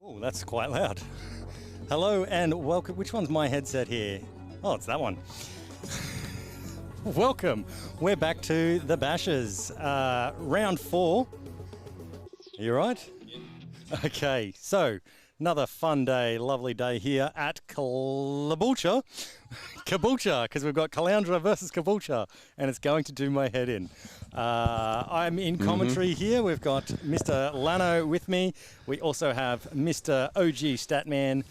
Oh, that's quite loud. Hello and welcome. Which one's my headset here? Oh, it's that one. Welcome. We're back to the Bashers. Round 4. Are you right? Yeah. Okay, so another fun day, lovely day here at Caboolture. Caboolture, because we've got Caloundra versus Caboolture, and it's going to do my head in. I'm in commentary here. We've got Mr. Lanno with me. We also have Mr. OG Statman,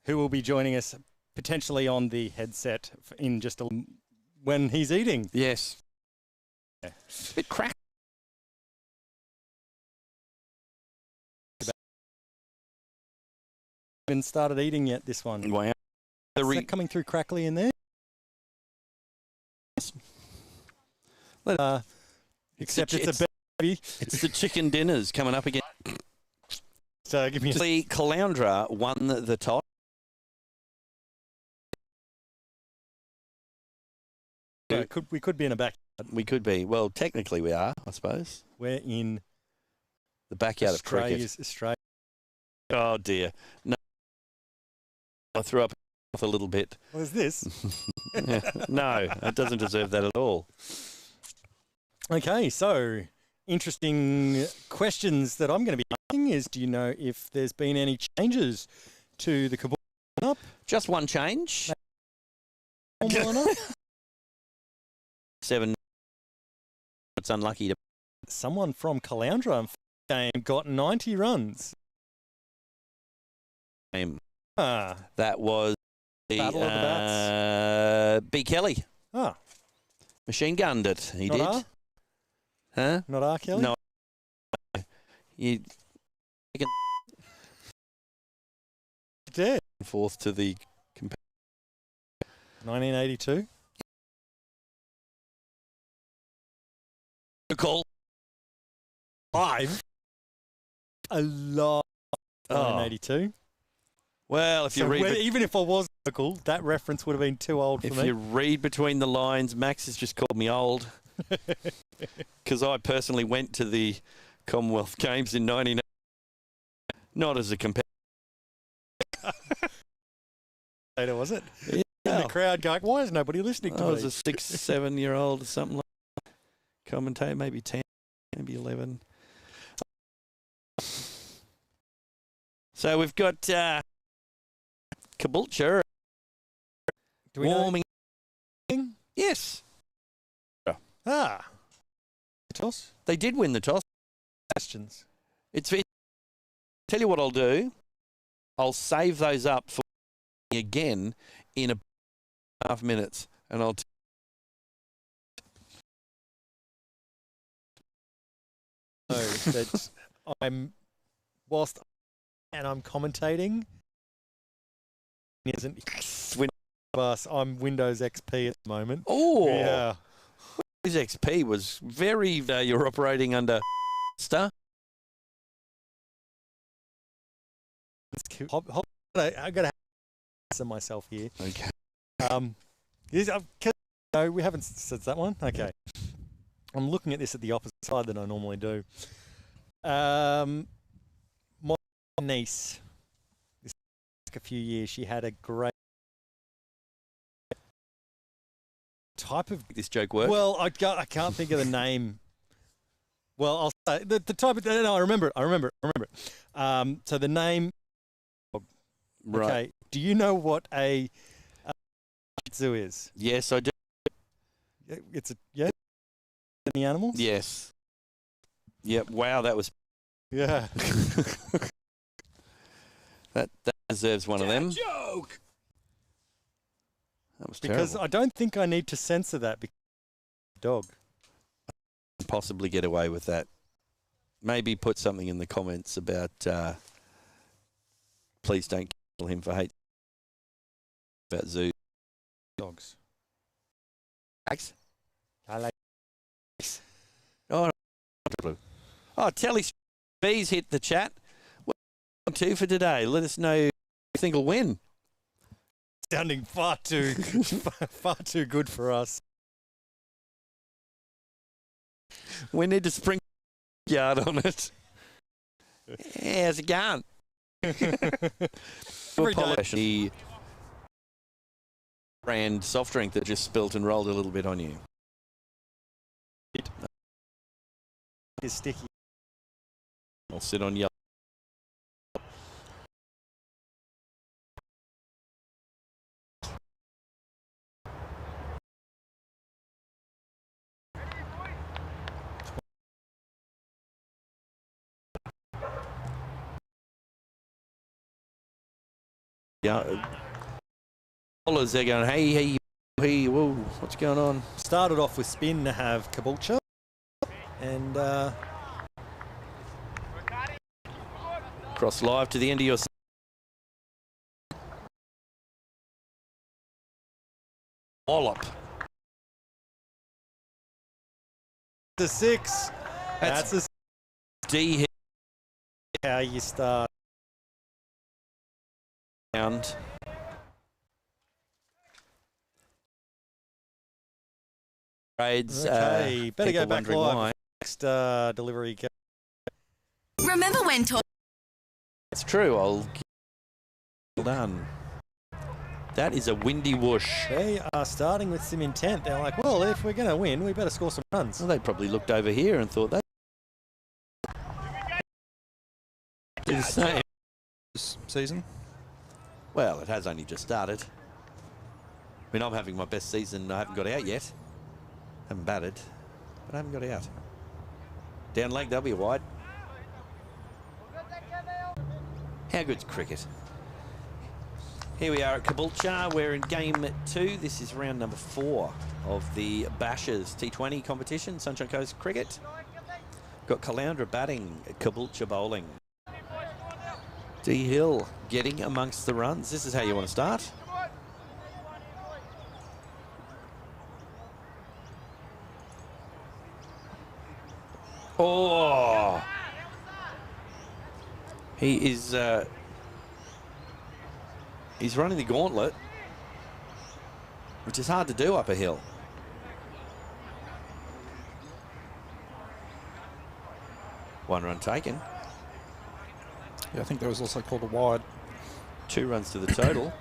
who will be joining us potentially on the headset in just when he's eating. Yes. Yeah. It's a bit cracked. Haven't started eating yet, this one. Wow. Is that coming through crackly in there? Except it's a baby. It's the chicken dinners coming up again. So give me The Caloundra won the toss. Yeah, we could be in a backyard. We could be. Well, technically we are, I suppose. We're in The backyard of cricket. Australia. Oh, dear. No. I threw up a little bit. What is this? No, it doesn't deserve that at all. Okay, so interesting questions that I'm going to be asking is, do you know if there's been any changes to the Caboolture lineup? Just one change. Lineup? 7. It's unlucky to. Someone from Caloundra game got 90 runs. That was the Battle of the Bats. B. Kelly. Ah, Machine gunned it. He Not did. R? Huh? not R. Kelly? No. You Dead. forth to the 1982. call. 5. A lot. 1982. Well, if you So read even if I was local, that reference would have been too old for if me. you read between the lines, Max has just called me old because I personally went to the Commonwealth Games in 1980, not as a competitor. Was it? Yeah. In the crowd going, why is nobody listening to I me? was a 6, 7-year-old or something like that. Commentator, maybe 10, maybe 11. So we've got Caboolture Do we know? warming. Yes. Ah. Toss? They did win the toss. Questions. Tell you what I'll do. I'll save those up for again in a half minutes, and I'll. That I'm I'm commentating. Isn't bus? I'm Windows XP at the moment. Oh, Yeah. His XP was very. You're operating under star. I've got to answer myself here. Okay. No, we haven't said that one. Okay. I'm looking at this at the opposite side than I normally do. My niece, this a few years, she had a great type of. This joke works. Well, I can't think of the name. Well, I'll say the type of. No, I remember it. So the name. Right. Okay. Do you know what a zoo is? Yes, I do. It's any animals? Yes. Yep. Wow, that was. Yeah. That deserves one of them. Joke. That was Because terrible. I don't think I need to censor that because dog. Possibly get away with that. Maybe put something in the comments about. Please don't kill him for hate. About zoo Dogs. Max? I like. Oh, Telestream B's hit the chat. 2 for today. Let us know who you think will win. Sounding far too good for us. We need to spring yard on it. how's it going? The brand soft drink that just spilt and rolled a little bit on you. It's sticky. I'll sit on yellow. Yeah. Bowlers, they're going, hey, whoa, what's going on? Started off with spin to have Caboolture. And cross live to the end of your wallop. the 6. That's a D hit. How you start. Round. Grades. Okay, better go back live. Why. Next delivery. Remember when It's true. Well done. That is a windy whoosh. They are starting with some intent. They're like, well, if we're going to win, we better score some runs. Well, they probably looked over here and thought that. Do the same. This season? Well, it has only just started. I mean, I'm having my best season. I haven't got out yet. Haven't batted, but I haven't got out. Down leg, they'll be wide. How good's cricket? Here we are at Caboolture. We're in game 2. This is round number 4 of the Bashers T20 competition, Sunshine Coast Cricket. Got Caloundra batting, Caboolture bowling. D Hill getting amongst the runs. This is how you want to start. Oh! He is... he's running the gauntlet, which is hard to do up a hill. One run taken. Yeah, I think that was also called a wide. 2 runs to the total.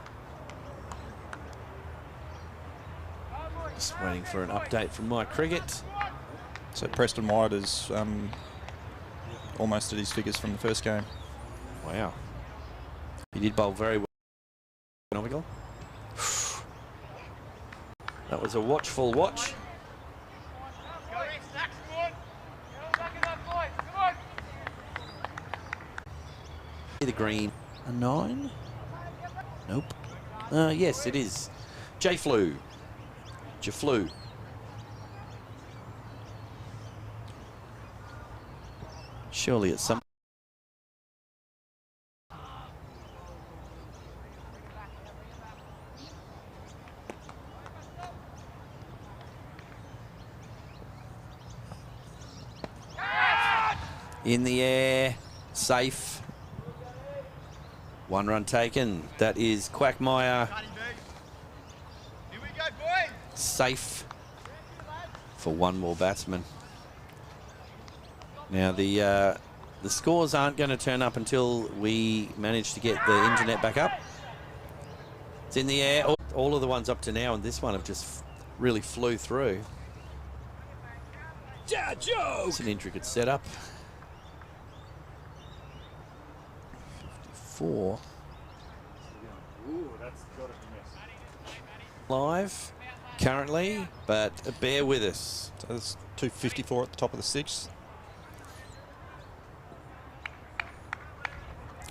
Just waiting for an update from my cricket. So Preston Wide is almost at his figures from the first game. Wow. He did bowl very well. Economical. That was a watchful watch. The green. A 9? Nope. Yes, it is. J-Flu. J-Flu. Surely it's some... In the air, safe. 1 run taken. That is Quackmire. Safe for 1 more batsman. Now the scores aren't going to turn up until we manage to get the internet back up. It's in the air. All of the ones up to now and this one have just really flew through. It's an intricate setup. 54. Live currently, but bear with us. So there's 254 at the top of the 6th.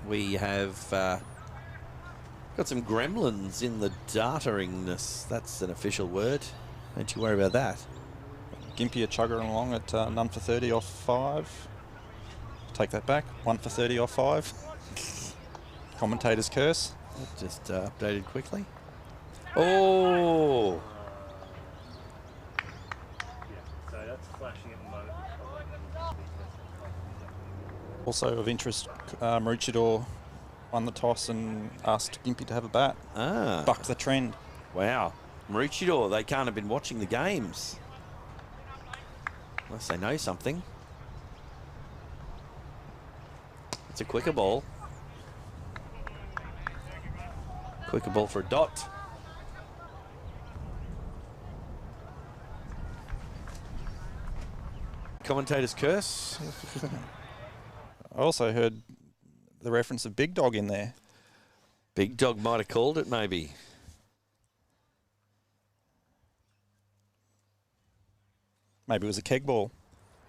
We have got some gremlins in the darteringness. That's an official word. Don't you worry about that. Gimpy are chugging along at none for 30 off 5. Take that back. 1 for 30 off 5. Commentator's curse. Just updated quickly. Oh! So that's flashing at the moment. Also of interest, Maroochydore won the toss and asked Gimpy to have a bat. Ah. Buck the trend. Wow. Maroochydore, they can't have been watching the games. Unless they know something. It's a quicker ball. Quicker ball for a dot. Commentator's curse. I also heard the reference of Big Dog in there. Big Dog might have called it, maybe. Maybe it was a keg ball.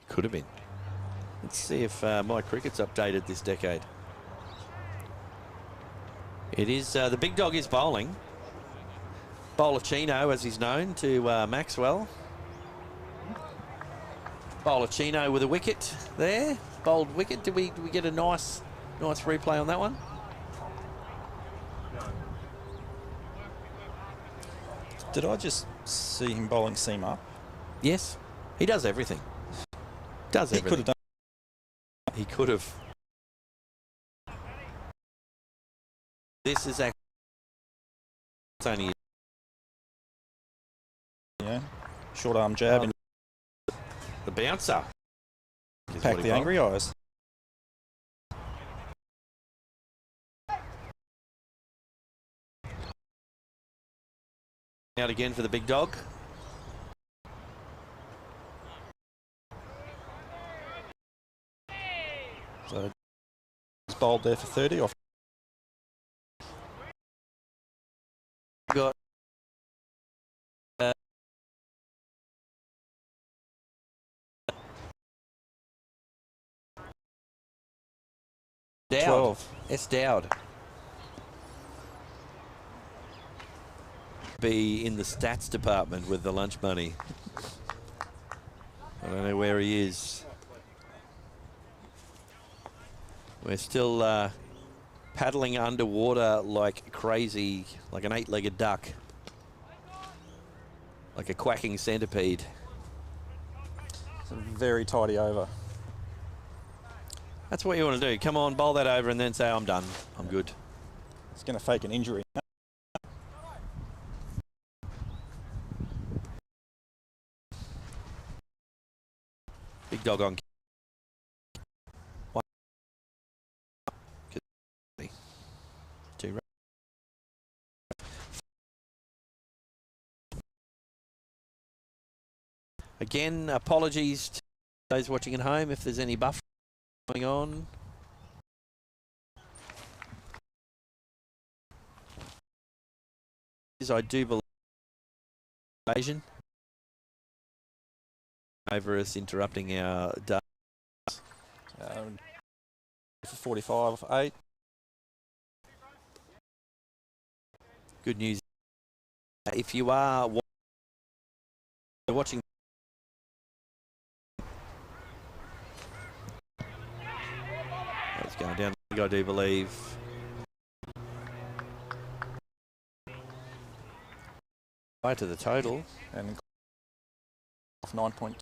Could have been. Let's see if my cricket's updated this decade. It is, the Big Dog is bowling. Bowler Chino, as he's known, to Maxwell. Bowler Chino with a wicket there. Bowled wicket. Did we get a nice replay on that one? Did I just see him bowling seam up? Yes. He does everything. Does everything. He could have done. He could have. This is actually only, Yeah. Short arm jab and the bouncer. pack the angry eyes. Out again for the Big Dog. So he's bowled there for 30 off. Got Dowd. 12. S. Dowd. Be in the stats department with the lunch money. I don't know where he is. We're still paddling underwater like crazy, like an 8-legged duck. Like a quacking centipede. It's a very tidy over. That's what you want to do. Come on, bowl that over and then say, I'm done. I'm good. He's going to fake an injury. Big Dog on. Two. Again, apologies to those watching at home if there's any buff going on. I do believe Asian over us interrupting our day. For 45 8. Good news. If you are watching, it's going down. I do believe. Right to the total And off 9.2.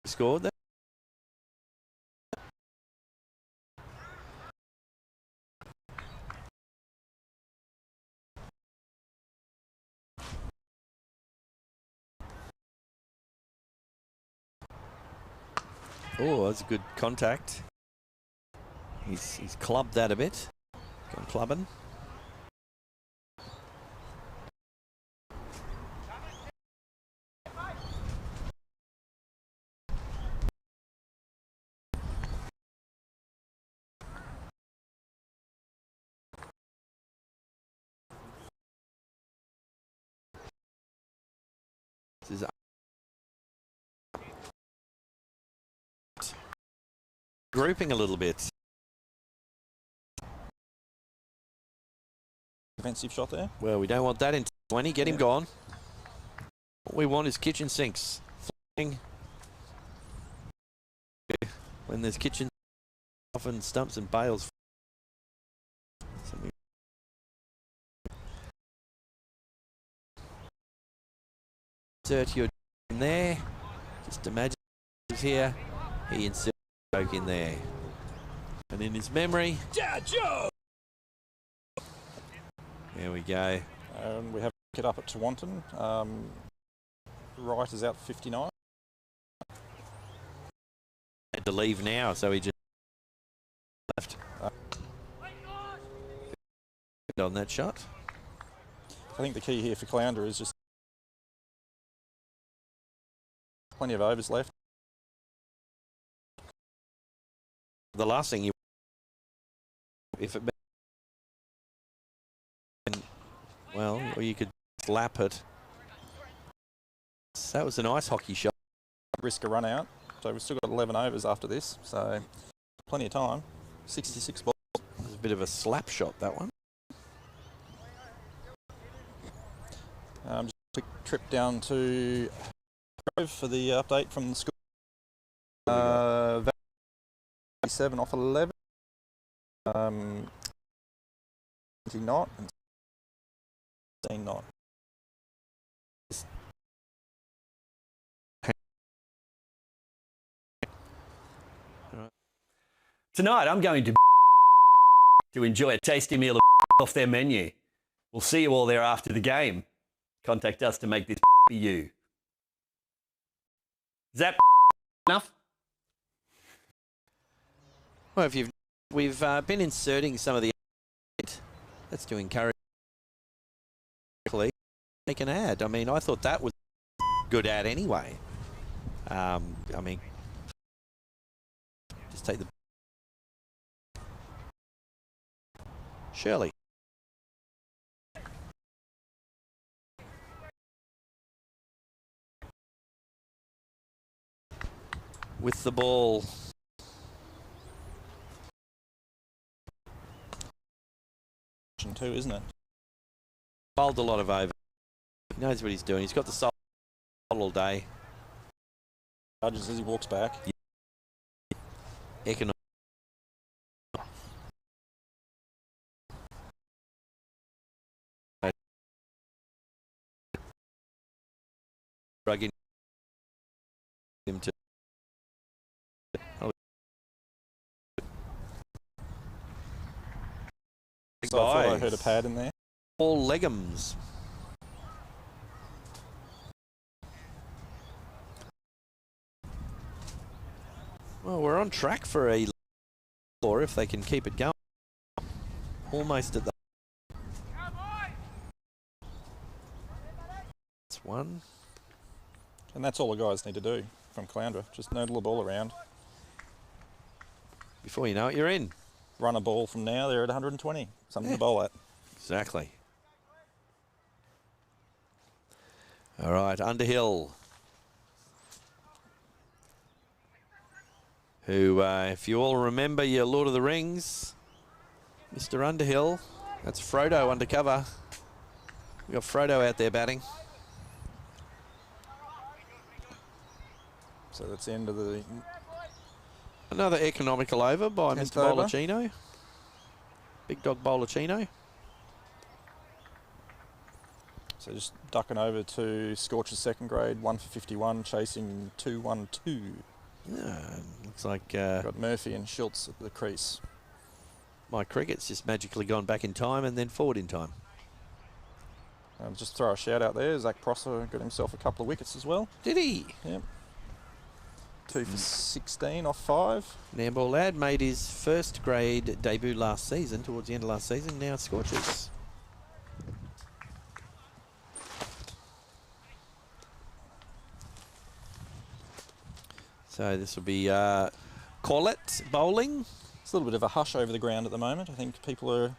scored there. Oh, that's a good contact. He's clubbed that a bit. Gone clubbing. This is grouping a little bit. Defensive shot there. Well, we don't want that in 20. Get him gone. What we want is kitchen sinks. Flying. When there's kitchen, often stumps and bales. Something. Insert your in there. Just imagine he's here. He inserts a joke in there. And in his memory. There we go. We have it up at Tawantin. Wright is out 59. to leave now, so he just left on that shot. I think the key here for Caloundra is just plenty of overs left. The last thing you, if it, well, or you could slap it. That was a nice hockey shot. Risk a run out. So we've still got 11 overs after this. So plenty of time. 66 balls. It was a bit of a slap shot, that one. Just a quick trip down to Grove for the update from the school. 7 off 11. 20 not and 16 not. Tonight I'm going to enjoy a tasty meal of off their menu. We'll see you all there after the game. Contact us to make this be you. Is that enough? Well, if we've been inserting some of the, that's to encourage make an ad. I mean, I thought that was a good ad anyway. I mean, just take the Shirley. With the ball. Too, isn't it? Bowled a lot of over. He knows what he's doing. He's got the soul all day. Judges as he walks back. Economic. Drugging him to. So I thought I heard a pad in there. All leggums. Well, we're on track for a or if they can keep it going. Almost at the. That's one. And that's all the guys need to do from Caloundra. Just noodle the ball around. Before you know it, you're in. Run a ball from now, they're at 120. Something to bowl at. Exactly. All right, Underhill. Who, if you all remember your Lord of the Rings, Mr. Underhill, that's Frodo undercover. We've got Frodo out there batting. So that's the end of the... Another economical over by Mr. over. Bollicino. Big dog Bollicino. So just ducking over to Scorcher's second grade, 1 for 51, chasing 2-1-2. Yeah, looks like Got Murphy and Schultz at the crease. my cricket's just magically gone back in time and then forward in time. Just throw a shout out there. Zach Prosser got himself a couple of wickets as well. Did he? Yep. 2 for 16 off 5. Nambour lad made his first grade debut last season, towards the end of last season, now Scorchers. So this will be Corlett bowling. It's a little bit of a hush over the ground at the moment. I think people are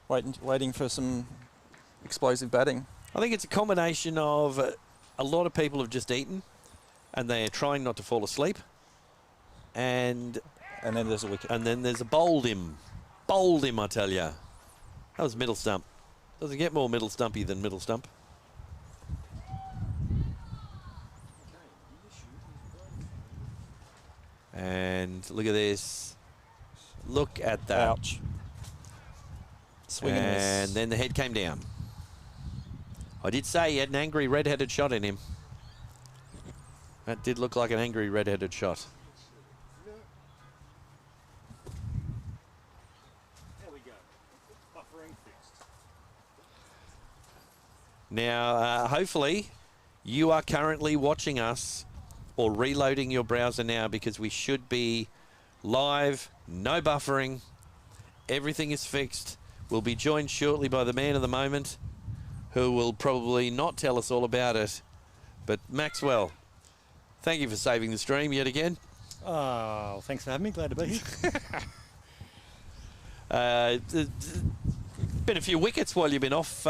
waiting for some explosive batting. I think it's a combination of a lot of people have just eaten and they're trying not to fall asleep. And then there's a wicket. And then there's a bowled him. Bowled him, I tell ya. That was middle stump. Doesn't get more middle stumpy than middle stump. And look at this. Look at that. Ouch. Swing and miss. And then the head came down. I did say he had an angry red-headed shot in him. That did look like an angry red-headed shot. There we go. Buffering fixed. Now, hopefully, you are currently watching us or reloading your browser now, because we should be live, no buffering. Everything is fixed. We'll be joined shortly by the man of the moment, who will probably not tell us all about it. But Maxwell, thank you for saving the stream yet again. Oh, thanks for having me. Glad to be here. Been a few wickets while you've been off,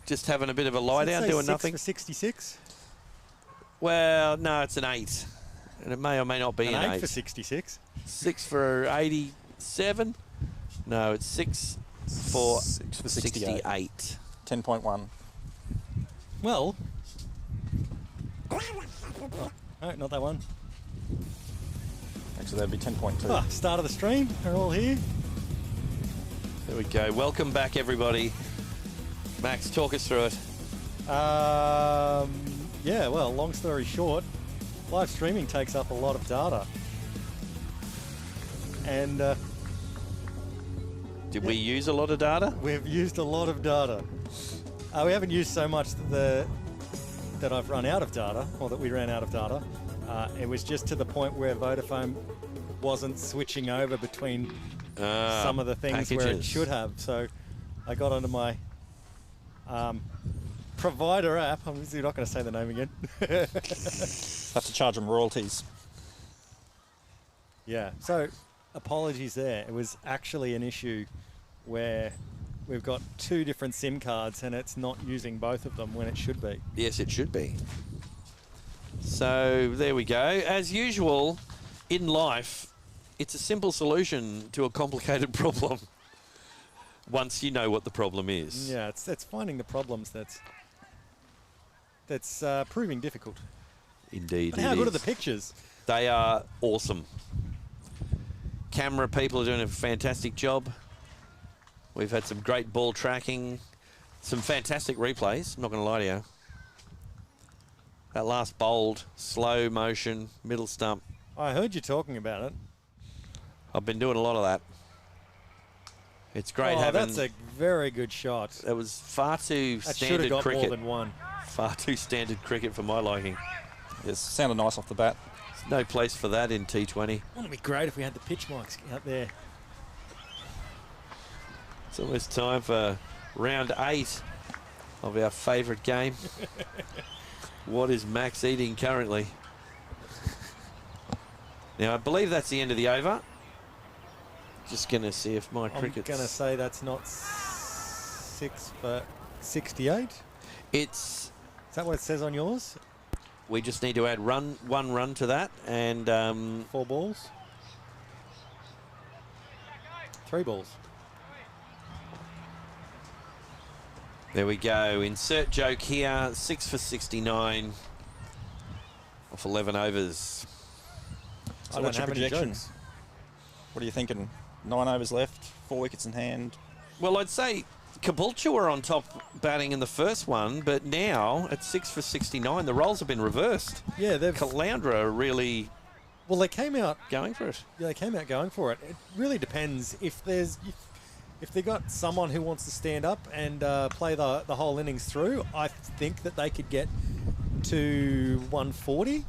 just having a bit of a lie down, doing nothing. 6 for 66. Well, no, it's an 8. And it may or may not be an 8. For 66. 6 for 87. No, it's 6 for 68. 10.1. Well. Oh, no, not that one. Actually, that'd be 10.2. Ah, start of the stream. We're all here. There we go. Welcome back, everybody. Max, talk us through it. Yeah, well, long story short, live streaming takes up a lot of data. And did we use a lot of data? We've used a lot of data. We haven't used so much that I've run out of data, or that we ran out of data. It was just to the point where Vodafone wasn't switching over between some of the things packages. where it should have. So I got onto my provider app. I'm obviously not going to say the name again. Have to charge them royalties. Yeah, so apologies there. It was actually an issue where we've got 2 different SIM cards and it's not using both of them when it should be. Yes, it should be. So there we go. As usual, in life, it's a simple solution to a complicated problem once you know what the problem is. Yeah, it's finding the problems that's proving difficult. Indeed. But how good are the pictures? They are awesome. Camera people are doing a fantastic job. We've had some great ball tracking, some fantastic replays, I'm not going to lie to you. That last bowled, slow motion, middle stump. I heard you talking about it. I've been doing a lot of that. It's great Oh, having... that's a very good shot. It was far too That should have standard got cricket. more than one. Far too standard cricket for my liking. Yes, sounded nice off the bat. There's no place for that in T20. Wouldn't it be great if we had the pitch mics out there? It's almost time for round 8 of our favourite game. What is Max eating currently? Now, I believe that's the end of the over. Just going to see if my cricket's... I'm going to say that's not 6 for 68. It's... Is that what it says on yours? We just need to add one run to that, and 4 balls. 3 balls. there we go. Insert joke here. 6 for 69 off 11 overs. So I what's don't your have any projection? jokes. What are you thinking? 9 overs left, 4 wickets in hand. Well, I'd say Caboolture were on top batting in the first one, but now at 6 for 69, the roles have been reversed. Yeah, they've... Caloundra are really Well, they came out... going for it. Yeah, they came out going for it. It really depends if there's... If they got someone who wants to stand up and play the whole innings through, I think that they could get to 140.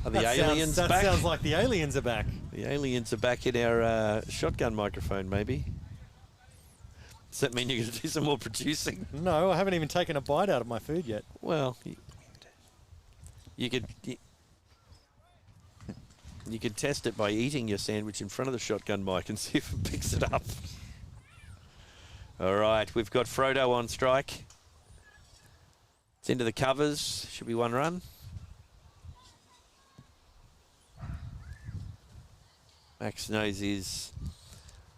Are the aliens back? That sounds like the aliens are back. The aliens are back in our shotgun microphone, maybe. Does that mean you're going to do some more producing? No, I haven't even taken a bite out of my food yet. Well, you could test it by eating your sandwich in front of the shotgun mic and see if it picks it up. All right, we've got Frodo on strike. It's into the covers. Should be 1 run. Max knows his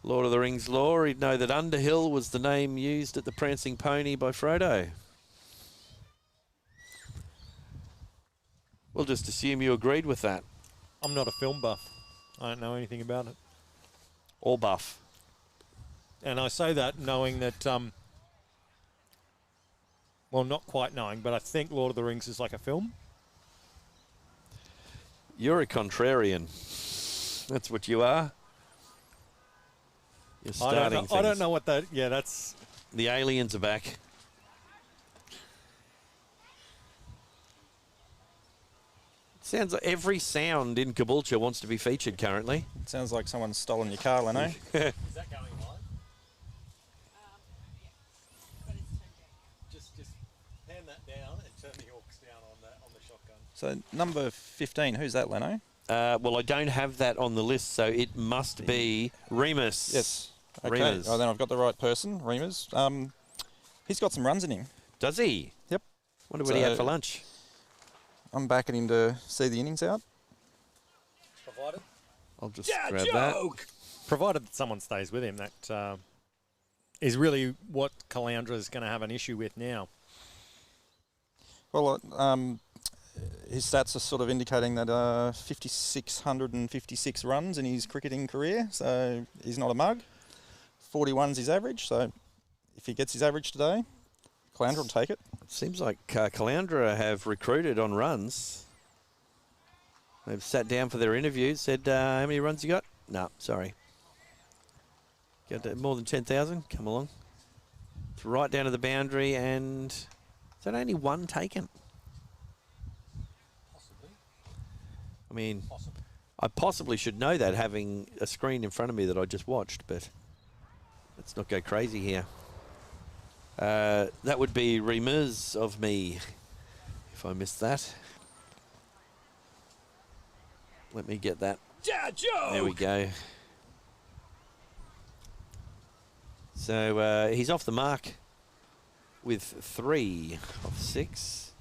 Lord of the Rings lore. He'd know that Underhill was the name used at the Prancing Pony by Frodo. We'll just assume you agreed with that. I'm not a film buff. I don't know anything about it. Or buff. And I say that knowing that, well, not quite knowing, but I think Lord of the Rings is like a film. You're a contrarian. That's what you are. You're starting I don't know what that... Yeah, that's... The aliens are back. Sounds like every sound in Caboolture wants to be featured currently. It sounds like someone's stolen your car, Lanno. Is that going live? Just hand that down and turn the aux down on the shotgun. So number 15, who's that, Lanno? Well, I don't have that on the list, so it must be Remus. Yes. Okay. Remus. Oh, then I've got the right person, Remus. He's got some runs in him. Does he? Yep. Wonder what he had for lunch. I'm backing him to see the innings out. Provided? I'll just grab that. Provided that someone stays with him, that is really what Caloundra is going to have an issue with now. Well, his stats are sort of indicating that 5,656 runs in his cricketing career, so he's not a mug. 41's his average, so if he gets his average today, Caloundra will take it. It seems like Caloundra have recruited on runs. They've sat down for their interviews, said, how many runs you got? No, sorry. Got more than 10,000? Come along. It's right down to the boundary, and is that only one taken? Possibly. I mean, Possibly. I possibly should know that, having a screen in front of me that I just watched, but let's not go crazy here. That would be Remus of me if I missed that. Let me get that. There we go. So he's off the mark with 3 of 6.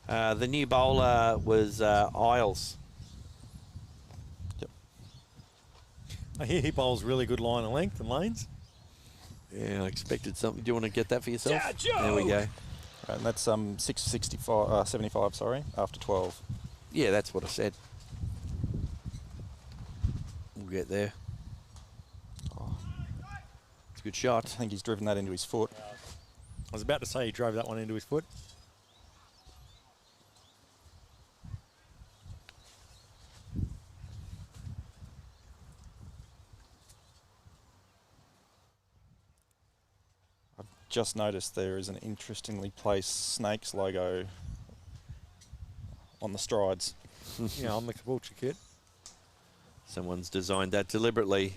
The new bowler was Isles. I hear he bowls really good line of length and lanes. Yeah, I expected something. Do you want to get that for yourself? There we go. Right, and that's 75, sorry, after 12. Yeah, that's what I said. We'll get there. Oh, It's a good shot. I think he's driven that into his foot. I was about to say he drove that one into his foot. Just noticed there is an interestingly placed Snakes logo on the strides. Yeah, on the Caboolture kit. Someone's designed that deliberately.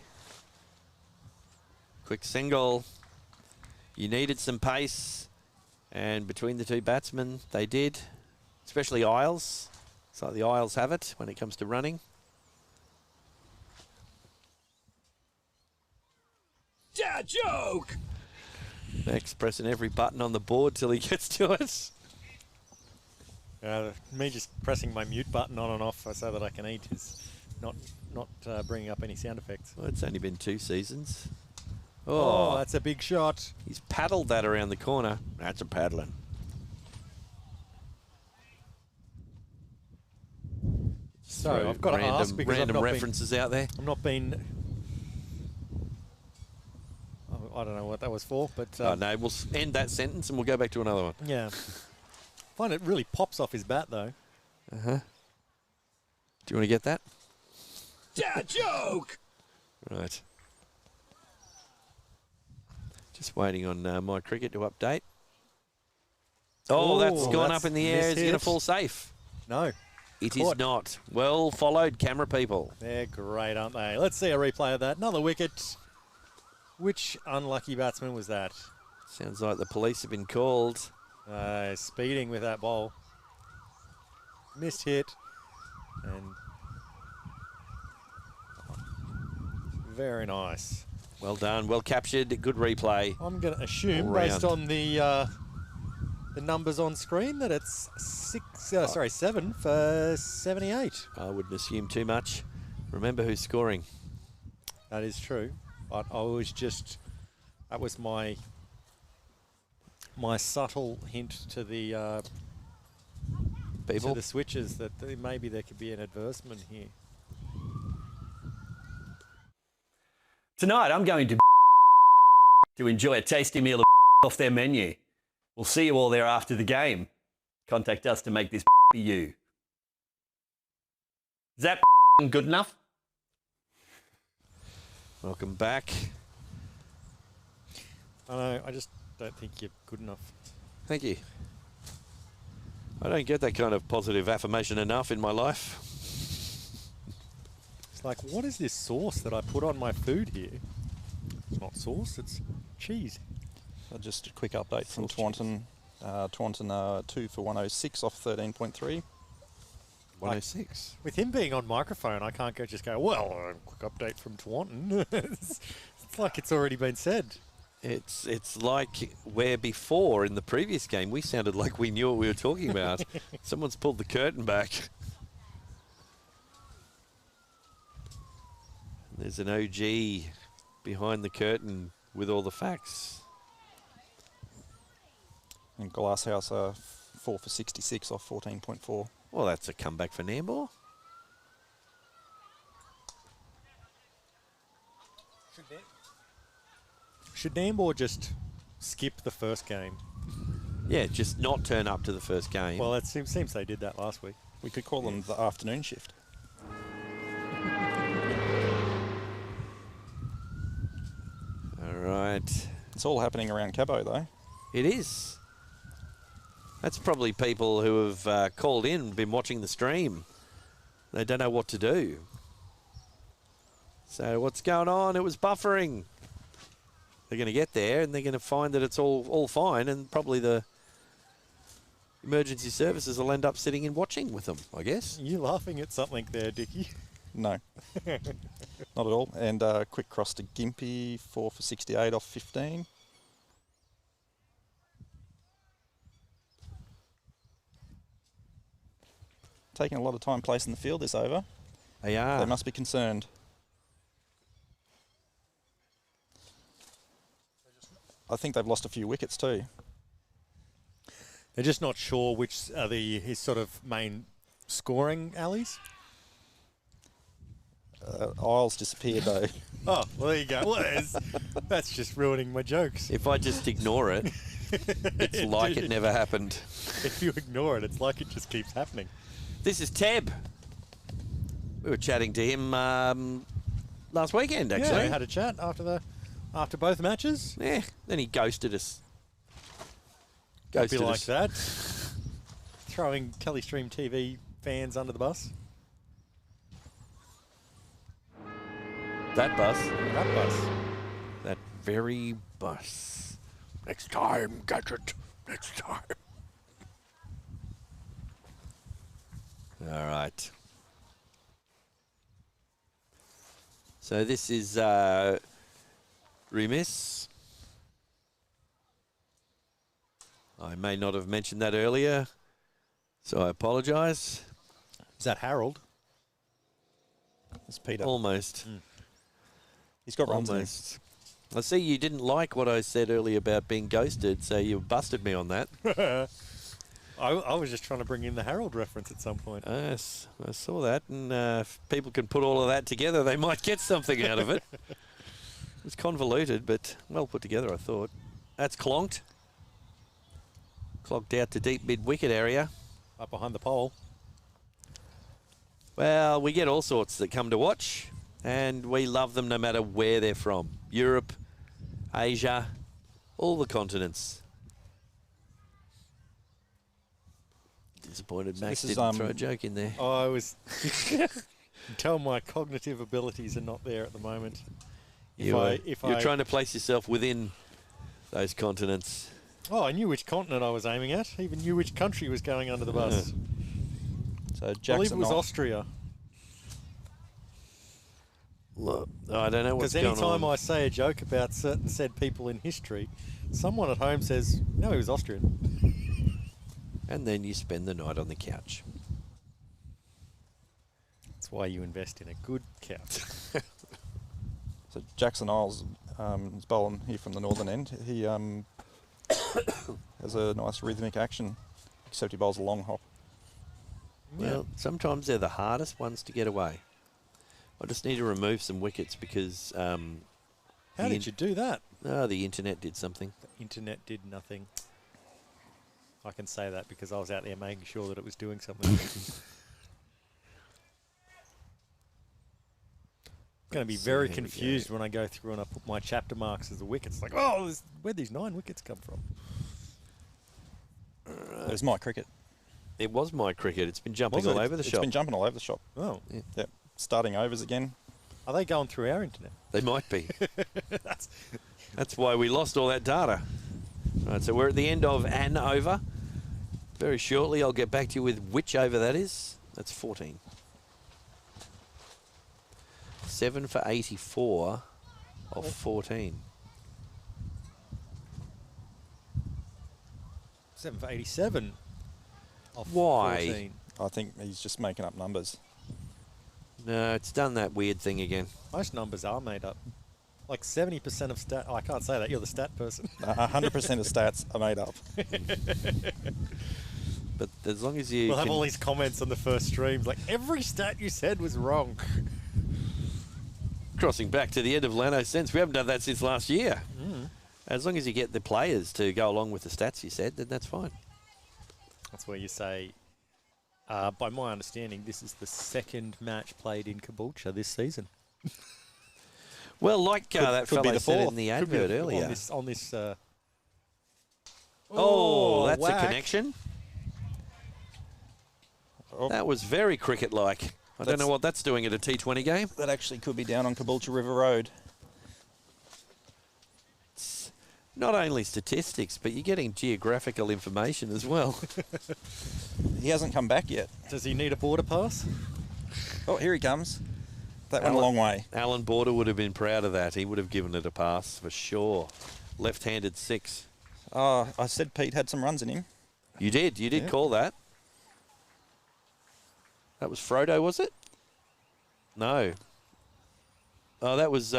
Quick single. You needed some pace, and between the two batsmen, they did. Especially Isles. It's like the Isles have it when it comes to running. Joke! Max pressing every button on the board till he gets to it. Me just pressing my mute button on and off so that I can eat is not bringing up any sound effects. Well, it's only been 2 seasons. Oh, that's a big shot. He's paddled that around the corner. That's a paddling. So I've got to ask because random references out there. I'm not been. I don't know what that was for, but No, we'll end that sentence and we'll go back to another one. yeah. Find it really pops off his bat though. Do you want to get that? Joke! Right. Just waiting on my cricket to update. Oh, that's gone up in the air. Is it going to fall safe? No. It is not. Well followed, camera people. They're great, aren't they? Let's see a replay of that. Another wicket. Which unlucky batsman was that? Sounds like the police have been called. Speeding with that ball. Missed hit. And very nice. Well done, well captured, good replay. I'm going to assume, All based round. on the numbers on screen, that it's 7 for 78. I wouldn't assume too much. Remember who's scoring. That is true. But I was just, that was my subtle hint to the People. to the switches that maybe there could be an advertisement here. Tonight, I'm going to enjoy a tasty meal of off their menu. We'll see you all there after the game. Contact us to make this for you. Is that good enough? Welcome back. I know, I just don't think you're good enough. Thank you. I don't get that kind of positive affirmation enough in my life. It's like, what is this sauce that I put on my food here? It's not sauce, it's cheese. Just a quick update from Taunton. Taunton 2 for 106 off 13.3. 106. With him being on microphone, I can't just go, well, a quick update from Taunton. It's like it's already been said. It's like where before in the previous game we sounded like we knew what we were talking about. Someone's pulled the curtain back. There's an OG behind the curtain with all the facts. And Glasshouse 4 for 66 off 14.4. Well, that's a comeback for Nambour. Should Nambour just skip the first game? Yeah, just not turn up to the first game. Well, it seems they did that last week. We could call them the afternoon shift. All right. It's all happening around Cabo, though. It is. That's probably people who have called in, been watching the stream. They don't know what to do. So what's going on? It was buffering. They're going to get there and they're going to find that it's all fine, and probably the emergency services will end up sitting and watching with them, I guess. You laughing at something there, Dickie? No, not at all. And quick cross to Gympie, 4 for 68 off 15. Taking a lot of time placing the field this over. They are. They must be concerned. I think they've lost a few wickets too. They're just not sure which are his sort of main scoring alleys. Isles disappeared though. Oh, well, there you go. Well, that's just ruining my jokes. If I just ignore it, it's like it never happened. If you ignore it, it's like it just keeps happening. This is Teb. We were chatting to him last weekend, actually. Yeah, we had a chat after both matches. Yeah, then he ghosted us. Don't be like that. Throwing Telestream TV fans under the bus. That bus. That bus. That very bus. Next time, Gadget. Next time. All right. So this is remiss. I may not have mentioned that earlier, so I apologise. Is that Harold? It's Peter. Almost. He's got runs in him. Almost. I see you didn't like what I said earlier about being ghosted, so you busted me on that. I was just trying to bring in the Harold reference at some point. Yes, I saw that, and if people can put all of that together, they might get something out of it. It was convoluted, but well put together, I thought. That's clonked. Clocked out to deep mid-wicket area. Up behind the pole. Well, we get all sorts that come to watch, and we love them no matter where they're from. Europe, Asia, all the continents. Disappointed Max didn't throw a joke in there. I was... Tell my cognitive abilities are not there at the moment. You're trying to place yourself within those continents. Oh, I knew which continent I was aiming at. Even knew which country was going under the bus. So I Jackson believe it was Austria. Look, I don't know what's Because going on. anytime I say a joke about certain said people in history, someone at home says, no, he was Austrian. And then you spend the night on the couch. That's why you invest in a good couch. So Jackson Isles is bowling here from the northern end. He has a nice rhythmic action, except he bowls a long hop. Well, sometimes they're the hardest ones to get away. I just need to remove some wickets because... How did you do that? The internet did something. The internet did nothing. I can say that because I was out there making sure that it was doing something. I'm going to be very confused when I go through and I put my chapter marks as the wickets. Like, where'd these 9 wickets come from? There's my cricket. It was my cricket. It's been jumping Was all it? over the It's shop. been jumping all over the shop. Oh, Yep. Starting overs again. are they going through our internet? They might be. That's why we lost all that data. Right, so we're at the end of an over. Very shortly, I'll get back to you with which over that is. That's 14. 7 for 84 of 14. 7 for 87. Why? 14. I think he's just making up numbers. No, it's done that weird thing again. Most numbers are made up. Like 70% of stat. Oh, I can't say that. You're the stat person. 100% of stats are made up. But as long as you We'll have can- all these comments on the first streams. Like, every stat you said was wrong. crossing back to the end of Lanno's sense, we haven't done that since last year. As long as you get the players to go along with the stats you said, then that's fine. That's where you say, by my understanding, this is the second match played in Caboolture this season. Well, like that could be fellow the said in fourth. the Could be advert earlier. On this Oh, that's whack. a connection. Oh, That was very cricket-like. I don't That's- know what that's doing at a T20 game. that actually could be down on Caboolture River Road. It's not only statistics, but you're getting geographical information as well. He hasn't come back yet. Does he need a border pass? Oh, here he comes. That went a Alan- long way. Alan Border would have been proud of that. He would have given it a pass for sure. Left-handed 6. I said Pete had some runs in him. You did Yeah. call that. That was Frodo, was it? No. Oh, that was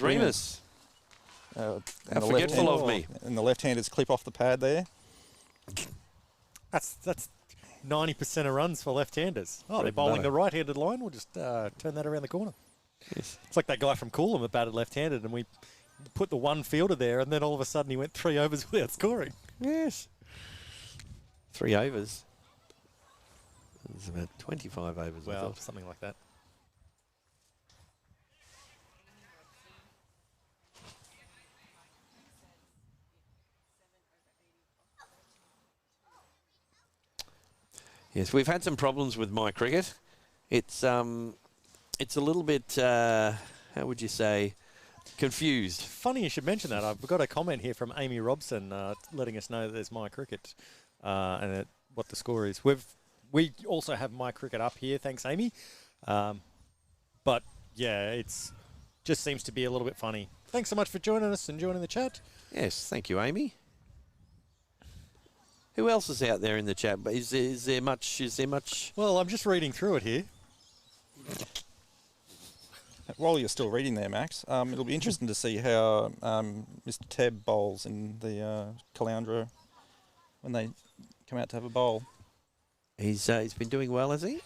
Remus. And How forgetful of me. And the left-handers clip off the pad there. That's 90% of runs for left-handers. Oh, they're Bread and bowling butter. the right-handed line. We'll just turn that around the corner. Yes. It's like that guy from Coolum that batted left-handed, and we put the one fielder there, and then all of a sudden he went 3 overs without scoring. Yes. 3 overs. It was about 25 overs, I Well, thought. something like that. Yes, we've had some problems with my cricket. It's a little bit, how would you say, confused. Funny you should mention that. I've got a comment here from Amy Robson letting us know that there's My Cricket and what the score is. We also have My Cricket up here, thanks, Amy. But yeah, it's just seems to be a little bit funny. Thanks so much for joining us and joining the chat. Yes, thank you, Amy. Who else is out there in the chat? Is there much? Well, I'm just reading through it here. While you're still reading there, Max, it'll be interesting to see how Mr. Tebb bowls in the Caloundra when they come out to have a bowl. He's been doing well, has he?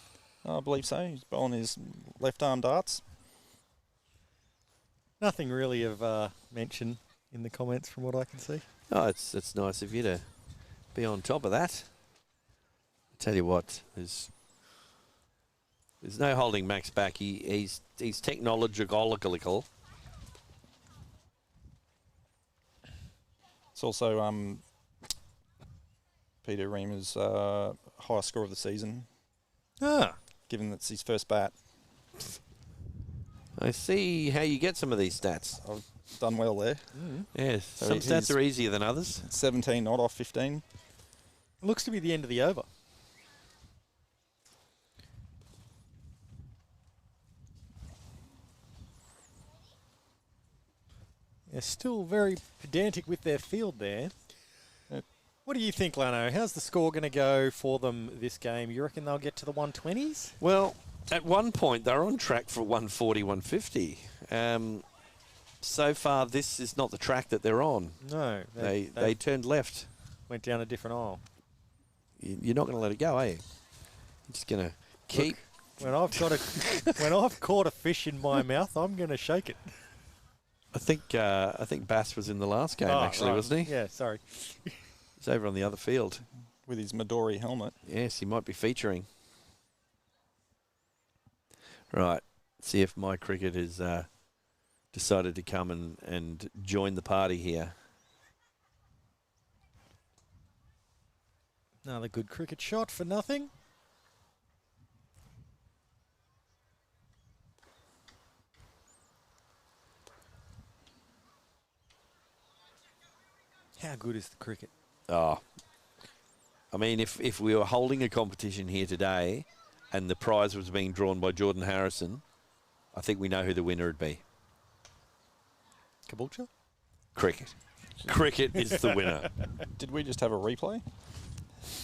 I believe so. He's bowling his left-arm darts. Nothing really of mention in the comments from what I can see. Oh, it's nice of you to be on top of that. I tell you what, there's no holding Max back. He's technological. It's also Peter Reamer's highest score of the season, given that's his first bat. I see how you get some of these stats. I've done well there. Yes, So some stats he's- are easier than others. 17 not off 15. It looks to be the end of the over. They're still very pedantic with their field there. Yep. What do you think, Lanno? How's the score going to go for them this game? You reckon they'll get to the 120s? Well, at one point they were on track for 140, 150. So far, this is not the track that they're on. No. They turned left. went down a different aisle. You're not going to let it go, are you? You're just going to keep. When I've caught a fish in my mouth, I'm going to shake it. I think Bass was in the last game, actually, right. wasn't he? Yeah, sorry. He's over on the other field. With his Midori helmet. Yes, he might be featuring. Right. See if My Cricket has decided to come and join the party here. Another good cricket shot for nothing. How good is the cricket? Oh. I mean, if we were holding a competition here today and the prize was being drawn by Jordan Harrison, I think we know who the winner would be. Caboolture? Cricket. Cricket is the winner. Did we just have a replay?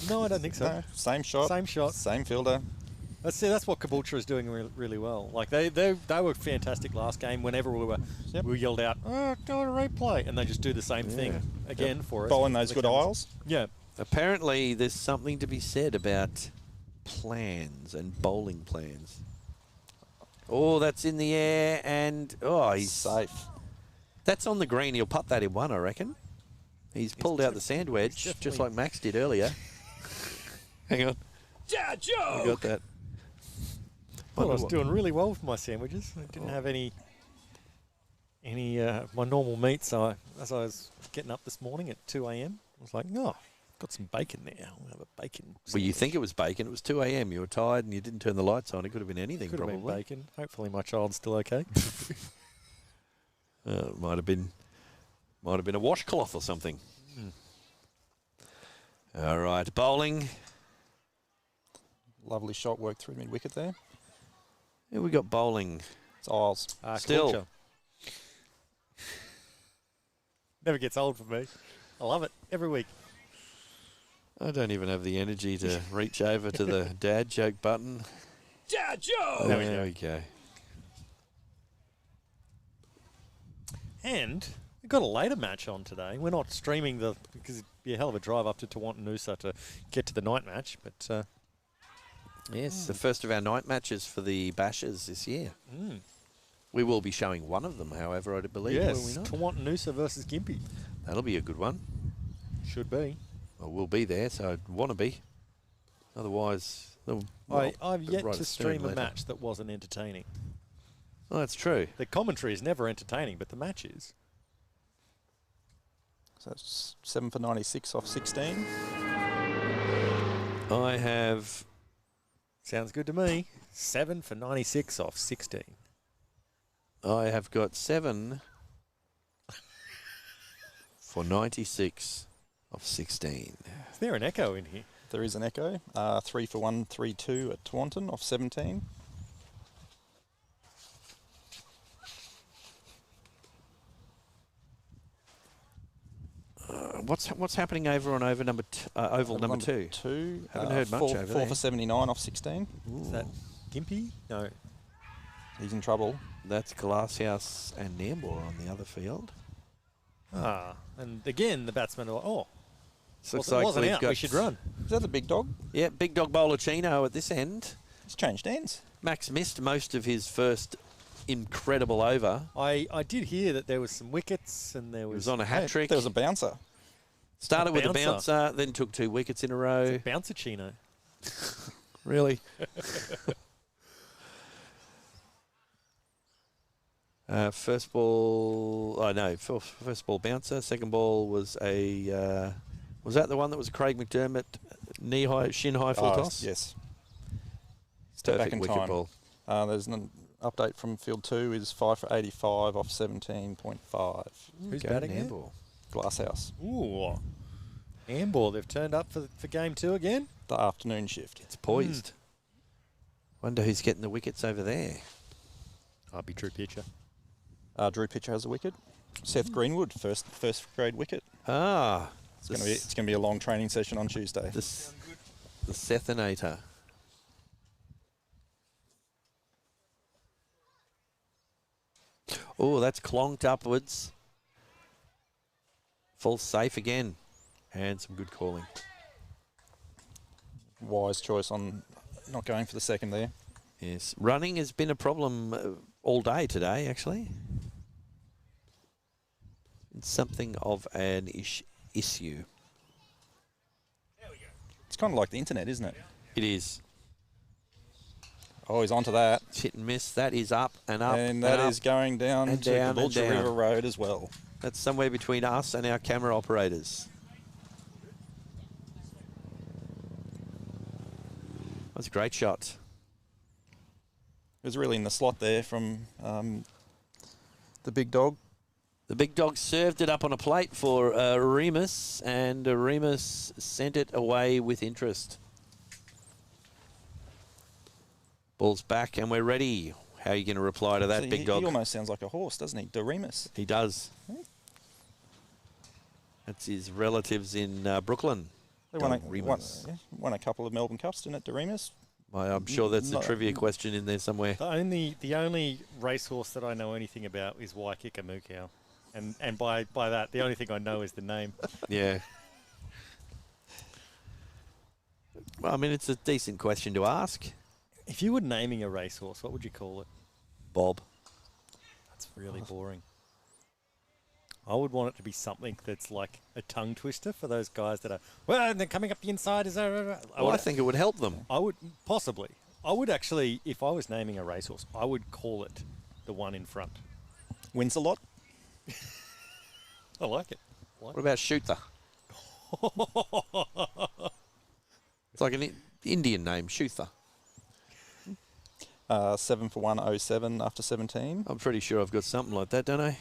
No, I don't think so. No, same shot. Same shot. Same fielder. That's what Caboolture is doing really well. Like they were fantastic last game. Whenever we yelled out, "Oh, go to replay," and they just do the same thing again for us. Bowling those good aisles. Yeah. Apparently, there's something to be said about plans and bowling plans. Oh, that's in the air, and he's Safe. That's on the green. He'll putt that in one, I reckon. He's pulled out the sand wedge, just like Max did earlier. Hang on. Yeah, Joe! You got that. Well, I was doing really well with my sandwiches. I didn't have any my normal meat, so as I was getting up this morning at 2 a.m, I was like, no, I've got some bacon there. I'll have a bacon Well, you sandwich. think it was bacon. It was 2 a.m. You were tired and you didn't turn the lights on. It could have been anything, Could have probably. been bacon. Hopefully my child's still okay. It might have been a washcloth or something. All right, bowling. Lovely shot worked through mid-wicket there. Here we got bowling. It's aisles. Still. Caboolture. Never gets old for me. I love it every week. I don't even have the energy to reach over to the dad joke button. Yeah, Joe! There we go. And we've got a later match on today. We're not streaming because it'd be a hell of a drive up to Tawantinoosa to get to the night match, but Yes, the first of our night matches for the Bashers this year. Mm. We will be showing one of them, however, I believe. yes, Will we not? Tawantinoosa versus Gympie. That'll be a good one. Should be. Well, we'll be there, so I'd want to be. Otherwise, I've yet write to a stream a letter. match that wasn't entertaining. Oh, that's true. The commentary is never entertaining, but the match is. So that's 7 for 96 off 16. I have Sounds good to me. 7 for 96 off 16. got 7 for 96 of 16. Is there an echo in here? There is an echo. 3 for 132 at Taunton off 17. What's happening over on oval number 2? Haven't heard much over 4 there. for 79 off 16. Is that Gympie? No. He's in trouble. That's Glasshouse and Nambour on the other field. And again, the batsmen are like, So looks it like wasn't we've out, got we should run. Is that the big dog? Yeah, big dog bowler Chino at this end. He's changed ends. Max missed most of his first incredible over. I did hear that there was some wickets and there He was was on a hat trick. There was a bouncer. Started with a bouncer. bouncer, then took 2 wickets in a row. bouncer Chino. Really? First ball, first ball bouncer. Second ball was was that the one that was Craig McDermott knee high, shin high full toss? Yes. Step back Perfect in wicket time. ball. There's an update from field 2 is 5 for 85 off 17.5. Who's Go batting there? Nambour. Glasshouse. Ooh. Amber, they've turned up for game 2 again. The afternoon shift. It's poised. Wonder who's getting the wickets over there. I'll be true pitcher. Drew Pitcher has a wicket. Seth Greenwood, first grade wicket. Ah, It's gonna be a long training session on Tuesday. the Sethinator. Oh, that's clonked upwards. Full safe again. And some good calling. Wise choice on not going for the second there. Yes, running has been a problem all day today, actually. It's something of an issue. It's kind of like the internet, isn't it? It is. Oh, he's onto that. It's hit and miss. That is up and up. And that up. is going down and to down and Caboolture down. River Road as well. That's somewhere between us and our camera operators. That was a great shot. It was really in the slot there from the big dog. The big dog served it up on a plate for Remus, and Remus sent it away with interest. Ball's back, and we're ready. How are you going to reply to that, See, big dog? He almost sounds like a horse, doesn't he? Doremus. He does. That's his relatives in Brooklyn. They Remus. won a couple of Melbourne Cups, didn't it, Doremus? I'm sure that's a trivia question in there somewhere. The only racehorse that I know anything about is Waikika Mukau. And by that, the only thing I know is the name. Yeah. Well, I mean, it's a decent question to ask. If you were naming a racehorse, what would you call it? Bob. That's really boring. I would want it to be something that's like a tongue twister for those guys that are, well, they're coming up the inside. I think it would help them. I would, possibly. I would actually, if I was naming a racehorse, I would call it the one in front. Wins a lot. I like it. What about Shoother? It's like an Indian name, Shoother. 7 for 107 after 17. I'm pretty sure I've got something like that, don't I?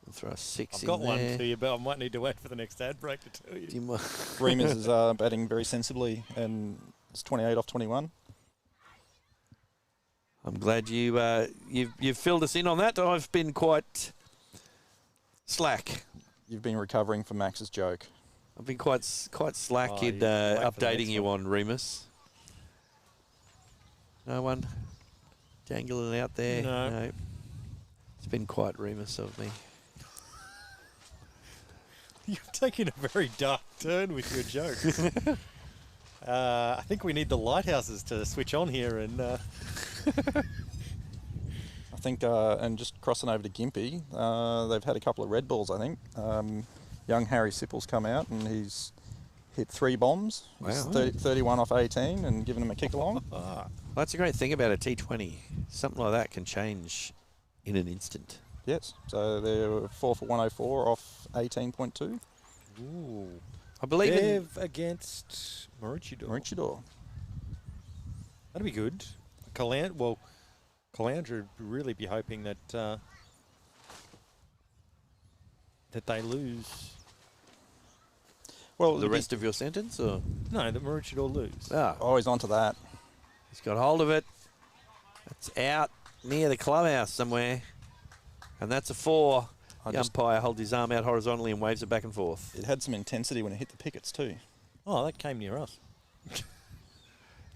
I'll throw a 6 I've in got there. one to you, but I might need to wait for the next ad break to tell you. Remus is batting very sensibly, and it's 28 off 21. I'm glad you've filled us in on that. I've been quite slack. You've been recovering from Max's joke. I've been quite slack in you wait for the updating next you one. on Remus. No one dangling out there? No. It's been quite Remus of me. You've taken a very dark turn with your joke. I think we need the lighthouses to switch on here and... I think, and just crossing over to Gympie, they've had a couple of red balls, I think. Young Harry Sipple's come out and he's hit 3 bombs. Wow. He's 31 off 18 and given him a kick along. Well, that's a great thing about a T20. Something like that can change in an instant. Yes, so they're 4 for 104 off 18.2. Ooh. I believe in... Bev against Maroochydore. Maroochydore. That'd be good. Caloundra would really be hoping that that they lose. Well, The rest of your sentence, or...? No, that Maroochydore lose. Ah, Oh, he's onto that. he's got hold of it. It's out near the clubhouse somewhere. And that's a 4. The umpire holds his arm out horizontally and waves it back and forth. It had some intensity when it hit the pickets too. Oh, that came near us.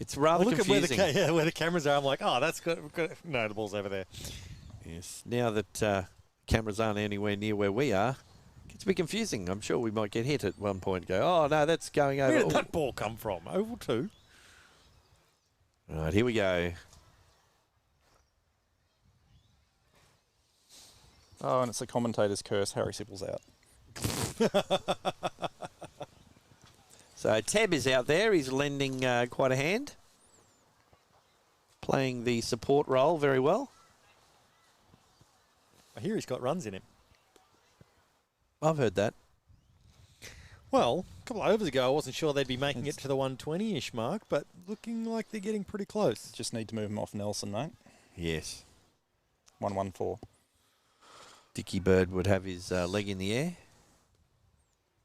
It's rather Look confusing. at where the cameras are. I'm like, oh, that's good. No, the ball's over there. Yes. Now that cameras aren't anywhere near where we are, it gets a bit confusing. I'm sure we might get hit at one point and go, oh, no, that's going over. Where did that ball come from? Oval 2? Right, here we go. Oh, and it's the commentator's curse. Harry Sipple's out. So Teb is out there. He's lending quite a hand. Playing the support role very well. I hear he's got runs in him. I've heard that. Well, a couple of overs ago, I wasn't sure they'd be making it to the 120-ish mark, but looking like they're getting pretty close. Just need to move him off Nelson, mate. Yes. 114. Dickie Bird would have his leg in the air.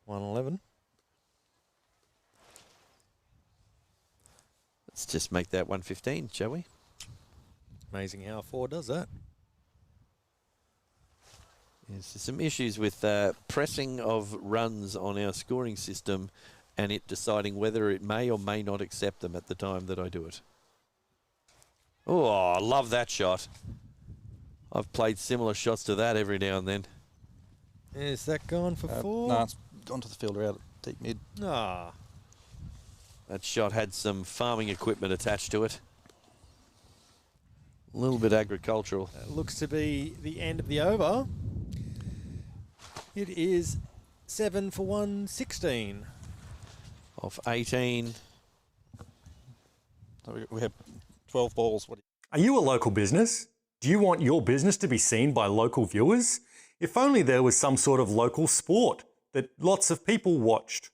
111. Let's just make that 115, shall we? Amazing how a 4 does that. Yes, there's some issues with pressing of runs on our scoring system and it deciding whether it may or may not accept them at the time that I do it. Oh, I love that shot. I've played similar shots to that every now and then. Is that gone for 4? No, it's gone to the fielder out at deep mid. Ah. That shot had some farming equipment attached to it. A little bit agricultural. Looks to be the end of the over. It is 7 for 116. Off 18. So we have 12 balls. What? Are you a local business? Do you want your business to be seen by local viewers? If only there was some sort of local sport that lots of people watched.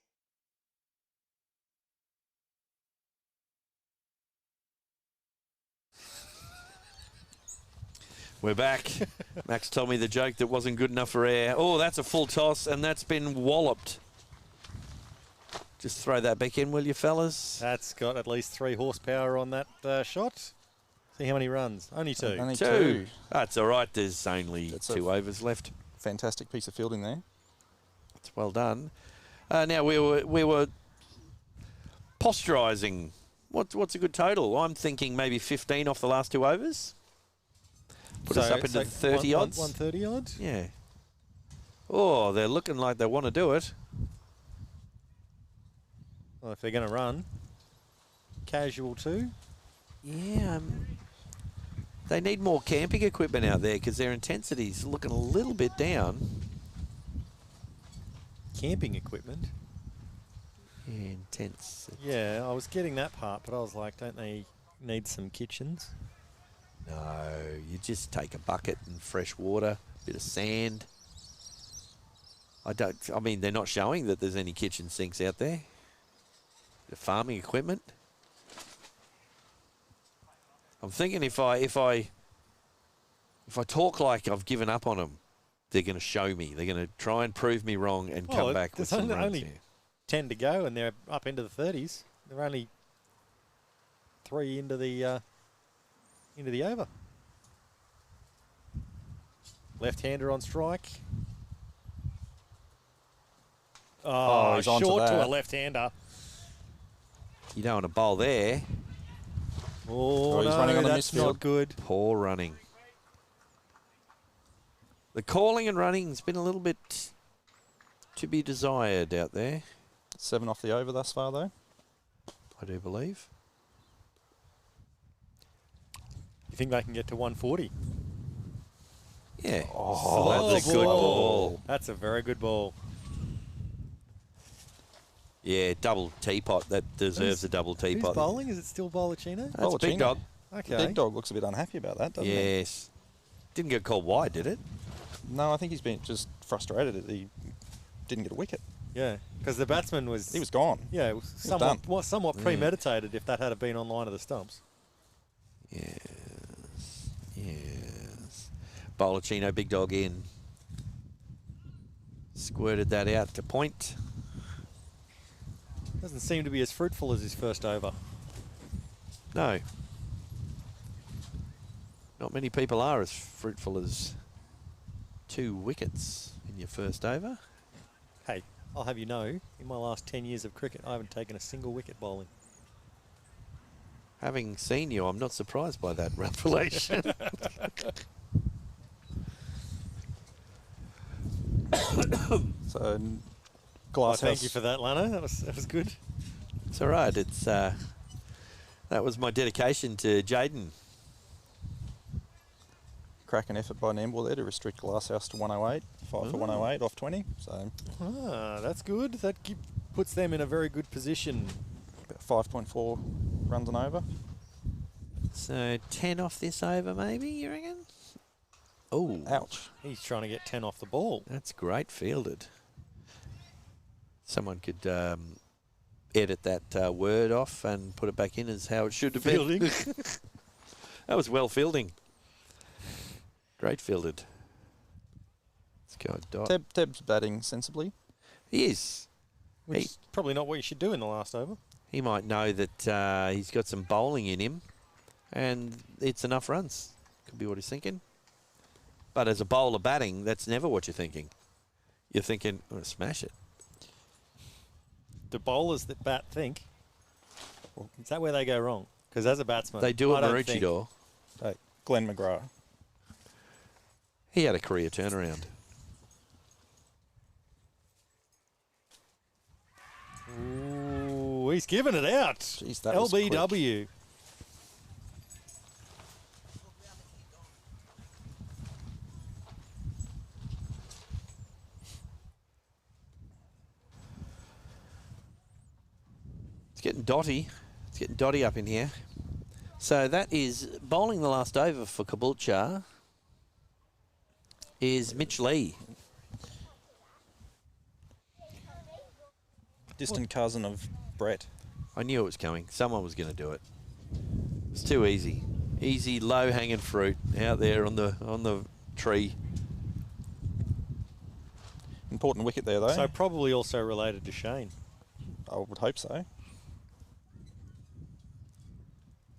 We're back. Max told me the joke that wasn't good enough for air. Oh, that's a full toss, and that's been walloped. Just throw that back in, will you, fellas? That's got at least 3 horsepower on that shot. See how many runs? Only 2. Only 2. two. That's all right. There's only That's 2 overs left. Fantastic piece of fielding there. It's well done. Now we were posturising. What's a good total? I'm thinking maybe 15 off the last 2 overs. Put us up into the 30 odds. 130 odds? Yeah. Oh, they're looking like they want to do it. Well, if they're going to run. Casual too. Yeah. They need more camping equipment out there because their intensity's looking a little bit down. Camping equipment? Yeah, intense. Yeah, I was getting that part, but I was like, don't they need some kitchens? No, you just take a bucket and fresh water, bit of sand. I mean, they're not showing that there's any kitchen sinks out there. The farming equipment. I'm thinking if I talk like I've given up on them, they're going to show me. They're going to try and prove me wrong and come back with some runs only here. 10 to go, and they're up into the 30s. They're only 3 into the over. Left-hander on strike. Oh, he's onto short to that. a left-hander. You don't want to bowl there. Oh, he's no, running on the that's misfield. not good. Poor running. The calling and running's been a little bit to be desired out there. 7 off the over thus far, though. I do believe. You think they can get to 140? Yeah. Oh, that's a good ball. That's a very good ball. Yeah, double teapot. That deserves a double Who's teapot. bowling? Is it still Bollicino? That's Big Bollicino. Dog. Okay. Big Dog looks a bit unhappy about that, doesn't he? Yes. Didn't get called wide, did it? No, I think he's been just frustrated that he didn't get a wicket. Yeah, because the batsman was... He was gone. Yeah, it was done. somewhat premeditated if that had been on line of the stumps. Yes. Bollicino, Big Dog in. Squirted that out to point. Doesn't seem to be as fruitful as his first over. No. Not many people are as fruitful as 2 wickets in your first over. Hey, I'll have you know, in my last 10 years of cricket, I haven't taken a single wicket bowling. Having seen you, I'm not surprised by that revelation. So, Oh, Glasshouse. thank you for that, Lanno. That was good. It's all right. It's that was my dedication to Jaden. Cracking effort by Namble there to restrict Glasshouse to 108. 5 for 108 off 20. So, That's good. That puts them in a very good position. about 5.4 runs and over. So 10 off this over, maybe, you reckon? Oh, Ouch. He's trying to get 10 off the ball. that's great fielded. Someone could edit that word off and put it back in as how it should have Fielding. been. That was well fielding. Great fielded. Let's go Dot. Teb's batting sensibly. He is. Which is probably not what you should do in the last over. He might know that he's got some bowling in him and it's enough runs. Could be what he's thinking. But as a bowler batting, that's never what you're thinking. You're thinking, I'm going to smash it. The bowlers that bat think, is that where they go wrong? Because as a batsman, They do I it don't Maroochydore. Hey, Glenn McGrath. He had a career turnaround. Ooh, he's giving it out. Jeez, that was LBW. It's getting dotty. It's getting dotty up in here. So that is bowling the last over for Caboolture is Mitch Lee. Distant cousin of Brett. I knew it was coming. Someone was going to do it. It's too easy. Easy, low-hanging fruit out there on the tree. Important wicket there, though. So probably also related to Shane. I would hope so.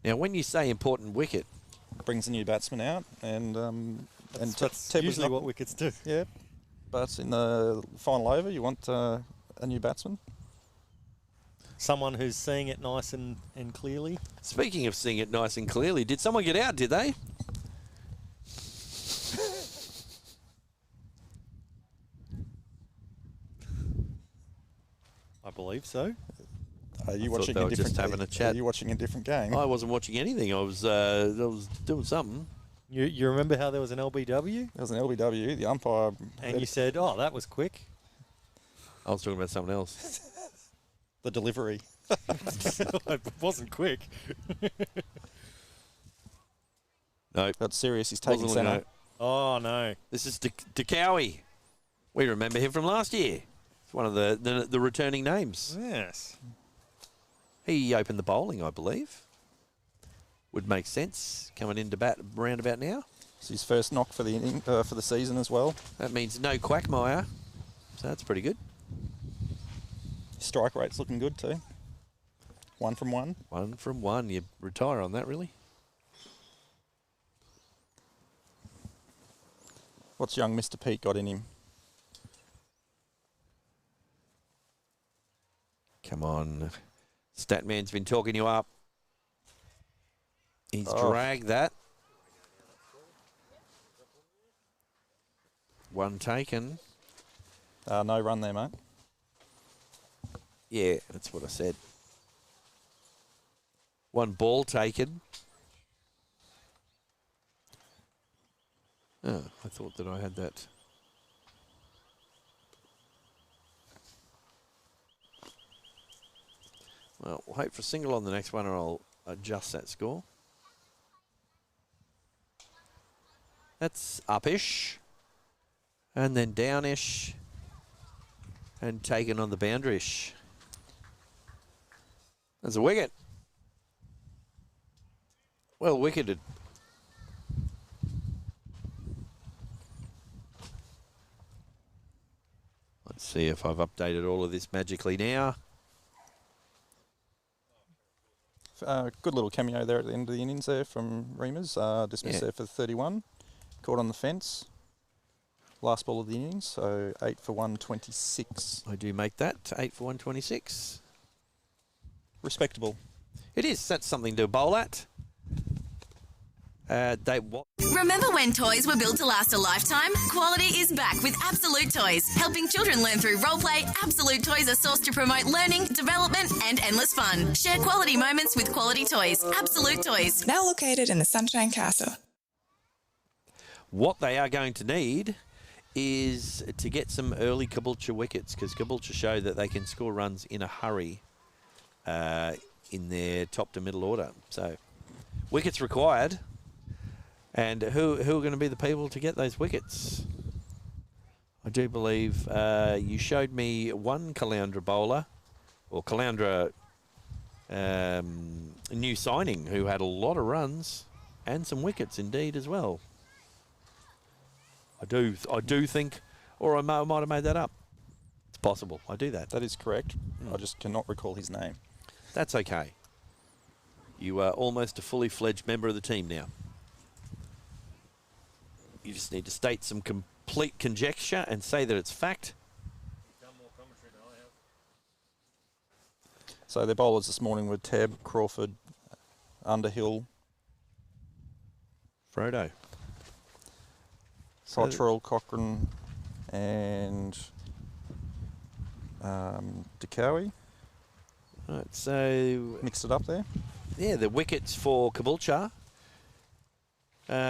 Now, when you say important wicket, Brings a new batsman out, and That's Ted was usually not- what wickets do. Yeah, but in the final over, you want a new batsman. Someone who's seeing it nice and clearly. speaking of seeing it nice and clearly, did someone get out, did they? I believe so. Are you thought watching they a were different? just having a chat. Are you watching a different game? I wasn't watching anything. I was doing something. You remember how there was an LBW? There was an LBW. The umpire. And you said, oh, that was quick. I was talking about something else. the delivery. It wasn't quick. No, That's serious. He's taking wasn't centre. no. Oh, no. This is DeCowie. We remember him from last year. It's one of the returning names. Yes. He opened the bowling, I believe. Would make sense coming into bat round about now. It's his first knock for the inning, for the season as well. That means no Quagmire, so that's pretty good. His strike rate's looking good too. 1 from 1. 1 from 1. You retire on that, really? What's young Mr. Pete got in him? Come on. Statman's been talking you up. He's dragged that. 1 taken. No run there, mate. Yeah, that's what I said. 1 ball taken. Oh, I thought that I had that. Well, we'll hope for a single on the next one or I'll adjust that score. That's uppish. And then downish. And taken on the boundary-ish. There's a wicket. Well wicketed. Let's see if I've updated all of this magically now. Good little cameo there at the end of the innings there from Reamers. Dismissed there for 31. Caught on the fence. Last ball of the innings, so 8 for 126. I do make that 8 for 126. Respectable. It is. That's something to bowl at. Remember when toys were built to last a lifetime? Quality is back with Absolute Toys. Helping children learn through roleplay, Absolute Toys are sourced to promote learning, development, and endless fun. Share quality moments with quality toys. Absolute Toys. Now located in the Sunshine Castle. What they are going to need is to get some early Caboolture wickets, because Caboolture show that they can score runs in a hurry in their top to middle order. So wickets required. And who are going to be the people to get those wickets? I do believe you showed me one Caloundra bowler, or Caloundra new signing, who had a lot of runs and some wickets indeed as well. I do think, or I might have made that up. It's possible. I do that. That is correct. I just cannot recall his name. That's okay. You are almost a fully fledged member of the team now. You just need to state some complete conjecture and say that it's fact. So their bowlers this morning were Tebb, Crawford, Underhill, Frodo. Cottrell, Cochrane, and DeCowie. Right, so Mixed it up there. yeah, the wickets for Caboolture.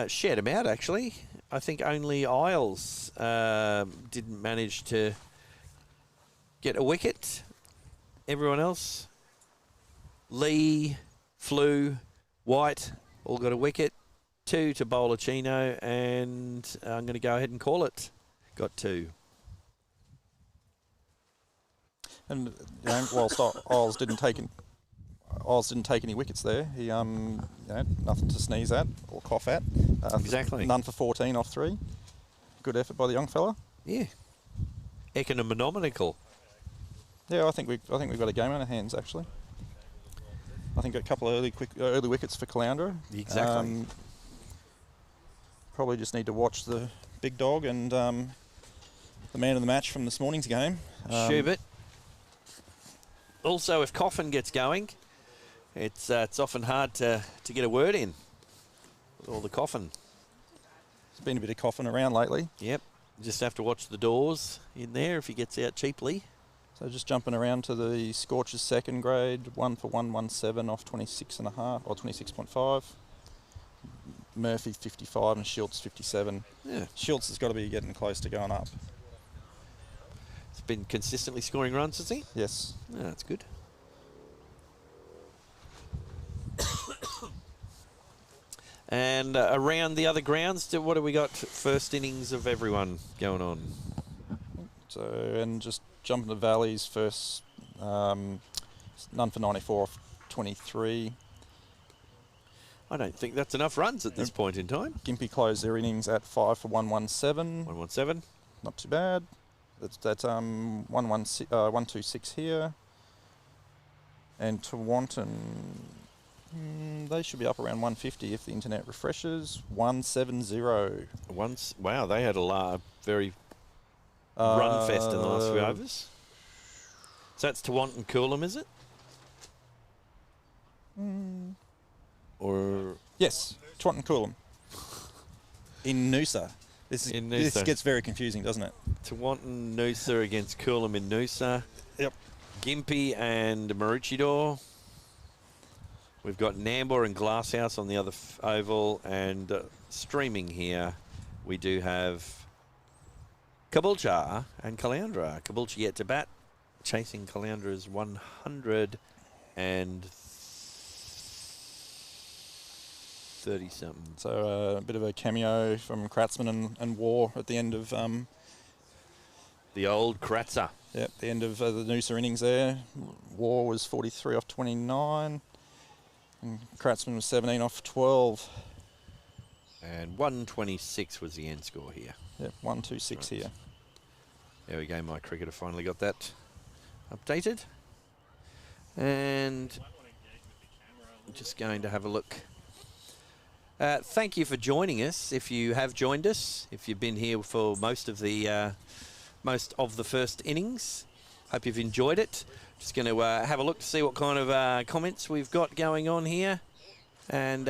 Shared them out actually. I think only Isles didn't manage to get a wicket. Everyone else, Lee, Flew, White, all got a wicket. 2 to Bowler Chino, and I'm going to go ahead and call it. Got 2. And whilst Isles didn't take Oz didn't take any wickets there. He, nothing to sneeze at or cough at. Exactly. None for 14 off 3. Good effort by the young fella. Yeah. Economical. Yeah, I think we've got a game on our hands actually. I think a couple of early wickets for Caloundra. Exactly. Probably just need to watch the big dog and the man of the match from this morning's game. Schubert. Also, if Coffin gets going, it's often hard to get a word in with all the Coffin. There's been a bit of Coffin around lately. Yep. Just have to watch the doors in there if he gets out cheaply. So just jumping around to the Scorchers second grade, 1 for 117 off 26.5 or 26.5. Murphy 55 and Schultz 57. Yeah. Schultz has got to be getting close to going up. He's been consistently scoring runs, has he? Yes. Yeah, that's good. And around the other grounds, what do we got? First innings of everyone going on. So, and just jumping to Valleys first, none for 94 off 23. I don't think that's enough runs at this point in time. Gympie closed their innings at 5 for 117. 117. Not too bad. That's 126 here. And Tewantin, they should be up around 150 if the internet refreshes. 170. Wow, they had a very run fest in the last few overs. So that's Tewantin Coolum, is it? Or yes, Tewantin Coolum. In Noosa. This gets very confusing, doesn't it? Tewantin Noosa against Coolum in Noosa. Yep. Gympie and Maroochydore. We've got Nambour and Glasshouse on the other oval, and streaming here we do have Caboolture and Caloundra. Caboolture yet to bat, chasing Caloundra's 130-something. So a bit of a cameo from Kratzman and War at the end of the old Kratzer. Yep, the end of the Noosa innings there. War was 43 off 29. And Kratzman was 17 off 12. And 126 was the end score here. Yep, 126 here. There we go, my cricketer finally got that updated. And I'm just going to have a look. Thank you for joining us. If you have joined us, if you've been here for most of the first innings, hope you've enjoyed it. Just going to have a look to see what kind of comments we've got going on here. And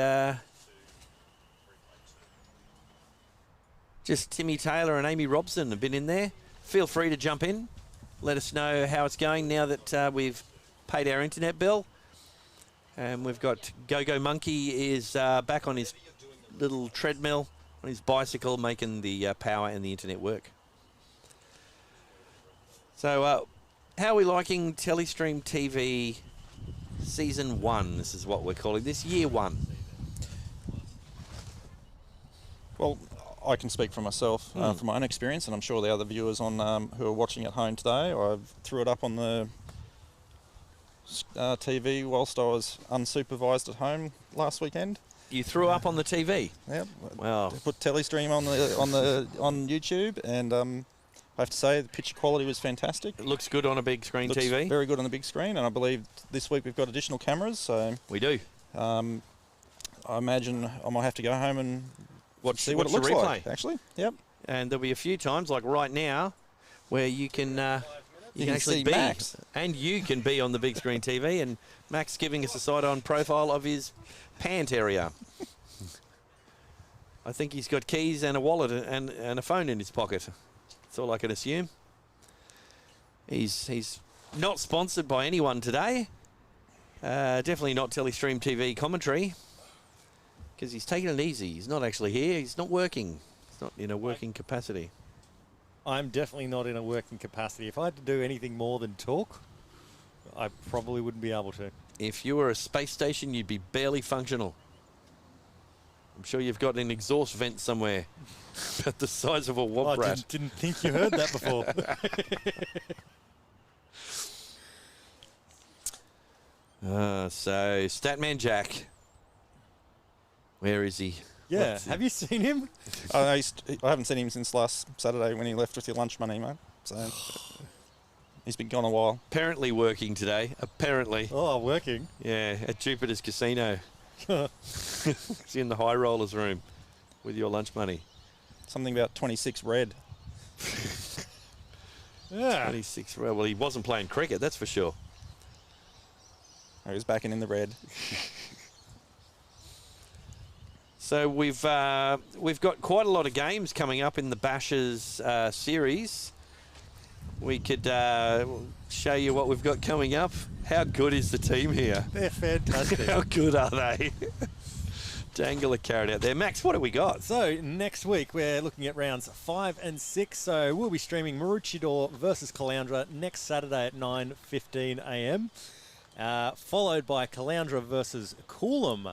just Timmy Taylor and Amy Robson have been in there. Feel free to jump in. Let us know how it's going now that we've paid our internet bill. And we've got Go-Go Monkey is back on his little treadmill, on his bicycle, making the power and the internet work. So, how are we liking Telestream TV Season 1? This is what we're calling this, Year 1. Well, I can speak for myself, from my own experience, and I'm sure the other viewers on who are watching at home today. I threw it up on the TV whilst I was unsupervised at home last weekend. You threw up on the TV? Yep. Wow. Put Telestream on YouTube, and I have to say the picture quality was fantastic. It looks good on a big screen TV. Very good on the big screen, and I believe this week we've got additional cameras. So we do. I imagine I might have to go home and see what it looks replay. like. Actually, yep. And there'll be a few times, like right now, where you can actually see be, Max. and you can be on the big screen TV, and Max giving us a side-on profile of his pant area. I think he's got keys and a wallet and a phone in his pocket. That's all I can assume. He's not sponsored by anyone today. Definitely not Telestream TV commentary, because he's taking it easy. He's not actually here. He's not working. He's not in a working capacity. I'm definitely not in a working capacity. If I had to do anything more than talk, I probably wouldn't be able to. If you were a space station, you'd be barely functional. I'm sure you've got an exhaust vent somewhere about the size of a womp rat. I didn't think you heard that before. So, Statman Jack. Where is he? Yeah, have you seen him? I haven't seen him since last Saturday when he left with your lunch money, mate. So he's been gone a while. Apparently working today. Apparently. Oh, working. Yeah, at Jupiter's Casino. He's in the high rollers room with your lunch money. Something about 26 red. Yeah. 26 red. Well, he wasn't playing cricket, that's for sure. He was backing in the red. So we've got quite a lot of games coming up in the Bashers series. We could show you what we've got coming up. How good is the team here? They're fantastic. How good are they? Dangle a carrot out there. Max, what have we got? So next week we're looking at rounds 5 and 6. So we'll be streaming Maroochydore versus Caloundra next Saturday at 9:15 a.m. Followed by Caloundra versus Coolum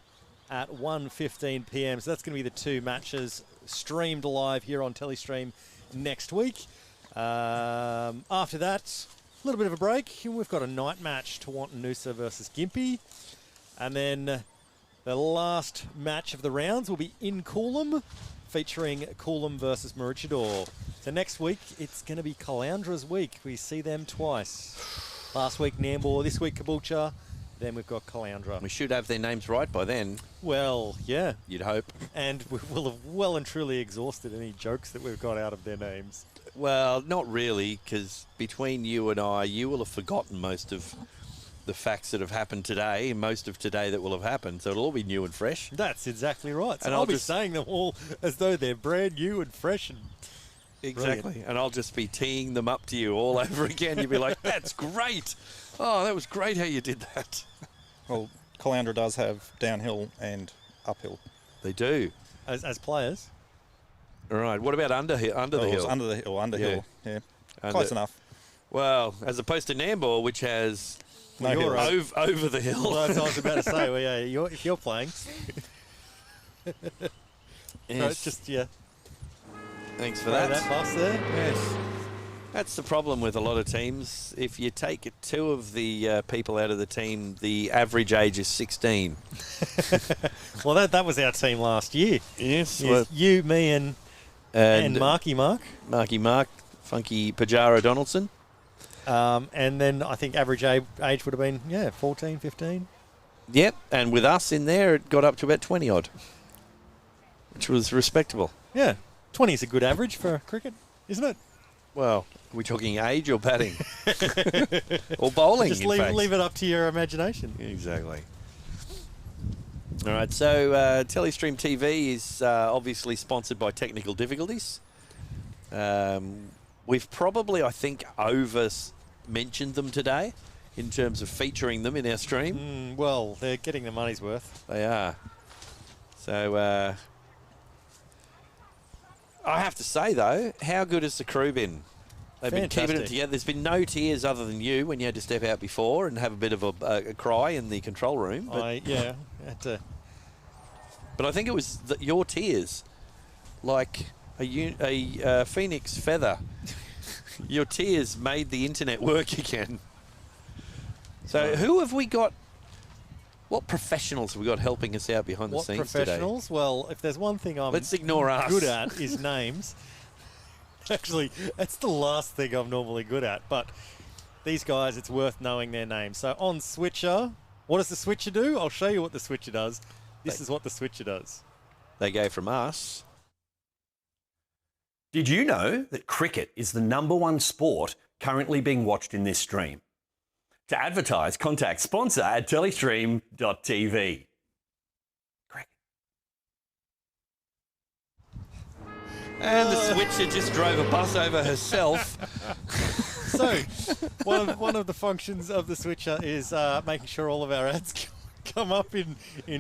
at 1:15 p.m. So that's going to be the two matches streamed live here on Telestream next week. After that, a little bit of a break. We've got a night match, Tawantinoosa versus Gympie. And then the last match of the rounds will be in Coolum, featuring Coolum versus Maroochydore. So next week, it's going to be Caloundra's week. We see them twice. Last week, Nambour. This week, Caboolture. Then we've got Caloundra. We should have their names right by then. Well, yeah. You'd hope. And we will have well and truly exhausted any jokes that we've got out of their names. Well, not really, because between you and I, you will have forgotten most of the facts that have happened today, and most of today that will have happened. So it'll all be new and fresh. That's exactly right. So And I'll I'll be just saying them all as though they're brand new and fresh and Exactly. brilliant. And I'll just be teeing them up to you all over again. You'll be like, that's great. Oh, that was great how you did that. Well, Caloundra does have downhill and uphill. They do. As players. All right. What about under the hill? Under the hill, underhill. Yeah. Close enough. Well, as opposed to Nambour, which has No hills. over the hill. Well, that's what I was about to say. Well, yeah, if you're playing. So it's just, yeah. Thanks for Throw that. that bus there. Yes. That's the problem with a lot of teams. If you take two of the people out of the team, the average age is 16. Well, that was our team last year. Yes. Yes, you, me, and Marky Mark. Marky Mark, Funky Pajaro Donaldson. And then I think average age would have been, 14, 15. Yep. And with us in there, it got up to about 20 odd, which was respectable. Yeah. 20 is a good average for cricket, isn't it? Well, are we talking age or batting? Or bowling, Just in fact. leave it up to your imagination. Exactly. All right, so Telestream TV is obviously sponsored by Technical Difficulties. We've probably, I think, over-mentioned them today in terms of featuring them in our stream. Well, they're getting the money's worth. They are. So, I have to say, though, how good has the crew been? They've been keeping it together. There's been no tears other than you when you had to step out before and have a bit of a cry in the control room. But, had to. But I think it was your tears, like a phoenix feather. Your tears made the internet work again. So who have we got? What professionals have we got helping us out behind the scenes today? What professionals? Well, if there's one thing I'm Let's ignore us. good at is names. Actually, that's the last thing I'm normally good at. But these guys, it's worth knowing their names. So on Switcher, what does the Switcher do? I'll show you what the Switcher does. This is what the Switcher does. They go from us. Did you know that cricket is the #1 sport currently being watched in this stream? To advertise, contact sponsor at telestream.tv. And the Switcher just drove a bus over herself. So, one of the functions of the Switcher is making sure all of our ads come up in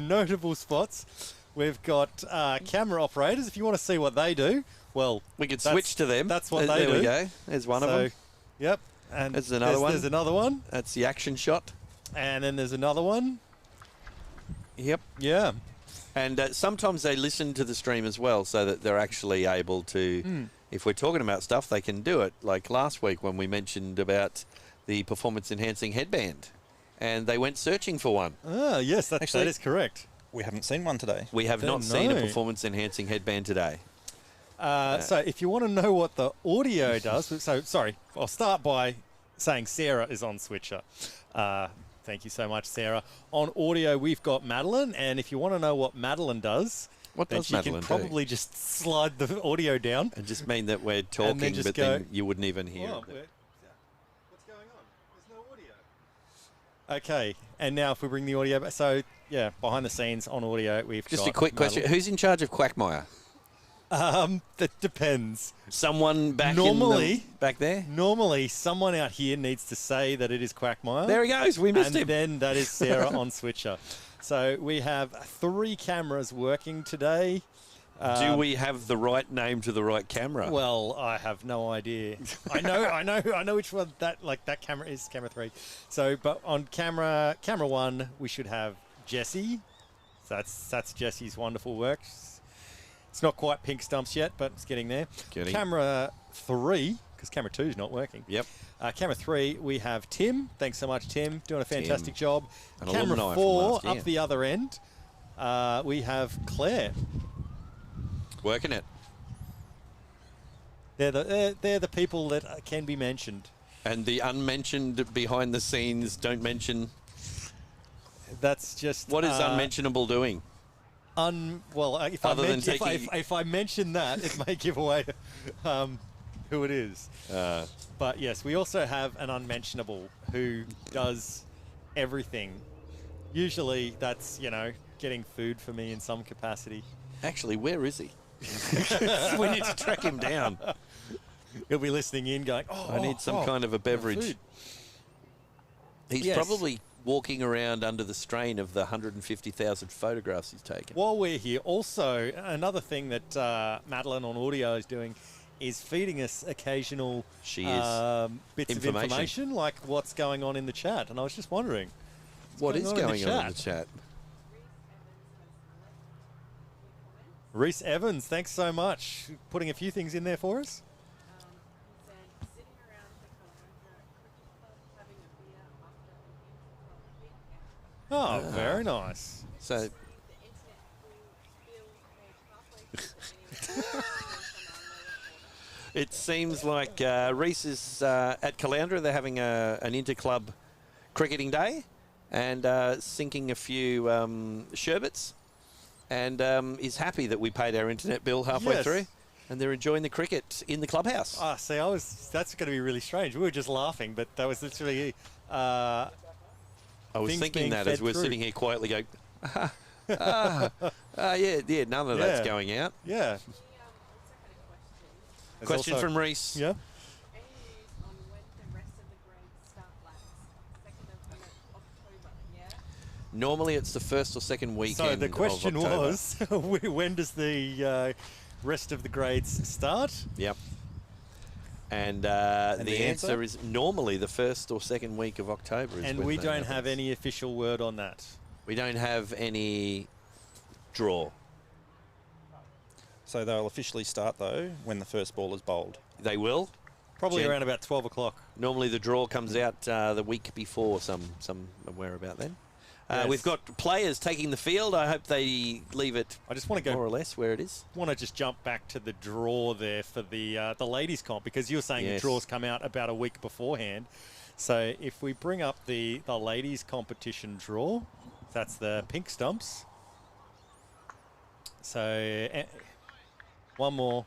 notable spots. We've got camera operators. If you want to see what they do, well, We could switch to them. That's what they do. There we go. There's one of them. Yep. And There's another one. There's another one. That's the action shot. And then there's another one. Yep. Yeah. And sometimes they listen to the stream as well so that they're actually able to, if we're talking about stuff, they can do it. Like last week when we mentioned about the performance-enhancing headband. and they went searching for one. Ah, yes, that is correct. We haven't seen one today. We have not seen a no. performance-enhancing headband today. So if you want to know what the audio does, sorry, I'll start by saying Sarah is on switcher. Thank you so much, Sarah. On audio, we've got Madeline, and if you want to know what Madeline does, What then does she Madeline can probably just slide the audio down. And just mean that we're talking, then just but go, then you wouldn't even hear Oh, it. what's going on? There's no audio. Okay, and now if we bring the audio back, so yeah, behind the scenes on audio, we've Just got a quick question. Madeline. Who's in charge of Quackmire? That depends. Someone back back there? Normally, someone out here needs to say that it is Quackmire. There he goes. We missed and him. then that is Sarah on switcher. So we have 3 cameras working today. Do we have the right name to the right camera? Well, I have no idea. I know which one that camera is, camera 3. So, but on camera 1, we should have Jessie. So that's Jessie's wonderful work. It's not quite pink stumps yet, but it's getting there. Camera 3, because camera 2 is not working. Yep. Camera 3, we have Tim. Thanks so much, Tim. Doing a fantastic job. An Camera alumni from 4, last year. up the other end, we have Claire. Working it. They're the people that can be mentioned. And the unmentioned behind the scenes don't mention. That's just... What is unmentionable doing? If I mention that, it may give away who it is. But yes, we also have an unmentionable who does everything. Usually that's, getting food for me in some capacity. Actually, where is he? We need to track him down. He'll be listening in going, I need some kind of a beverage. food. He's probably walking around under the strain of the 150,000 photographs he's taken. While we're here, also, another thing that Madeline on audio is doing is feeding us occasional She is. bits of information, like what's going on in the chat. And I was just wondering, What is going on in the chat? Reese Evans, thanks so much. Putting a few things in there for us. Oh, very nice. So, it seems like Reese is at Caloundra. They're having an inter-club cricketing day and sinking a few sherbets, and is happy that we paid our internet bill halfway through, and they're enjoying the cricket in the clubhouse. Ah, see, that's going to be really strange. We were just laughing, but that was literally... I was thinking that as we're sitting here quietly going, none of that's going out. Yeah. Question from Reese. Yeah. Normally it's the first or second weekend. So the question of October. was, when does the rest of the grades start? Yep. And the answer is normally the first or second week of October. And we don't have any official word on that. We don't have any draw. So they'll officially start, though, when the first ball is bowled. They will. Probably around about 12 o'clock. Normally the draw comes out the week before, somewhere about then. Yes. We've got players taking the field. I hope they leave it I just want to go more or less where it is. want to just jump back to the draw there for the ladies comp, because you were saying the draws come out about a week beforehand. So if we bring up the ladies competition draw, that's the pink stumps. So one more.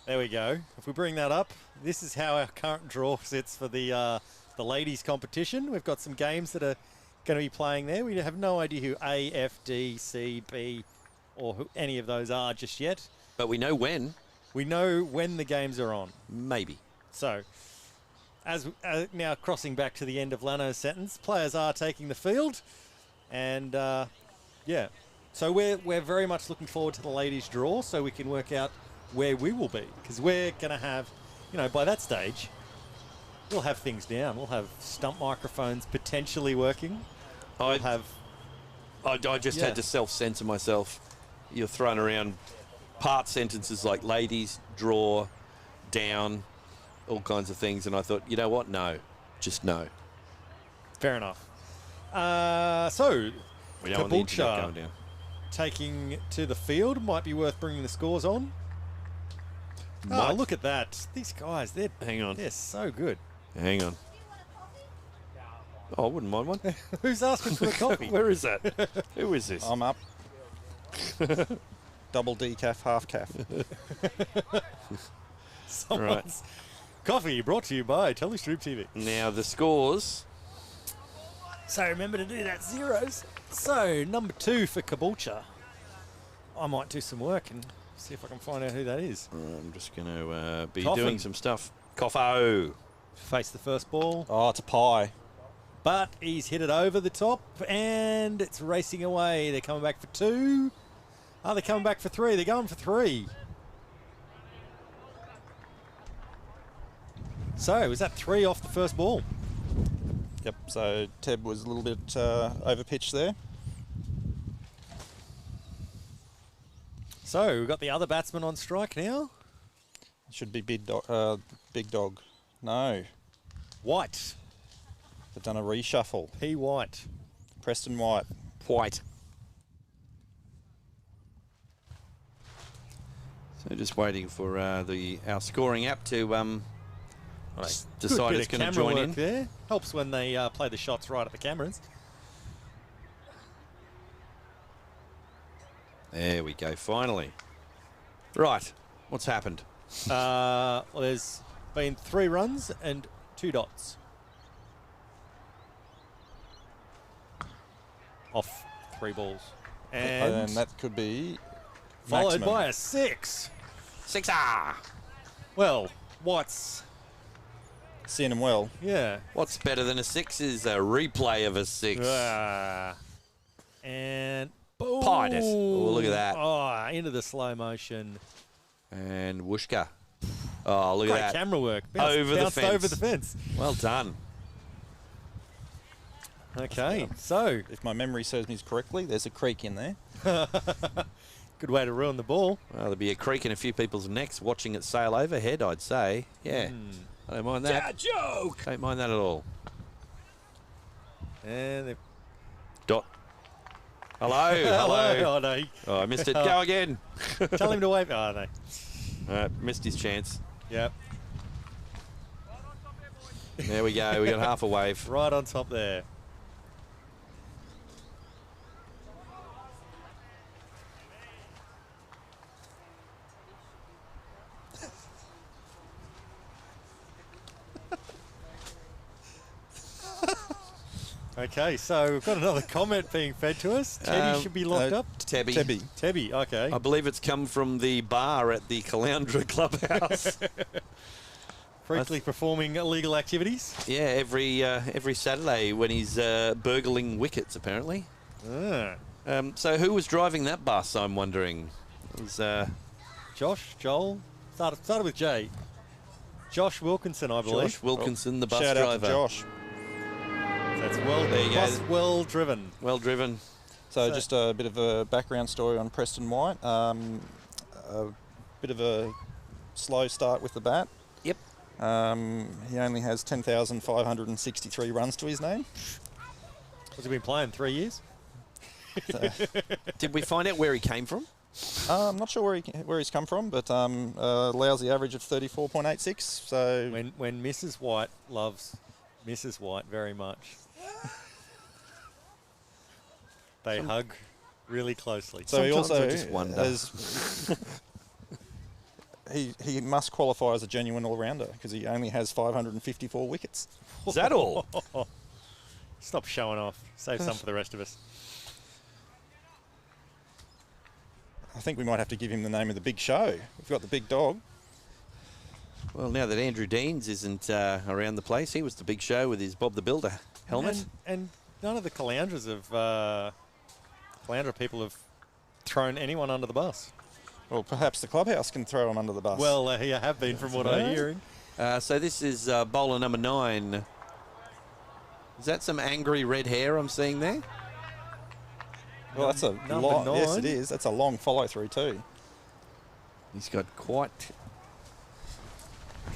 There we go. If we bring that up, this is how our current draw sits for the ladies competition. We've got some games that are going to be playing there. We have no idea who A, F, D, C, B, or who any of those are just yet. But we know when. We know when the games are on. Maybe. So, as now crossing back to the end of Lanno's sentence, players are taking the field, and so we're very much looking forward to the ladies' draw, so we can work out where we will be, because we're going to have, by that stage, we'll have things down. We'll have stump microphones potentially working. I just had to self-censor myself. You're throwing around part sentences like ladies, draw, down, all kinds of things. And I thought, you know what? No. Just no. Fair enough. So, We don't want the internet Caboolture going down. taking to the field. Might be worth bringing the scores on. Oh, Might. look at that. These guys, Hang on. they're so good. Hang on. Oh, I wouldn't mind one. Who's asking for a coffee? Where is that? Who is this? I'm up. Double decaf, half calf. Someone's coffee brought to you by Telestream TV. Now the scores. So remember to do that zeros. So number 2 for Caboolture. I might do some work and see if I can find out who that is. I'm just going to be Coffin. doing some stuff. Coffo. Face the first ball, Oh, it's a pie. but he's hit it over the top and it's racing away. They're coming back for 2. Oh, they're coming back for 3. They're going for 3. So was that 3 off the first ball? Yep, so Teb was a little bit overpitched there. So we've got the other batsman on strike now. Should be Big Dog. Big Dog. No, White. they've done a reshuffle. P. White. Preston White. White. So just waiting for our scoring app to decide Good it's bit going of to camera join work in. there. Helps when they play the shots right at the cameras. There we go, finally. Right, what's happened? Well, there's been 3 runs and 2 dots. Off 3 balls. And And that could be followed maximum. by a 6. Sixer! Well, White's, Seeing him well. yeah. What's better than a 6 is a replay of a 6. And boom. Pied it. Oh, look at that. Oh, into the slow motion. And Wooshka. Oh, look Great at that. camera work. Over the bounced fence. over the fence. Well done. Okay, so If my memory serves me correctly, there's a creek in there. good way to ruin the ball. Well, there'll be a creak in a few people's necks watching it sail overhead, I'd say. Yeah, I don't mind that. Joke! Don't mind that at all. And they've Dot. Hello, hello. Oh, no. Oh, I missed it. Go again. Tell him to wave. Oh, no. Missed his chance. Yep. There we go. We got half a wave. Right on top there. Okay, so we've got another comment being fed to us. Teddy should be locked up. Tebby. Tebby. Tebby, okay. I believe it's come from the bar at the Caloundra Clubhouse. Frequently performing illegal activities. Yeah, every Saturday when he's burgling wickets, apparently. Ah. So who was driving that bus, I'm wondering? It was, Josh, Joel, started with J. Josh Wilkinson, I believe. Josh Wilkinson, the bus Shout driver. out to Josh. That's well, There you go. well driven. Well driven. So just a bit of a background story on Preston White. A bit of a slow start with the bat. Yep. He only has 10,563 runs to his name. Has he been playing 3 years? Did we find out where he came from? I'm not sure where he's come from, but a lousy average of 34.86. So When Mrs. White loves Mrs. White very much, they hug really closely. So he Sometimes also I just wonder. has he must qualify as a genuine all-rounder because he only has 554 wickets. Is that all? Stop showing off. Save some for the rest of us. I think we might have to give him the name of the big show. We've got the big dog. Well, now that Andrew Deans isn't around the place, he was the big show with his Bob the Builder helmet. And none of the Caloundras Caloundra people have thrown anyone under the bus. Well, perhaps the clubhouse can throw him under the bus. Well, you have been from what I'm hearing. So this is bowler number 9. Is that some angry red hair I'm seeing there? well, that's a number long. 9. Yes, it is. That's a long follow-through too. He's got quite...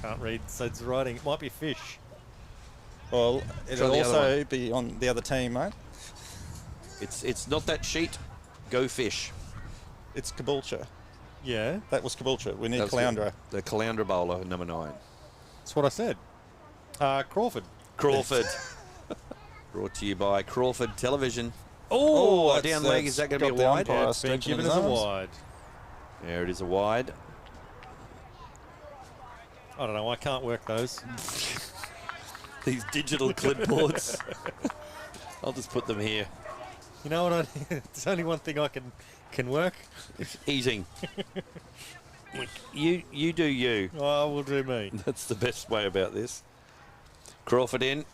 Can't read Sid's writing. It might be a fish. Well, it'll the other also be on the other team, mate. It's not that sheet. Go fish. It's Caboolture. Yeah, That was Caboolture. We need That's Caloundra. The Caloundra bowler, number 9. that's what I said. Crawford. Crawford. Brought to you by Crawford Television. Oh, that's- down leg. Is that going to be a got the wide? umpire It's been stretching given his as a arms. wide. There it is, a wide. I don't know. I can't work those. These digital clipboards. I'll just put them here. You know what? There's only one thing I can work. Eating. You do you. Oh, will do me. That's the best way about this. Crawford in.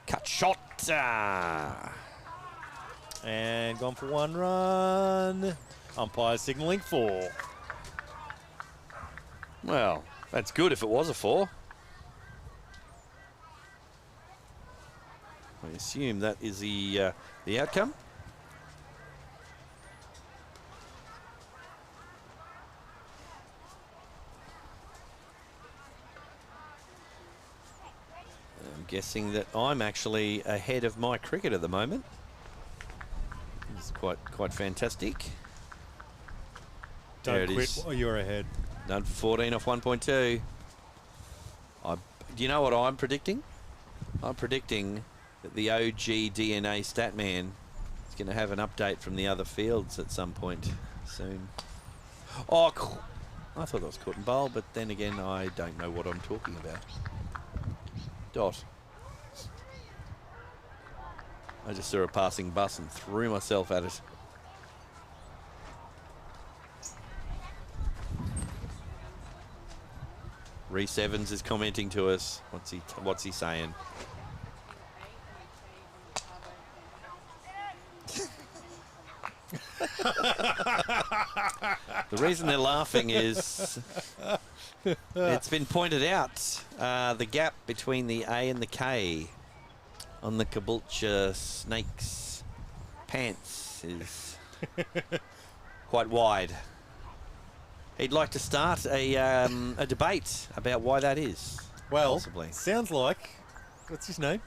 Cut shot. And gone for 1 run. Umpire signalling 4. Well, that's good if it was a 4. I assume that is the outcome. I'm guessing that I'm actually ahead of my cricket at the moment. It's quite fantastic. There Don't it quit is. while you're ahead. Done for 14 off 1.2. Do you know what I'm predicting? I'm predicting that the OG DNA Statman is going to have an update from the other fields at some point soon. Oh, I thought that was caught and bowl, but then again, I don't know what I'm talking about. Dot. I just saw a passing bus and threw myself at it. Reece Evans is commenting to us. What's he saying? The reason they're laughing is it's been pointed out the gap between the A and the K on the Caboolture Snakes pants is quite wide. He'd like to start a debate about why that is. Well, possibly. Sounds like, what's his name?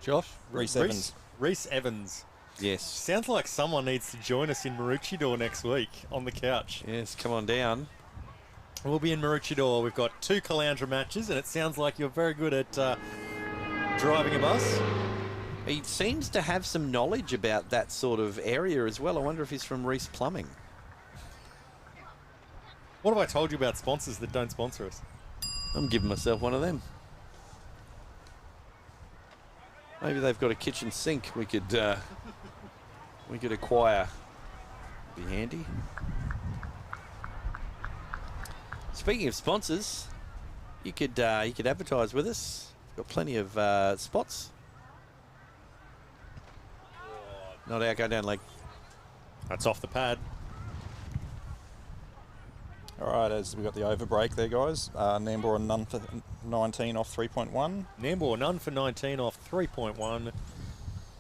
Josh? Reece Evans. Reece Evans. Yes. Sounds like someone needs to join us in Maroochydore next week on the couch. Yes, come on down. We'll be in Maroochydore. We've got 2 Caloundra matches, and it sounds like you're very good at driving a bus. He seems to have some knowledge about that sort of area as well. I wonder if he's from Reece Plumbing. What have I told you about sponsors that don't sponsor us? I'm giving myself one of them. Maybe they've got a kitchen sink we could acquire. Be handy. Speaking of sponsors, you could advertise with us. We've got plenty of spots. Not out, go down leg. That's off the pad. All right, as we got the over break there, guys. Nambour none for 19 off 3.1. Nambour none for 19 off 3.1.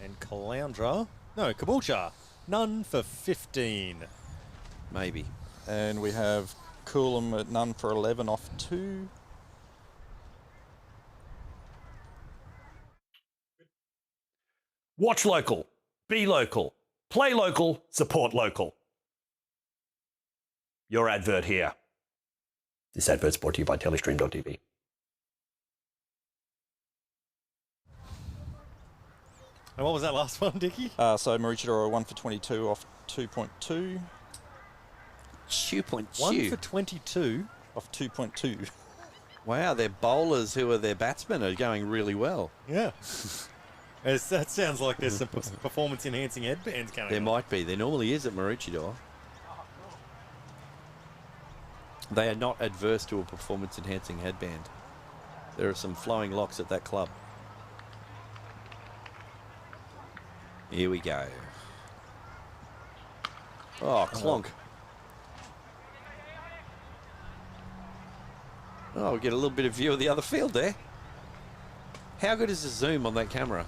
And Caboolture none for 15. Maybe. And we have Coolham at none for 11 off 2. Watch local, be local, play local, support local. Your advert here. This advert's brought to you by Telestream.tv. And what was that last one, Dickie? So Maroochydore 1 for 22 off 2.2. 2.2. 1 for 22. Off 2.2. Wow, their bowlers who are their batsmen are going really well. Yeah. That sounds like there's some performance-enhancing headbands coming There up. might be. There normally is at Maroochydore. They are not adverse to a performance-enhancing headband. There are some flowing locks at that club. Here we go. Oh, clonk. Oh, we get a little bit of view of the other field there. How good is the zoom on that camera?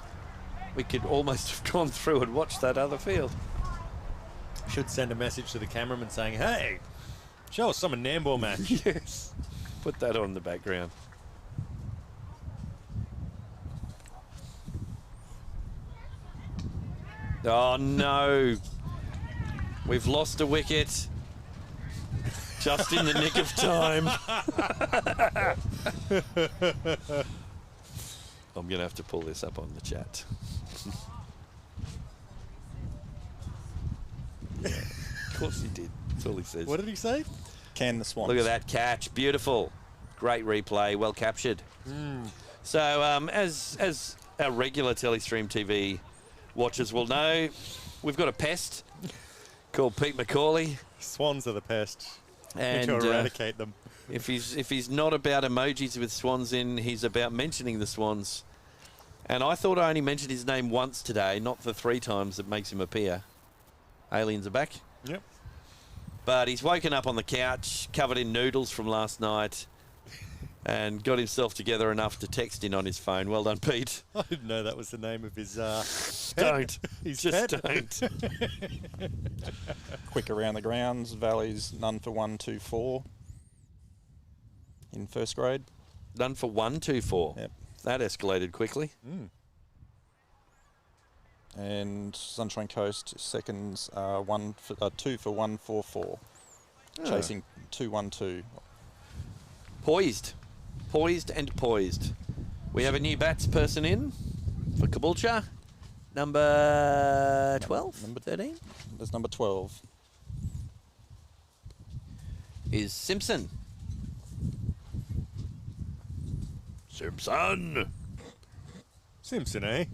We could almost have gone through and watched that other field. Should send a message to the cameraman saying, hey, show us some Nambour match. Yes. Put that on the background. Oh, no. We've lost a wicket. Just in the nick of time. I'm going to have to pull this up on the chat. Yeah, of course he did. That's all he says. What did he say? Can the Swans. Look at that catch. Beautiful. Great replay. Well captured. So, as our regular Telestream TV watchers will know, we've got a pest called Pete McCauley. Swans are the pest. And Need to eradicate them. If he's not about emojis with swans in, he's about mentioning the Swans. And I thought I only mentioned his name once today, not the 3 times that makes him appear. Aliens are back. Yep. But he's woken up on the couch, covered in noodles from last night, and got himself together enough to text in on his phone. Well done, Pete. I didn't know that was the name of his Don't. His Just pet. don't. Quick around the grounds. Valley's none for 1, 2, 4 in first grade. Done for 1, 2, 4. Yep. That escalated quickly. And Sunshine Coast seconds 2 for 1, 4, 4. Chasing 2, 1, 2. Poised. Poised and poised. We have a new bats person in for Caboolture. Number 12? Number 13? There's number 12. Is Simpson. Simpson! Simpson, eh?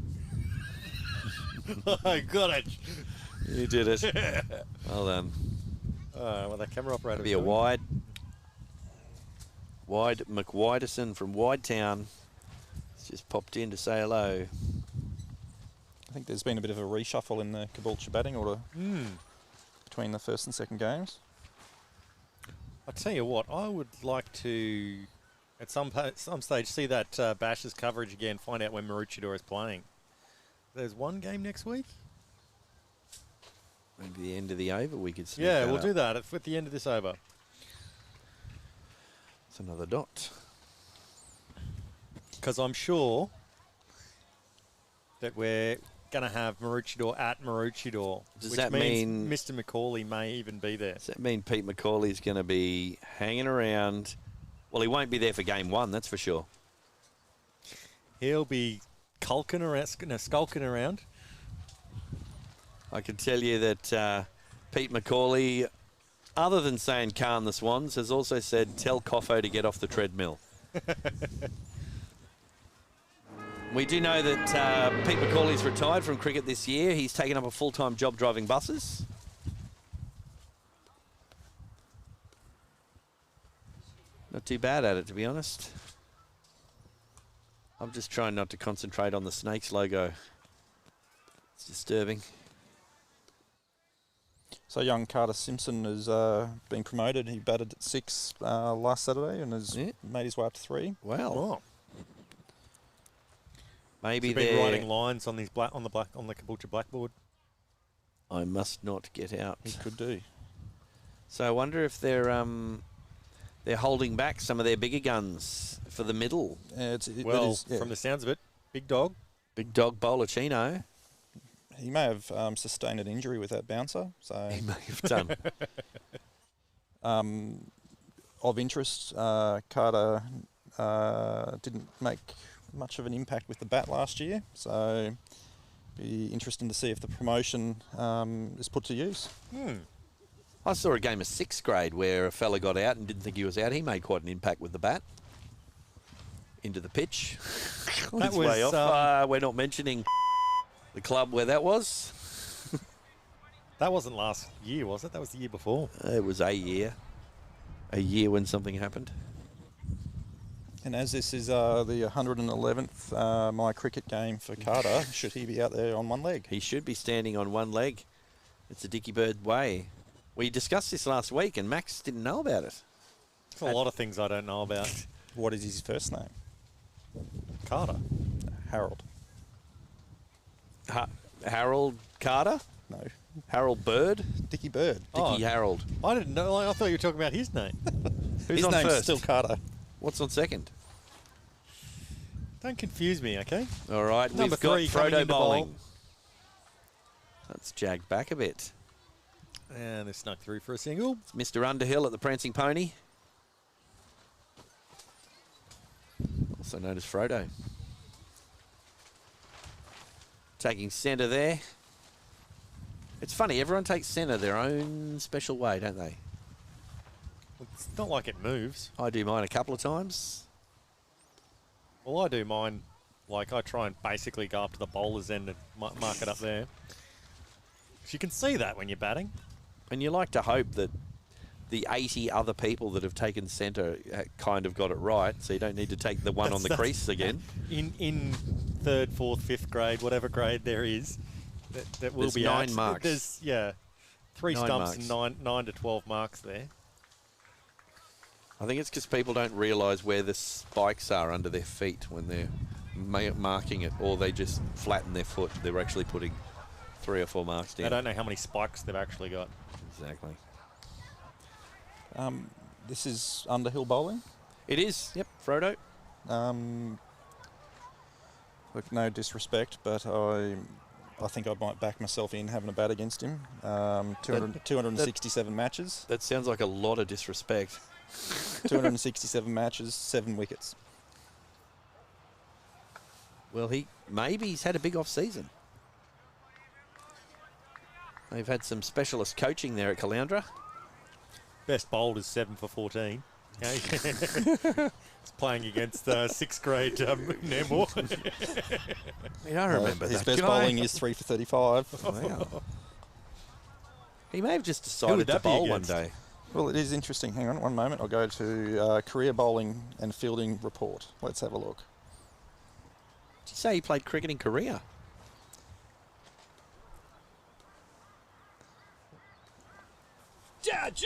I got it. You did it. Well done. Well, the camera operator. Be a wide McWiderson from Widetown. He's just popped in to say hello. I think there's been a bit of a reshuffle in the Caboolture batting order between the first and second games. I tell you what, I would like to, at some stage, see that Bashers coverage again. Find out when Maroochydore is playing. There's one game next week. Maybe the end of the over we could see. Yeah, we'll do that at the end of this over. It's another dot. Because I'm sure that we're going to have Maroochydore at Maroochydore. Does which that means mean Mr. McCauley may even be there? Does that mean Pete McCauley's going to be hanging around? Well, he won't be there for game 1, that's for sure. He'll be skulking around. I can tell you that Pete McCauley, other than saying calm the Swans, has also said tell Coffo to get off the treadmill. We do know that Pete McCauley's retired from cricket this year. He's taken up a full-time job driving buses. Not too bad at it, to be honest. I'm just trying not to concentrate on the Snakes logo. It's disturbing. So young Carter Simpson has been promoted. He batted at 6 last Saturday and has made his way up to 3. Wow. Oh. Maybe He's been writing lines on the Caboolture blackboard. I must not get out. He could do. So I wonder if they're holding back some of their bigger guns for the middle. From the sounds of it, Big Dog. Big Dog Bolachino. He may have sustained an injury with that bouncer. So He may have done. Of interest, Carter didn't make much of an impact with the bat last year. So be interesting to see if the promotion is put to use. I saw a game of 6th grade where a fella got out and didn't think he was out. He made quite an impact with the bat. Into the pitch. That It's was, way off. We're not mentioning the club where that was. That wasn't last year, was it? That was the year before. It was a year. A year when something happened. And as this is the 111th My Cricket game for Carter, should he be out there on one leg? He should be standing on one leg. It's a Dickie Bird way. We discussed this last week and Max didn't know about it. There's a lot of things I don't know about. What is his first name? Carter. Harold. Harold Carter? No. Harold Bird? Dickie Bird. Dickie Harold. I didn't know. I thought you were talking about his name. Who's His on name's first? still Carter. What's on second? Don't confuse me, okay? All right, Number we've got 3 coming Frodo into bowl. bowling. That's jagged back a bit. And they snuck through for a single. It's Mr. Underhill at the Prancing Pony. Also known as Frodo. Taking centre there. It's funny, everyone takes centre their own special way, don't they? It's not like it moves. I do mine a couple of times. Well, I do mine, like I try and basically go up to the bowler's end and mark it up there. 'Cause you can see that when you're batting. And you like to hope that the 80 other people that have taken centre kind of got it right, so you don't need to take the one on the crease again. In 3rd, 4th, 5th grade, whatever grade there is, that will There's be 9 at. marks. There's, yeah, 3 9 stumps marks. and 9 to 12 marks there. I think it's because people don't realise where the spikes are under their feet when they're marking it, or they just flatten their foot. They're actually putting 3 or 4 marks down. I don't know how many spikes they've actually got. Exactly. This is Underhill bowling. It is. Yep, Frodo. Look, no disrespect, but I think I might back myself in having a bat against him. 267 matches. That sounds like a lot of disrespect. 267 matches, 7 wickets. Well, maybe he's had a big off season. They've had some specialist coaching there at Caloundra. Best bowled is 7 for 14. It's playing against 6th grade Namor. I remember His that best guy. bowling is 3 for 35. Wow. He may have just Who would decided to that be bowl one against? day. Well, it is interesting. Hang on one moment. I'll go to career bowling and fielding report. Let's have a look. Did you say he played cricket in Korea?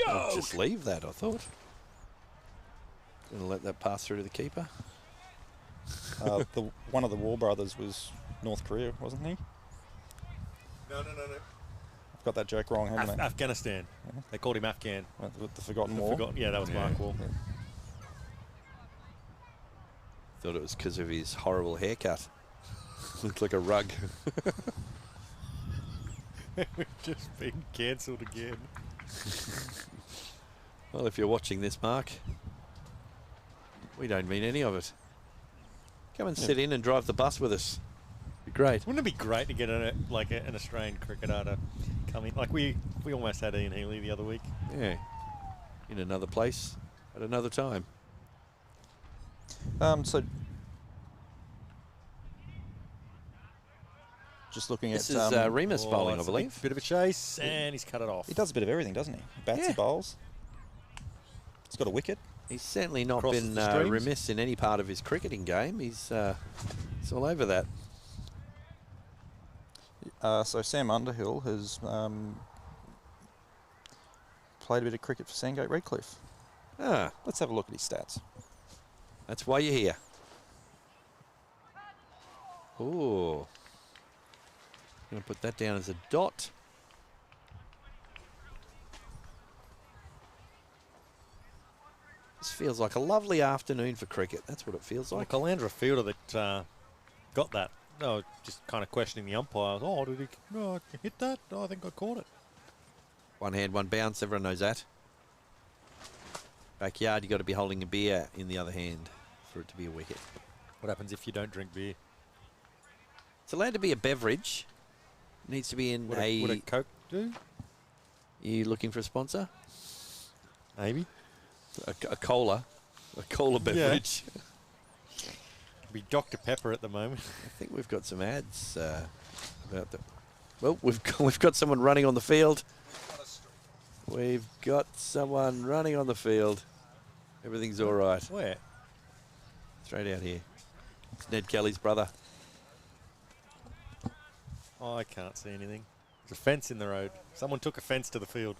I'll just leave that, I thought. Gonna let that pass through to the keeper. One of the War brothers was North Korea, wasn't he? No. I've got that joke wrong, haven't I? Afghanistan. They called him Afghan. The Forgotten War. Yeah, that was Mark Wall. Thought it was because of his horrible haircut. Looked like a rug. We've just been cancelled again. Well, if you're watching this, Mark, we don't mean any of it. Come and sit in and drive the bus with us. Be great. Wouldn't it be great to get an Australian cricketer to come in? Like we almost had Ian Healy the other week. Yeah. In another place at another time. So just looking This at is Remus bowling, I it's a believe. bit of a chase, and he's cut it off. he does a bit of everything, doesn't he? He bats, Yeah. he bowls. He's got a wicket. He's certainly not Crosses been the streams. remiss in any part of his cricketing game. He's all over that. So Sam Underhill has played a bit of cricket for Sandgate Redcliffe. Ah, Let's have a look at his stats. that's why you're here. Ooh. Going to put that down as a dot. This feels like a lovely afternoon for cricket. That's what it feels Well, like. Caloundra fielder that got that. No, just kind of questioning the umpires. Oh, did he hit that? No, I think I caught it. One hand, one bounce. Everyone knows that. Backyard, you got to be holding a beer in the other hand for it to be a wicket. What happens if you don't drink beer? It's allowed to be a beverage. It needs to be in Would a... a Coke do? You looking for a sponsor? Maybe. A cola. A cola beverage. Be Dr. Pepper at the moment. I think we've got some ads about the... Well, we've got someone running on the field. We've got someone running on the field. Everything's all right. Where? Straight out here. It's Ned Kelly's brother. Oh, I can't see anything. There's a fence in the road. Someone took a fence to the field.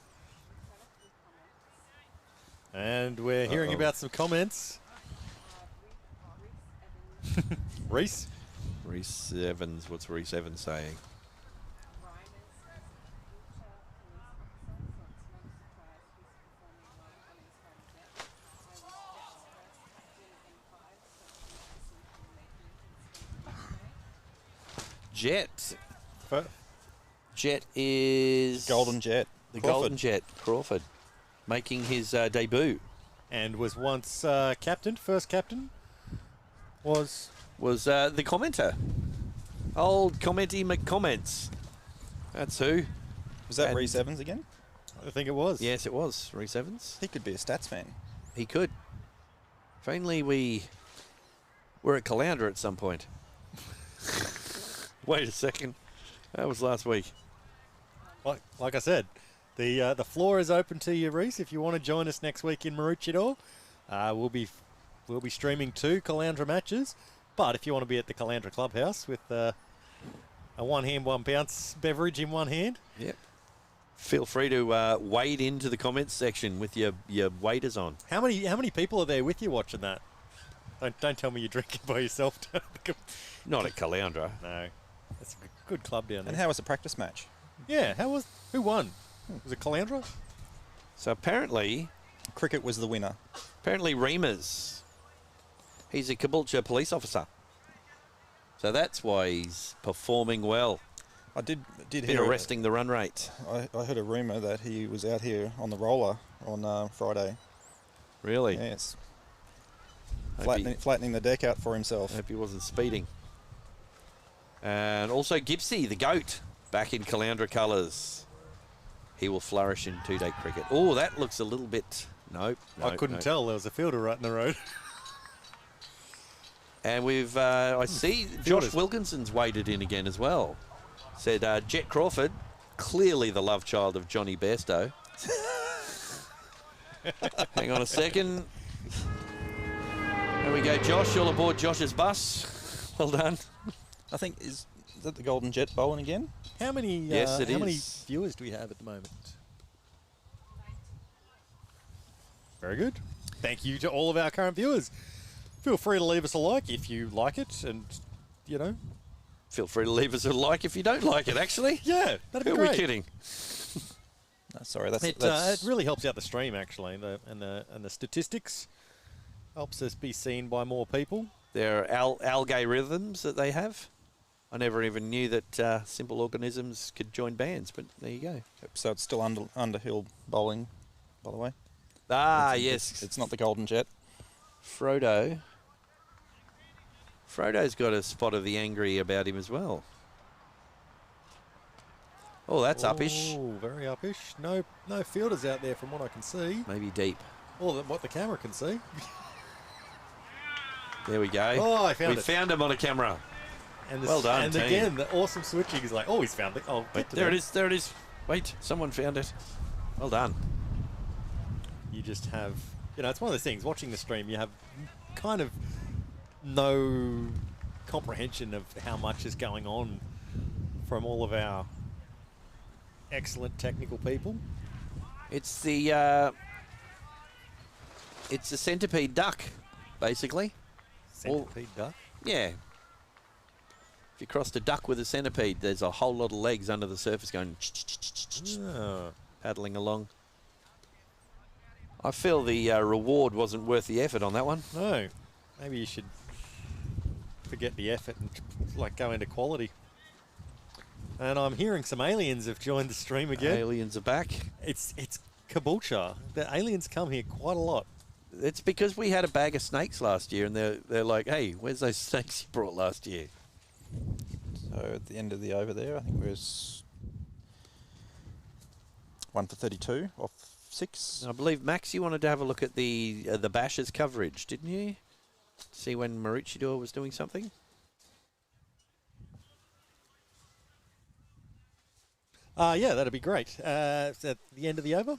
And we're hearing about some comments. Reese? Reese Evans. What's Reese Evans saying? Jet. Fir- Jet is... Golden Jet. The Crawford. Golden Jet, Crawford, making his debut. And was once captain, first captain. Was The commenter. Old Commenty McComments. That's who. Was that And- Reece Evans again? I think it was. Yes, it was. Reece Evans. He could be a stats fan. He could. If only we were at Caloundra at some point. Wait a second. That was last week. Like I said, the floor is open to you, Reece. If you want to join us next week in Maroochydore, we'll be streaming 2 Caloundra matches. But if you want to be at the Caloundra Clubhouse with a one hand, one bounce beverage in one hand, Yep. Feel free to wade into the comments section with your waders on. how many people are there with you watching that? Don't tell me you're drinking by yourself. Not at Caloundra. No, that's a good club down there. And how was the practice match? Yeah, who won? Was it Caloundra? So apparently Cricket was the winner. Remus, he's a Caboolture police officer. So that's why he's performing well. I did Been hear arresting the run rate. I heard a rumour that he was out here on the roller on Friday. Really? Yes. Hope he- Flattening the deck out for himself. Hope he wasn't speeding. And also Gibbsy, the goat, back in Caloundra colours. He will flourish in 2-day cricket. Oh, that looks a little bit... Nope. I couldn't tell. There was a fielder right in the road. And we've... I see Josh Fielders. Wilkinson's waded in again as well. Said Jet Crawford, clearly the love child of Johnny Bairstow. Hang on a second. There we go, Josh. All aboard Josh's bus. Well done. I think, is that the Golden Jet bowling again? How many? Yes, it how many is. viewers do we have at the moment? Very good. Thank you to all of our current viewers. Feel free to leave us a like if you like it, and you know. Feel free to leave us a like if you don't like it, actually. Yeah, that'd be Who are great. we kidding? No, sorry, that's It really helps out the stream actually, and the statistics helps us be seen by more people. There are algae rhythms that they have. I never even knew that simple organisms could join bands, but there you go. so it's still Underhill bowling, by the way. Ah, It's- yes. It's not the Golden Jet. Frodo's got a spot of the angry about him as well. Oh, that's uppish. Oh, very uppish. No fielders out there from what I can see. Maybe deep. Or what the camera can see. There we go. Oh, I found we it. found him on a camera. And Well done, And team. again, the awesome switching is like, oh, he's found it. Oh, Wait, there it is. There it is. Wait, someone found it. Well done. You just have, it's one of those things. Watching the stream, you have kind of no comprehension of how much is going on from all of our excellent technical people. It's the centipede duck, basically. Centipede duck. Yeah. If you crossed a duck with a centipede, there's a whole lot of legs under the surface going Oh. paddling along. I feel the reward wasn't worth the effort on that one. No. Maybe you should forget the effort and go into quality. And I'm hearing some aliens have joined the stream again. Aliens are back. It's Caboolture. The aliens come here quite a lot. It's because we had a bag of snakes last year, and they're like, hey, where's those snakes you brought last year? So at the end of the over there, I think it was 1 for 32 off 6. I believe, Max, you wanted to have a look at the Bashers coverage, didn't you? See when Maroochydore was doing something? Yeah, that'd be great. Is that the end of the over?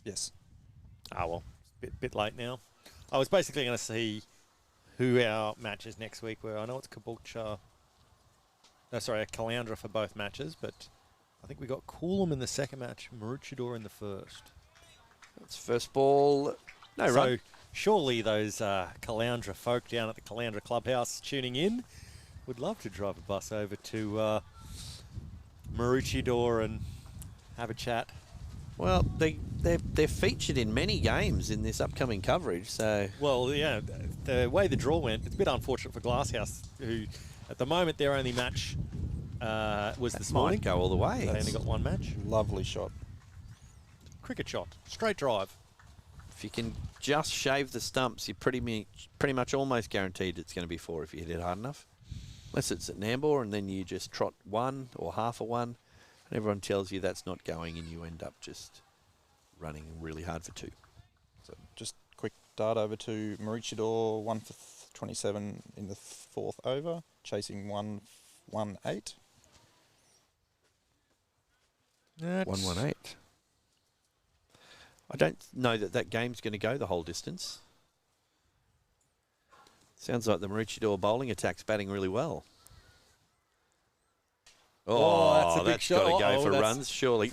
Yes. Ah, well, bit late now. I was basically going to see who our matches next week were. I know it's Caboolture. No, sorry, Caloundra for both matches, but I think we got Coolum in the second match, Maroochydore in the first. That's first ball. No So run. surely those Caloundra folk down at the Caloundra Clubhouse tuning in would love to drive a bus over to Maroochydore and have a chat. Well, they're featured in many games in this upcoming coverage, so... Well, yeah, the way the draw went, it's a bit unfortunate for Glasshouse, who At the moment, their only match was That this might morning. go all the way. They only got one match. Lovely shot. Cricket shot, straight drive. If you can just shave the stumps, you're pretty much almost guaranteed it's going to be 4 if you hit it hard enough. Unless it's at Nambour and then you just trot 1 or half a 1, and everyone tells you that's not going, and you end up just running really hard for 2. So just quick dart over to Maroochydore, 1 for 27 in the 4th over, chasing 118. 118. I don't know that game's going to go the whole distance. Sounds like the Maroochydore bowling attack's batting really well. Oh, that's a big that's shot. got to go for that's- runs, surely.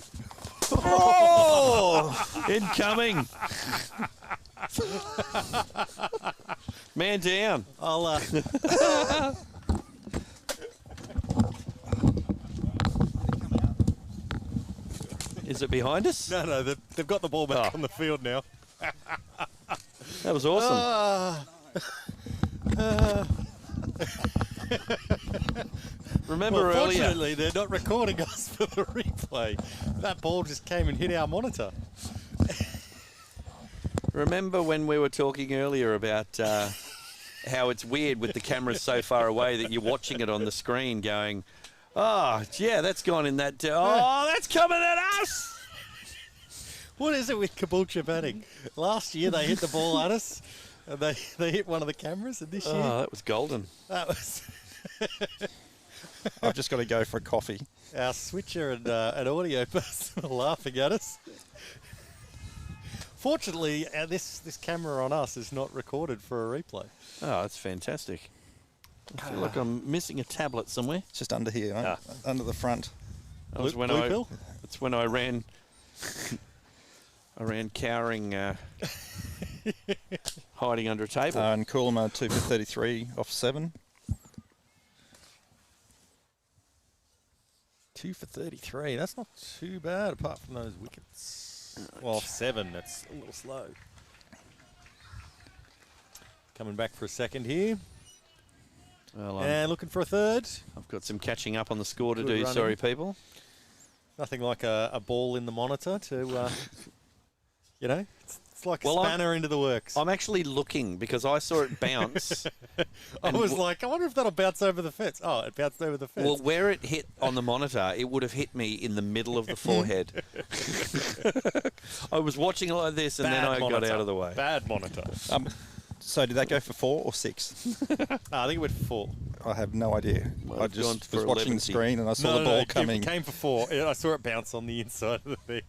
Oh! Incoming. Man down. I'll. Is it behind us? No, they've got the ball back on the field now. That was awesome. Remember Well, earlier? fortunately, they're not recording us for the replay. That ball just came and hit our monitor. Remember when we were talking earlier about how it's weird with the cameras so far away that you're watching it on the screen going, oh, yeah, that's gone in that. Oh, that's coming at us. What is it with Caboolture batting? Last year they hit the ball at us, and they hit one of the cameras, and this year Oh, that was golden. that was I've just got to go for a coffee. our switcher and audio person were laughing at us. Fortunately, this camera on us is not recorded for a replay. Oh, that's fantastic. I feel like I'm missing a tablet somewhere. It's just under here, right? Under the front. That was Blue- when blue I. pill? That's when I ran. I ran cowering, hiding under a table. And Coolmer 2 for 33 off 7. 2 for 33. That's not too bad, apart from those wickets. Well, off 7. That's a little slow. Coming back for a second here. Well, And looking for a third. I've got some catching up on the score to Good do. running. Sorry, people. Nothing like a ball in the monitor to, it's like Well, a spanner into the works. I'm actually looking because I saw it bounce. I and was w- like, I wonder if that'll bounce over the fence. Oh, it bounced over the fence. Well, where it hit on the monitor, it would have hit me in the middle of the forehead. I was watching it like this, and then I got out of the way. Bad monitor. So did that go for 4 or 6? I think it went for 4. I have no idea. Well, I it's gone just for was watching 11. the screen and I saw the ball It coming. came for 4. Yeah, I saw it bounce on the inside of the thing.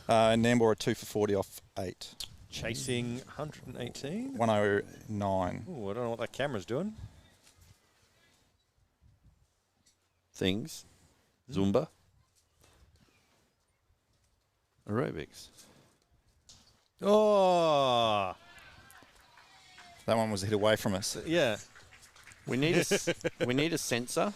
And Nambour 2 for 40 off 8. Chasing 118. 109. Ooh, I don't know what that camera's doing. Things. Zumba. Aerobics. Oh, That one was a hit away from us. yeah. We need a sensor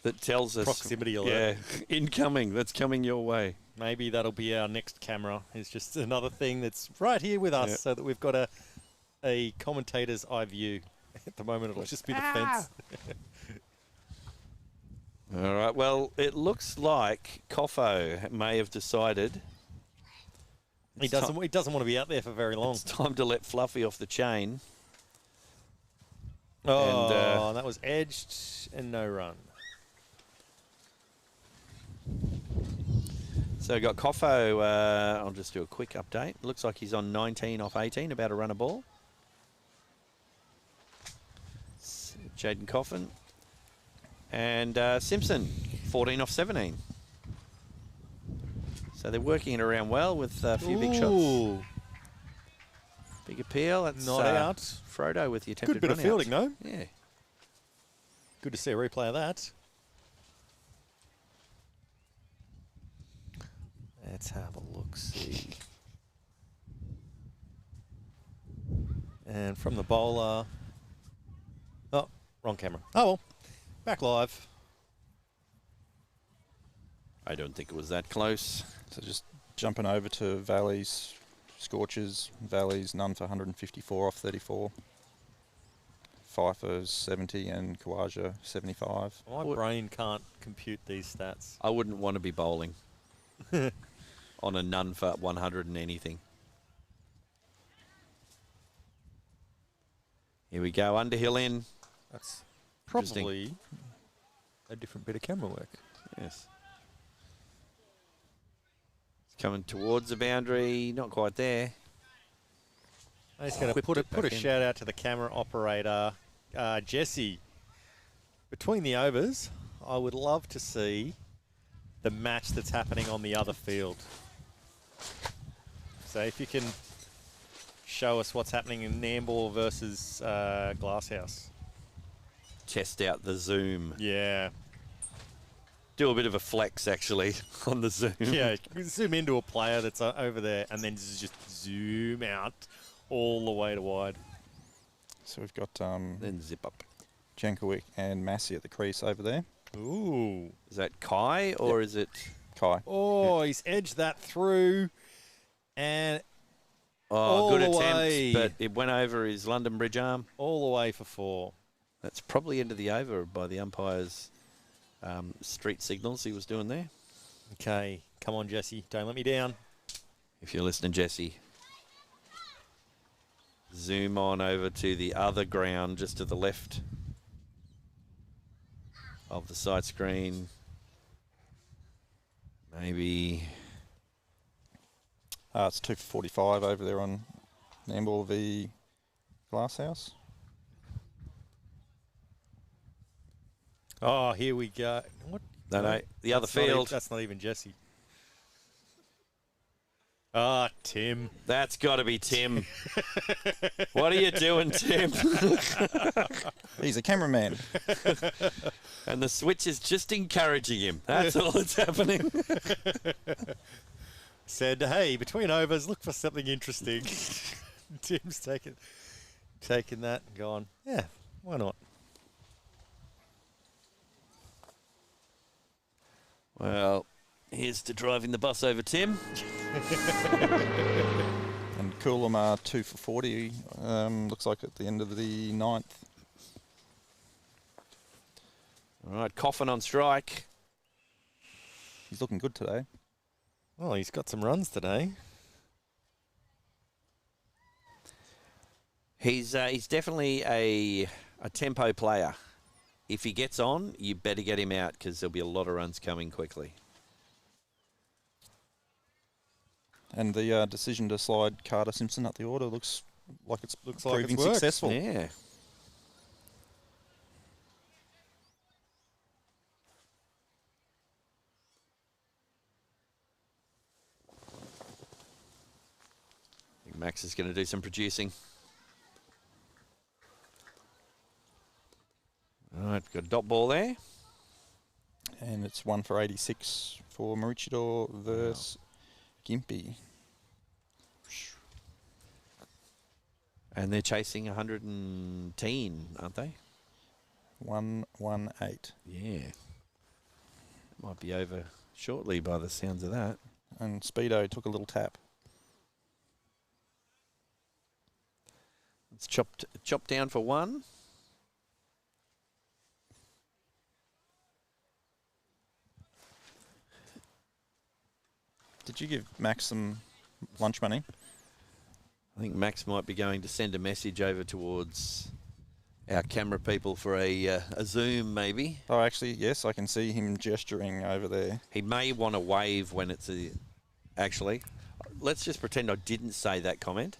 that tells us Proximity alert. Yeah, incoming. That's coming your way. Maybe that'll be our next camera. It's just another thing that's right here with us, Yep. so that we've got a commentator's eye view. At the moment, it'll just be the fence. All right. Well, it looks like Coffo may have decided He doesn't want to be out there for very long. it's time to let Fluffy off the chain. Oh, And, that was edged and no run. So got Coffo. I'll just do a quick update. Looks like he's on 19 off 18, about to run a ball. Jaden Coffin. And Simpson, 14 off 17. So they're working it around well with a few big shots. Ooh, Big appeal. That's not out. Frodo with the attempted Good bit of run fielding, out. no? Yeah. Good to see a replay of that. Let's have a look-see. And from the bowler... Oh, wrong camera. Oh, well. Back live. I don't think it was that close. So just jumping over to Valleys, Scorchers, Valleys, none for 154 off 34. Pfeiffer's 70 and Kawaja 75. My brain can't compute these stats. I wouldn't want to be bowling on a none for 100 and anything. Here we go, Underhill in. That's Interesting. probably a different bit of camera work. Yes. It's coming towards the boundary, not quite there. I'm just going to Whipped put it a back in. shout out to the camera operator, Jesse. Between the overs, I would love to see the match that's happening on the other field. So if you can show us what's happening in Nambour versus Glasshouse. Test out the zoom. Yeah. Do a bit of a flex, actually, on the zoom. Yeah, zoom into a player that's over there and then just zoom out all the way to wide. So we've got Then zip up. Jankovic and Massey at the crease over there. Ooh. Is that Kai or is it... Kai. Oh, he's edged that through. And Oh, all good the attempt, way. but it went over his London Bridge arm. all the way for 4. That's probably into the over by the umpire's street signals he was doing there. Okay, come on, Jesse. Don't let me down. If you're listening, Jesse. Zoom on over to the other ground just to the left of the side screen. Maybe... It's 2 for 45 over there on Nambour v Glasshouse. Oh, here we go. What? No, the other That's not field. that's not even Jesse. Ah, Tim. That's got to be Tim. What are you doing, Tim? He's a cameraman. And the switch is just encouraging him. That's all that's happening. Said, hey, between overs, look for something interesting. Tim's taken that and gone, yeah, why not? Well, here's to driving the bus over Tim. And Coolum are 2 for 40. Looks like at the end of the 9th. All right, Coffin on strike. He's looking good today. Well, he's got some runs today. He's definitely a tempo player. If he gets on, you better get him out because there'll be a lot of runs coming quickly. And the decision to slide Carter Simpson up the order looks like it's proving worked. successful. Yeah. I think Max is going to do some producing. All right, got a dot ball there. And it's 1 for 86 for Maroochydore versus Gympie. And they're chasing 110, aren't they? 118. Yeah. Might be over shortly by the sounds of that. And Speedo took a little tap. It's chopped down for 1. Did you give Max some lunch money? I think Max might be going to send a message over towards our camera people for a Zoom, maybe. Oh, actually, yes, I can see him gesturing over there. He may want to wave when it's a... Actually, let's just pretend I didn't say that comment,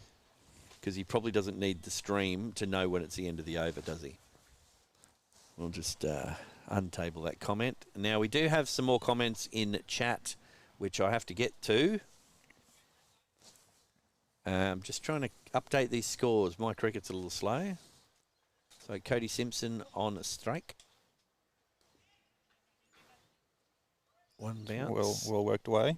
because he probably doesn't need the stream to know when it's the end of the over, does he? We'll just untable that comment. Now, we do have some more comments in chat, which I have to get to. Just trying to update these scores. My cricket's a little slow. So Cody Simpson on a strike. 1 bounce. Well worked away.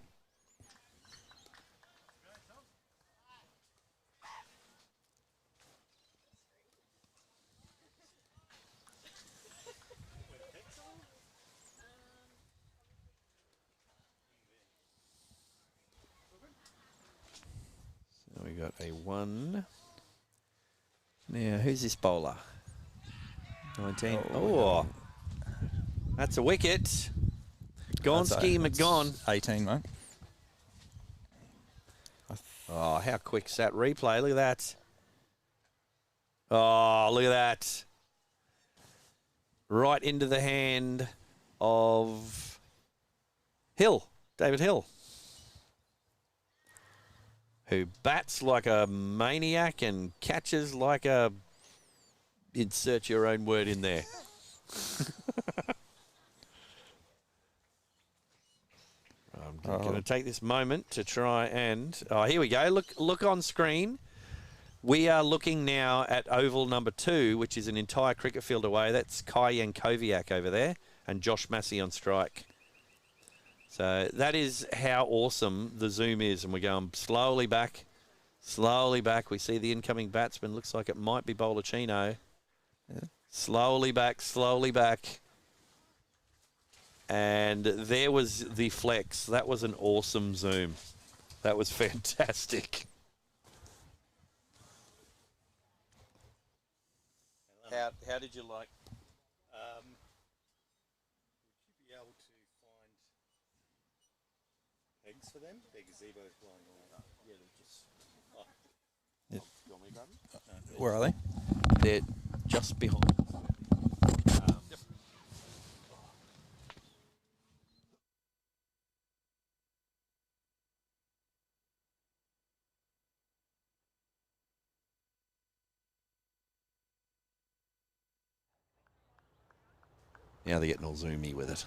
So we got a 1. Now, who's this bowler? 19. Oh, that's a wicket. Gonski McGon. 18, mate. Oh, how quick's that replay? Look at that. Oh, look at that. Right into the hand of Hill, David Hill, who bats like a maniac and catches like a... Insert your own word in there. I'm going to take this moment to try and... Oh, here we go. Look on screen. We are looking now at oval number 2, which is an entire cricket field away. That's Kai Yankoviak over there and Josh Massey on strike. So that is how awesome the zoom is. And we're going slowly back, slowly back. We see the incoming batsman. Looks like it might be Bolachino. Yeah. Slowly back, slowly back. And there was the flex. That was an awesome zoom. That was fantastic. How did you like? Would you be able to find eggs for them? Their gazebo's blowing away. Yeah, they're just... Oh. Yeah. You want me to grab them? Where are they? They're just behind. Yep. Now they're getting all zoomy with it.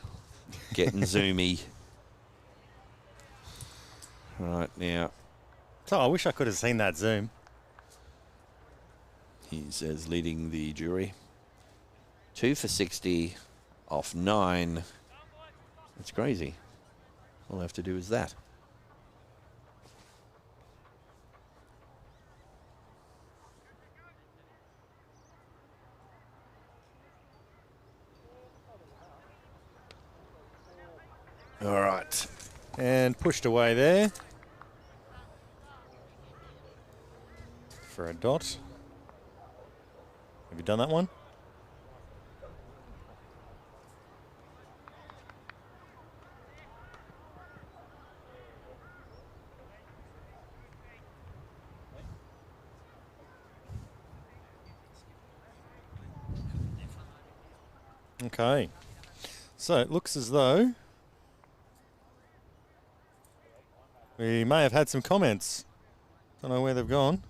Getting zoomy. Right now. So I wish I could have seen that zoom. He says leading the jury. 2 for 60 off 9. That's crazy. All I have to do is that. All right. And pushed away there. For a dot. Have you done that one? Okay. So it looks as though we may have had some comments. Don't know where they've gone.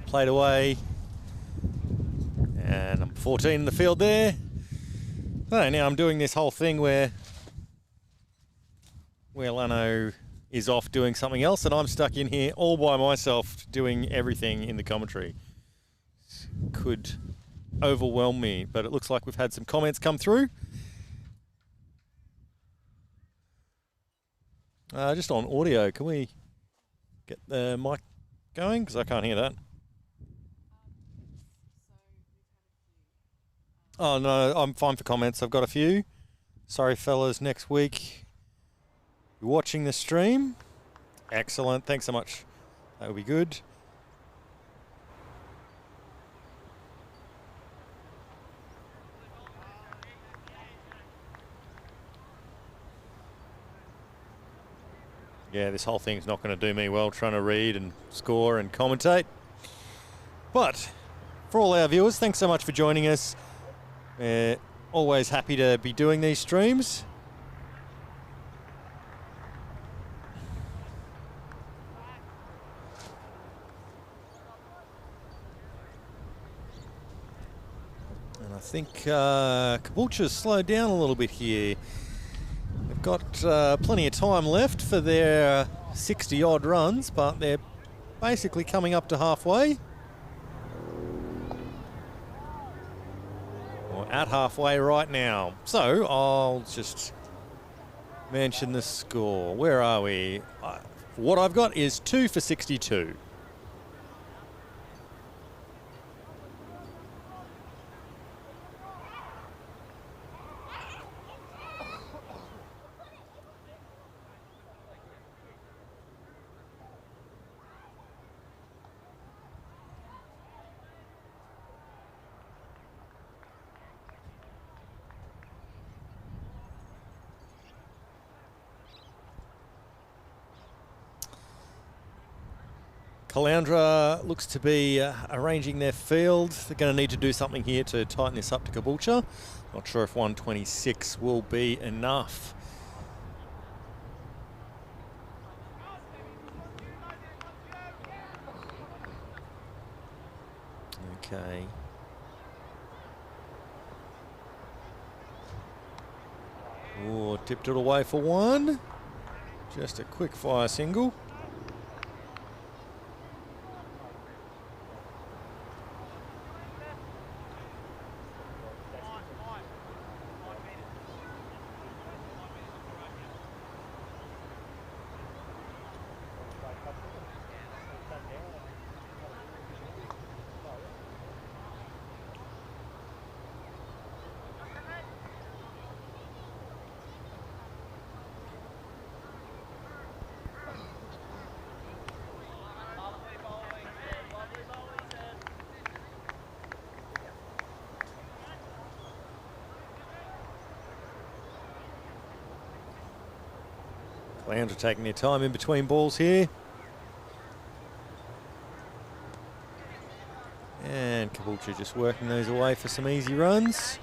Played away. And I'm 14 in the field there. So now I'm doing this whole thing where Lanno is off doing something else and I'm stuck in here all by myself doing everything in the commentary. Could overwhelm me, but it looks like we've had some comments come through. Just on audio, can we get the mic going? Because I can't hear that. Oh, no, I'm fine for comments. I've got a few. Sorry, fellas, next week. You're watching the stream. Excellent. Thanks so much. That would be good. Yeah, this whole thing's not going to do me well trying to read and score and commentate. But for all our viewers, thanks so much for joining us. We're always happy to be doing these streams. And I think Caboolture's slowed down a little bit here. They've got plenty of time left for their 60-odd runs, but they're basically coming up to halfway. At halfway right now. So I'll just mention the score. Where are we? What I've got is 2 for 62. Caloundra looks to be arranging their field. They're going to need to do something here to tighten this up to Caboolture. Not sure if 126 will be enough. Okay. Oh, tipped it away for one. Just a quick fire single. Caloundra taking their time in between balls here. And Caboolture just working those away for some easy runs.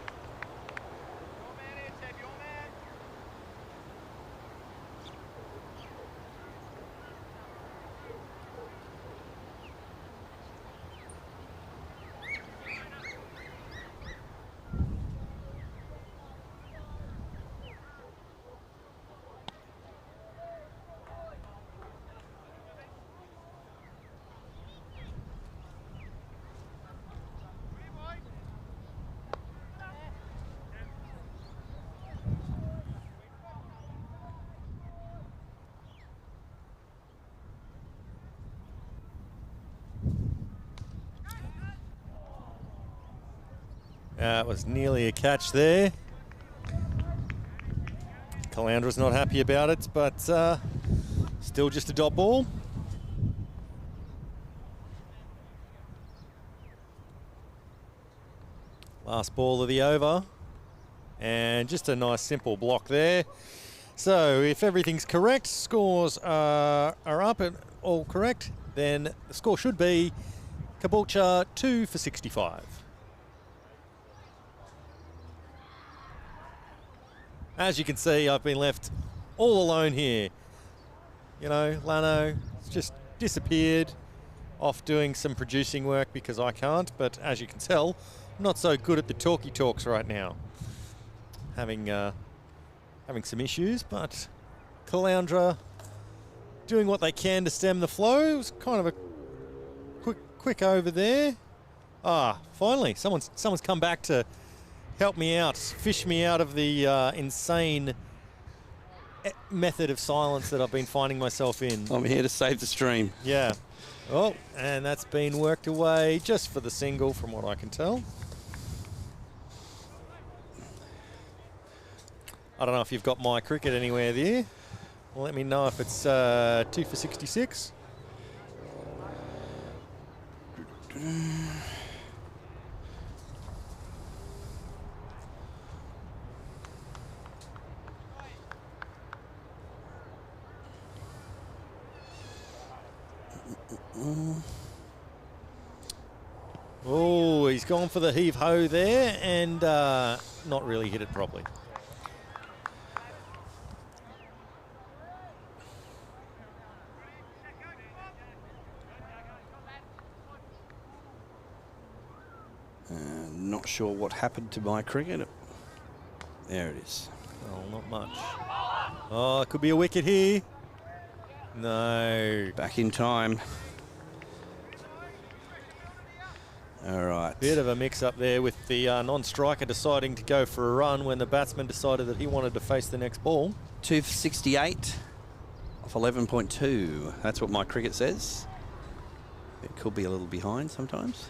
It was nearly a catch there. Caloundra's not happy about it, but still just a dot ball. Last ball of the over. And just a nice simple block there. So if everything's correct, scores are up and all correct, then the score should be Caboolture 2 for 65. As you can see, I've been left all alone here. You know, Lanno just disappeared off doing some producing work because I can't, but as you can tell, I'm not so good at the talky talks right now. Having some issues, but Caloundra doing what they can to stem the flow. It was kind of a quick over there. Ah, finally, someone's come back to help me out, fish me out of the insane method of silence that I've been finding myself in. I'm here to save the stream. Yeah. Oh, and that's been worked away just for the single from what I can tell. I don't know if you've got my cricket anywhere there. Well, let me know if it's 2 for 66. Oh, he's gone for the heave-ho there and not really hit it properly. Not sure what happened to my cricket. There it is. Oh, not much. Oh, it could be a wicket here. No. Back in time. All right. Bit of a mix-up there with the non-striker deciding to go for a run when the batsman decided that he wanted to face the next ball. 2 for 68 off 11.2. That's what my cricket says. It could be a little behind sometimes.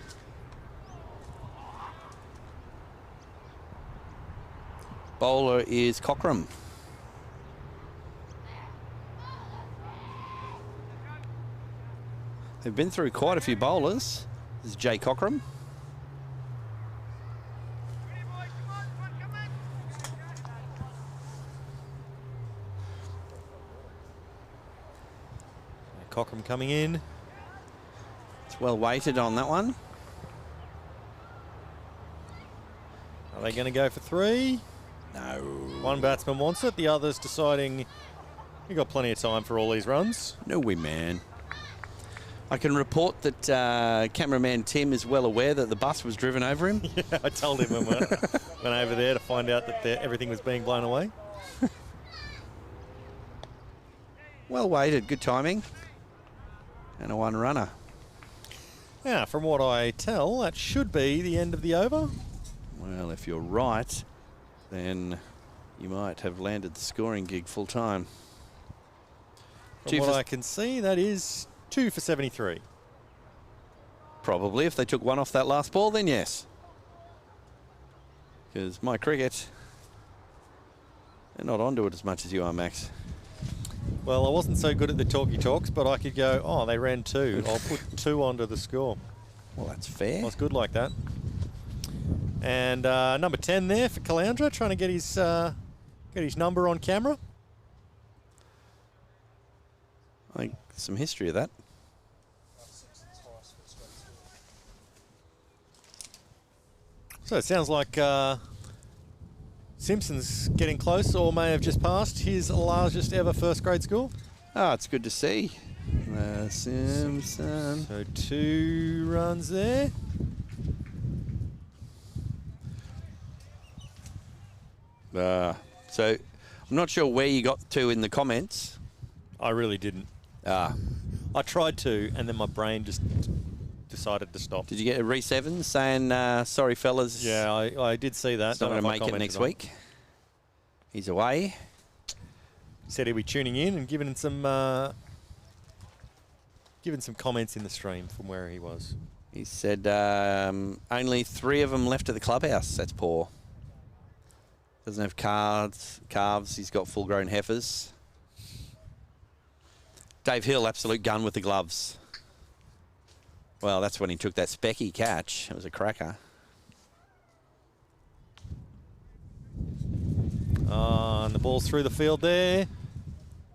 Bowler is Cockram. They've been through quite a few bowlers. This is Jay Cockram. Cockram coming in. It's well weighted on that one. Are they going to go for 3? No. One batsman wants it. The other's deciding we've got plenty of time for all these runs. No way, man. I can report that cameraman Tim is well aware that the bus was driven over him. Yeah, I told him when we went over there to find out that everything was being blown away. Well weighted, good timing. And a 1 runner. Now, from what I tell, that should be the end of the over. Well, if you're right, then you might have landed the scoring gig full time. From what I can see, that is 2 for 73. Probably. If they took 1 off that last ball, then yes. Because my cricket, they're not onto it as much as you are, Max. Well, I wasn't so good at the talky talks, but I could go, oh, they ran 2. I'll put 2 onto the score. Well, that's fair. I was good like that. And number 10 there for Caloundra, trying to get his number on camera. I think some history of that. So it sounds like Simpson's getting close, or may have just passed his largest ever first grade score. Ah, it's good to see. Simpson. So 2 runs there. So I'm not sure where you got to in the comments. I really didn't. Ah. I tried to, and then my brain just decided to stop. Did you get a Reece Evans saying, sorry, fellas? Yeah, I did see that. He's not going to make it next week. He's away. He said he'd be tuning in and giving some comments in the stream from where he was. He said only 3 of them left at the clubhouse. That's poor. Doesn't have calves. He's got full-grown heifers. Dave Hill, absolute gun with the gloves. Well, that's when he took that specky catch. It was a cracker. And the ball's through the field there.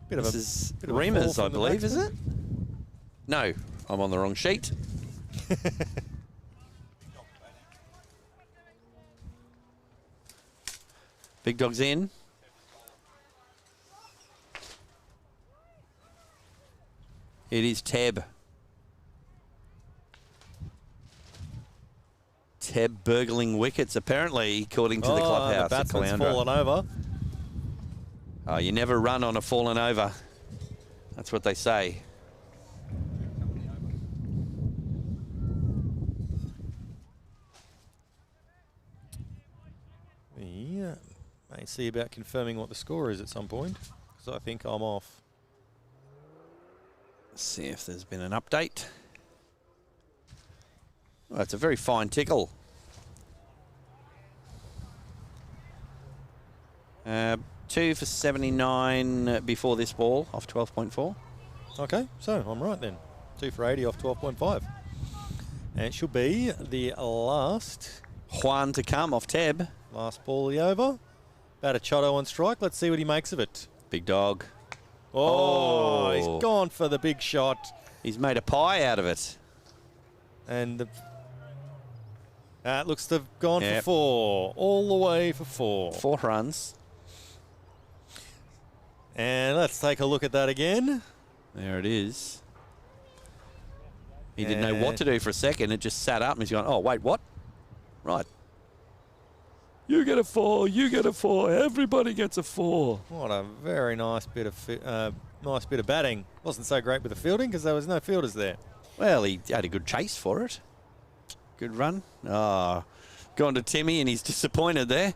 This is Remus, I believe, is it? No, I'm on the wrong sheet. Big Dog's in. It is Teb. Teb burgling wickets, apparently, according to the clubhouse. The batsman's fallen over. Oh, you never run on a fallen over. That's what they say. Yeah, may see about confirming what the score is at some point, because I think I'm off. Let's see if there's been an update. Well, it's a very fine tickle. 2 for 79 before this ball, off 12.4. Okay, so I'm right then. 2 for 80 off 12.5. And it should be the last Juan to come off Teb. Last ball of the over. Batter Chotto on strike. Let's see what he makes of it. Big Dog. Oh, he's gone for the big shot. He's made a pie out of it. And that looks to have gone for 4. All the way for 4. 4 runs. And let's take a look at that again. There it is. He didn't know what to do for a second. It just sat up and he's gone, oh, wait, what? Right. You get a 4, you get a 4, everybody gets a 4. What a very nice bit of batting. Wasn't so great with the fielding because there was no fielders there. Well, he had a good chase for it. Good run. Oh, gone to Timmy and he's disappointed there.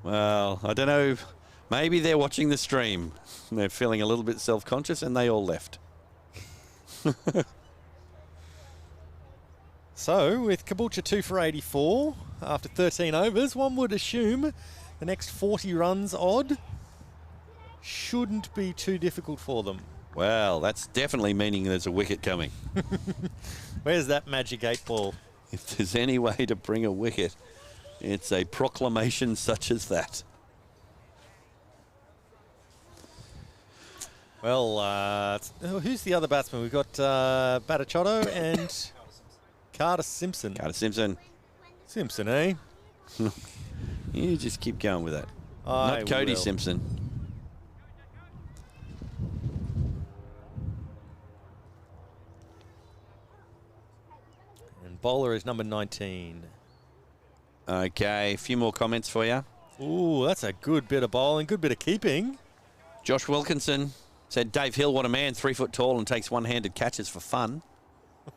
Well, I don't know. Maybe they're watching the stream. They're feeling a little bit self-conscious and they all left. So, with Caboolture 2 for 84, after 13 overs, one would assume the next 40 runs odd shouldn't be too difficult for them. Well, that's definitely meaning there's a wicket coming. Where's that magic 8 ball? If there's any way to bring a wicket, it's a proclamation such as that. Well, who's the other batsman? We've got Batichotto and Carter Simpson. Carter Simpson. Simpson, eh? You just keep going with that. I Not Cody will. Simpson. And bowler is number 19. Okay, a few more comments for you. Ooh, that's a good bit of bowling, good bit of keeping. Josh Wilkinson said, Dave Hill, what a man, 3 foot tall and takes one-handed catches for fun.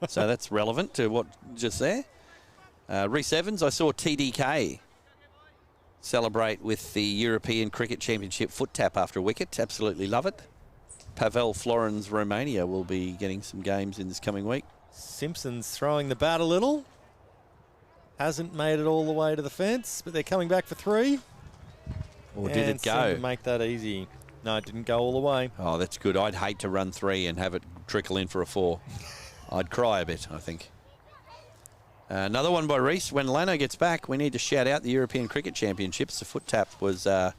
So that's relevant to what just there. Rhys Evans, I saw TDK celebrate with the European Cricket Championship foot tap after a wicket. Absolutely love it. Pavel Florin's Romania will be getting some games in this coming week. Simpson's throwing the bat a little. Hasn't made it all the way to the fence, but they're coming back for 3. Or did it seemed go? to make that easy. No, it didn't go all the way. Oh, that's good. I'd hate to run 3 and have it trickle in for a 4. I'd cry a bit, I think. Another one by Reese. When Lanno gets back, we need to shout out the European Cricket Championships. The foot tap was a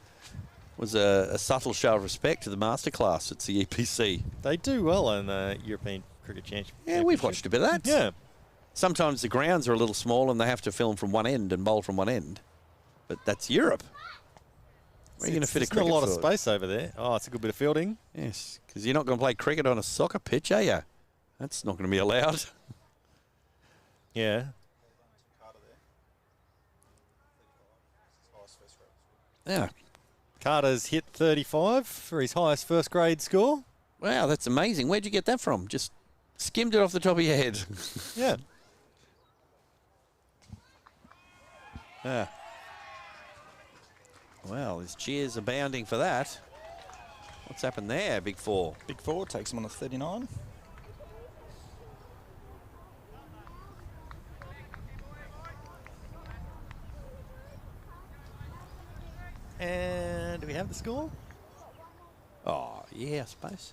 subtle show of respect to the masterclass. It's the EPC. They do well in the European Cricket Championship. Yeah, we've watched a bit of that. Yeah. Sometimes the grounds are a little small and they have to film from one end and bowl from one end. But that's Europe. Where are you going to fit a There's not cricket a lot of field? space over there. Oh, it's a good bit of fielding. Yes, because you're not going to play cricket on a soccer pitch, are you? That's not going to be allowed. Yeah. Yeah. Carter's hit 35 for his highest first grade score. Wow, that's amazing. Where'd you get that from? Just skimmed it off the top of your head. Yeah. Yeah. Well, his cheers abounding for that. What's happened there, Big Four? Big 4 takes him on a 39. And do we have the score? Oh, yeah, I suppose.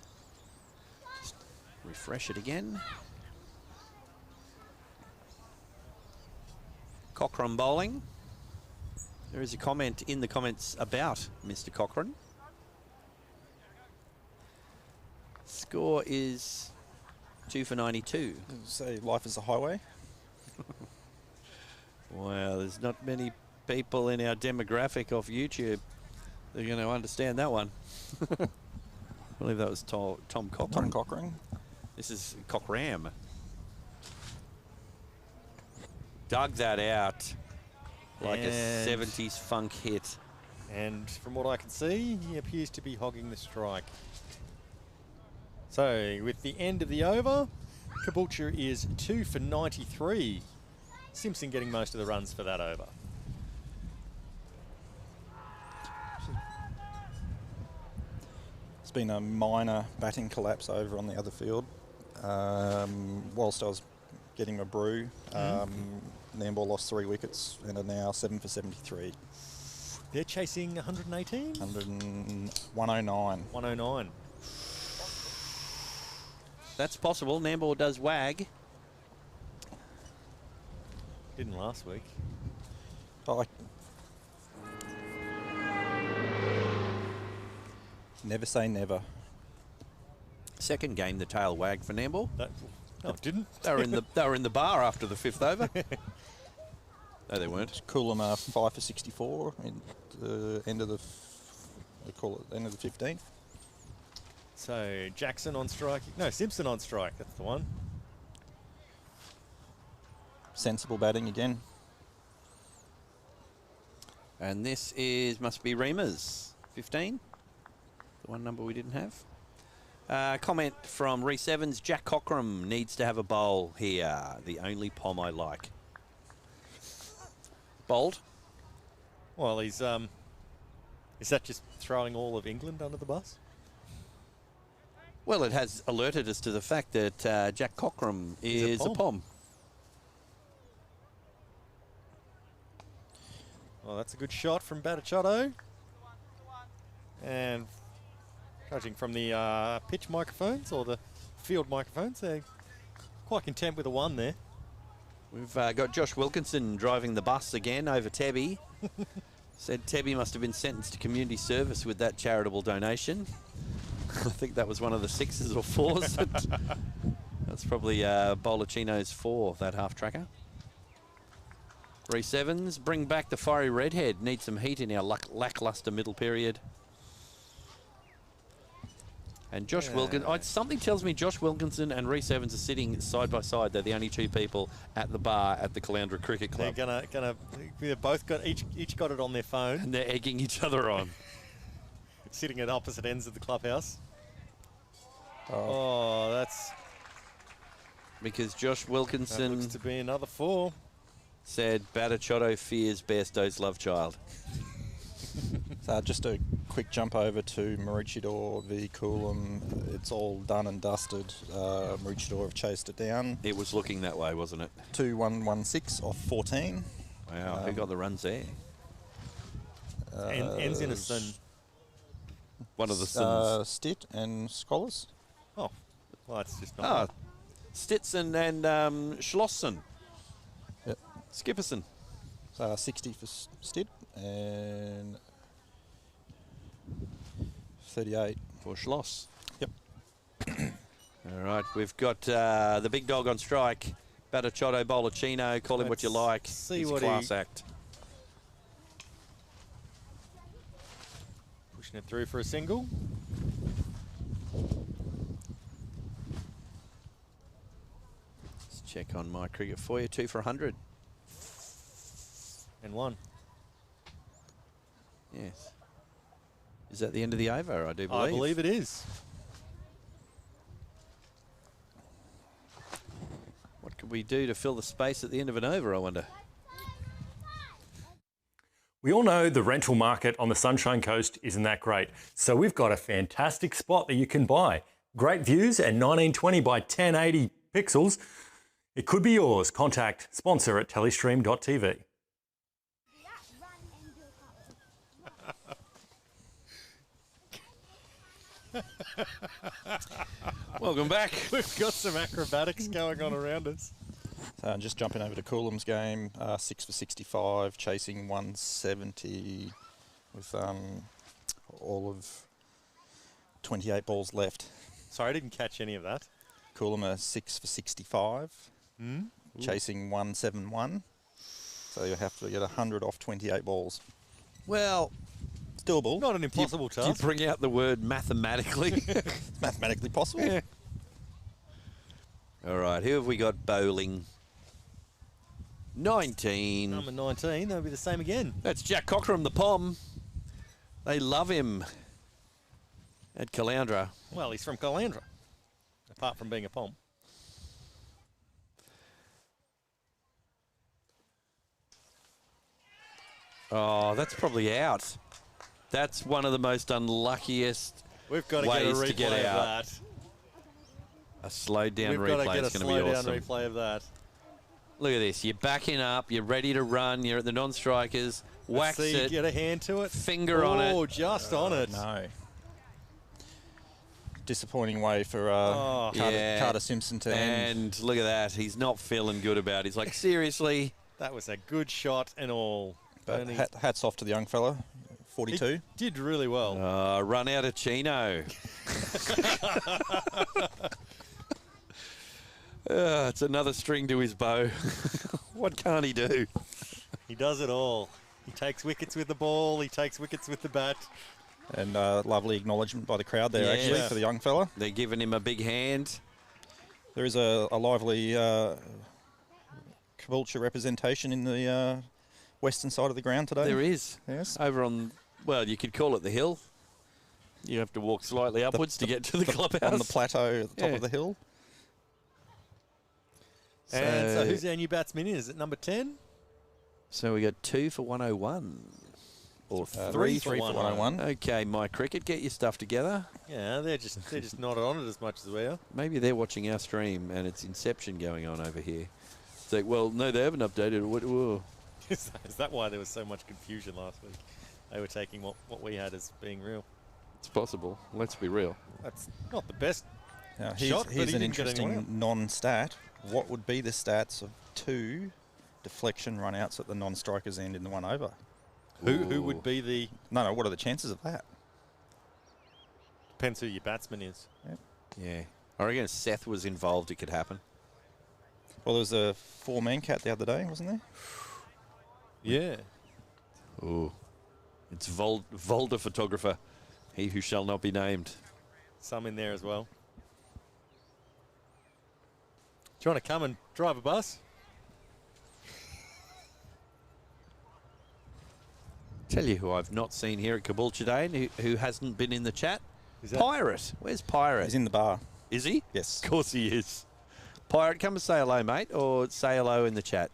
Just refresh it again. Cochrane bowling. There is a comment in the comments about Mr. Cochrane. Score is 2 for 92. Say life is a highway. Wow, there's not many people in our demographic off YouTube that are going to understand that one. I believe that was Tom Cochrane. Tom Cochrane. This is Cockram. Dug that out like a And- 70s funk hit. And from what I can see, he appears to be hogging the strike. So, with the end of the over, Caboolture is 2 for 93. Simpson getting most of the runs for that over. It's been a minor batting collapse over on the other field. Whilst I was getting a brew, Nambour lost 3 wickets and are now 7 for 73. They're chasing 118? 109. 109. That's possible. Nambour does wag. Didn't last week. Oh, never say never. Second game, the tail wagged for Nambour. No, it didn't. They were in the bar after the 5th over. No, they weren't. Cool them 5 for 64 in the end of the they call it end of the 15th. So, Jackson on strike. No, Simpson on strike. That's the one. Sensible batting again. And this must be Reema's 15, the one number we didn't have. Comment from Rhys Evans. Jack Cochrane needs to have a bowl here. The only pom I like. Bold. Well, he's is that just throwing all of England under the bus? Well, it has alerted us to the fact that Jack Cochrane is a pom. Well, that's a good shot from Batichotto. And judging from the pitch microphones or the field microphones, they're quite content with a 1 there. We've got Josh Wilkinson driving the bus again over Tebby. Said Tebby must have been sentenced to community service with that charitable donation. I think that was one of the 6s or 4s. That's probably Bolachino's 4, that half-tracker. Reece Evans, bring back the fiery redhead. Need some heat in our lackluster middle period. And Josh Wilkinson, something tells me Josh Wilkinson and Reece Evans are sitting side by side. They're the only 2 people at the bar at the Caloundra Cricket Club. They've both got each got it on their phone, And they're egging each other on. sitting at opposite ends of the clubhouse. Oh, that's Because Josh Wilkinson looks to be another 4. said Batichotto fears Bairstow's love child. So just a quick jump over to Maroochydore v Coolum. It's all done and dusted. Maroochydore have chased it down. It was looking that way, wasn't it? 2-1-1-6 off 14. Wow, who got the runs there? Ends in a sin. One of the sins. Stitt and Scholars. Oh, well, it's just not. Stetson and Schlossen. Yep. Skipperson. 60 for Stitt and 38 For Schloss. Yep. All right, we've got the big dog on strike. Batichotto, Bolachino, call him what you like. See He's what a class act. Pushing it through for a single. Let's check on my cricket for you. 2 for 100. And 1. Yes. Is that the end of the over? I do believe. I believe it is. What could we do to fill the space at the end of an over, I wonder? We all know the rental market on the Sunshine Coast isn't that great, so we've got a fantastic spot that you can buy. Great views and 1920 by 1080 pixels. It could be yours. Contact sponsor at telestream.tv. Welcome back. We've got some acrobatics going on around us. just jumping over to Coolum's game, 6 for 65, chasing 170 with all of 28 balls left. Sorry, I didn't catch any of that. Coolum are 6 for 65, chasing 171. So you have to get 100 off 28 balls. Well, it's doable. Not an impossible Do you task. bring out the word mathematically? It's mathematically possible. Yeah. All right, who have we got bowling? 19. Number 19, that'll be the same again. That's Jack Cockram, the Pom. They love him at Caloundra. Well, he's from Caloundra, apart from being a Pom. Oh, that's probably out. That's one of the most unluckiest We've got to get a ways to replay get of out. that. A slowed down We've got to replay get a is going to slow be down awesome. replay of that. Look at this. You're backing up. You're ready to run. You're at the non-strikers. Wax See, it. get a hand to it. Finger on it. Oh, just on it. No. Disappointing way for Yeah. Carter Simpson to end. And look at that. He's not feeling good about it. He's like, seriously? That was a good shot and all. But Only- hats off to the young fella, 42. He did really well. Run out of Chino. It's another string to his bow. What can't he do? He does it all. He takes wickets with the ball. He takes wickets with the bat. And lovely acknowledgement by the crowd there, actually, Yeah. for the young fella. They're giving him a big hand. There is a lively Caboolture representation in the western side of the ground today. There is. Yes. Over on, well, you could call it the hill. You have to walk slightly upwards to get to the clubhouse. On the plateau at the top Yeah. of the hill. And so who's our new batsman in? Is it number 10? So we got 2 for 101. Or 3 3 for for 101. Okay, My Cricket, get your stuff together. Yeah, they're just not on it as much as we are. Maybe they're watching our stream and it's Inception going on over here. It's like, well, no, they haven't updated. Whoa. Is that why there was so much confusion last week? They were taking what we had as being real. It's possible. Let's be real. That's not the best. Now, Shot, but here's he an didn't get anyone interesting non-stat. What would be the stats of 2 deflection run-outs at the non-strikers end in the 1 over? Who would be the... No, what are the chances of that? Depends who your batsman is. Yeah. I reckon if Seth was involved, it could happen. Well, there was a 4-man cat the other day, wasn't there? Yeah. Ooh. It's Volder photographer, he who shall not be named. Some in there as well. Do you want to come and drive a bus? Tell you who I've not seen here at Caboolture today and who hasn't been in the chat. Pirate. Where's Pirate? He's in the bar. Is he? Yes. Of course he is. Pirate, come and say hello, mate, or say hello in the chat.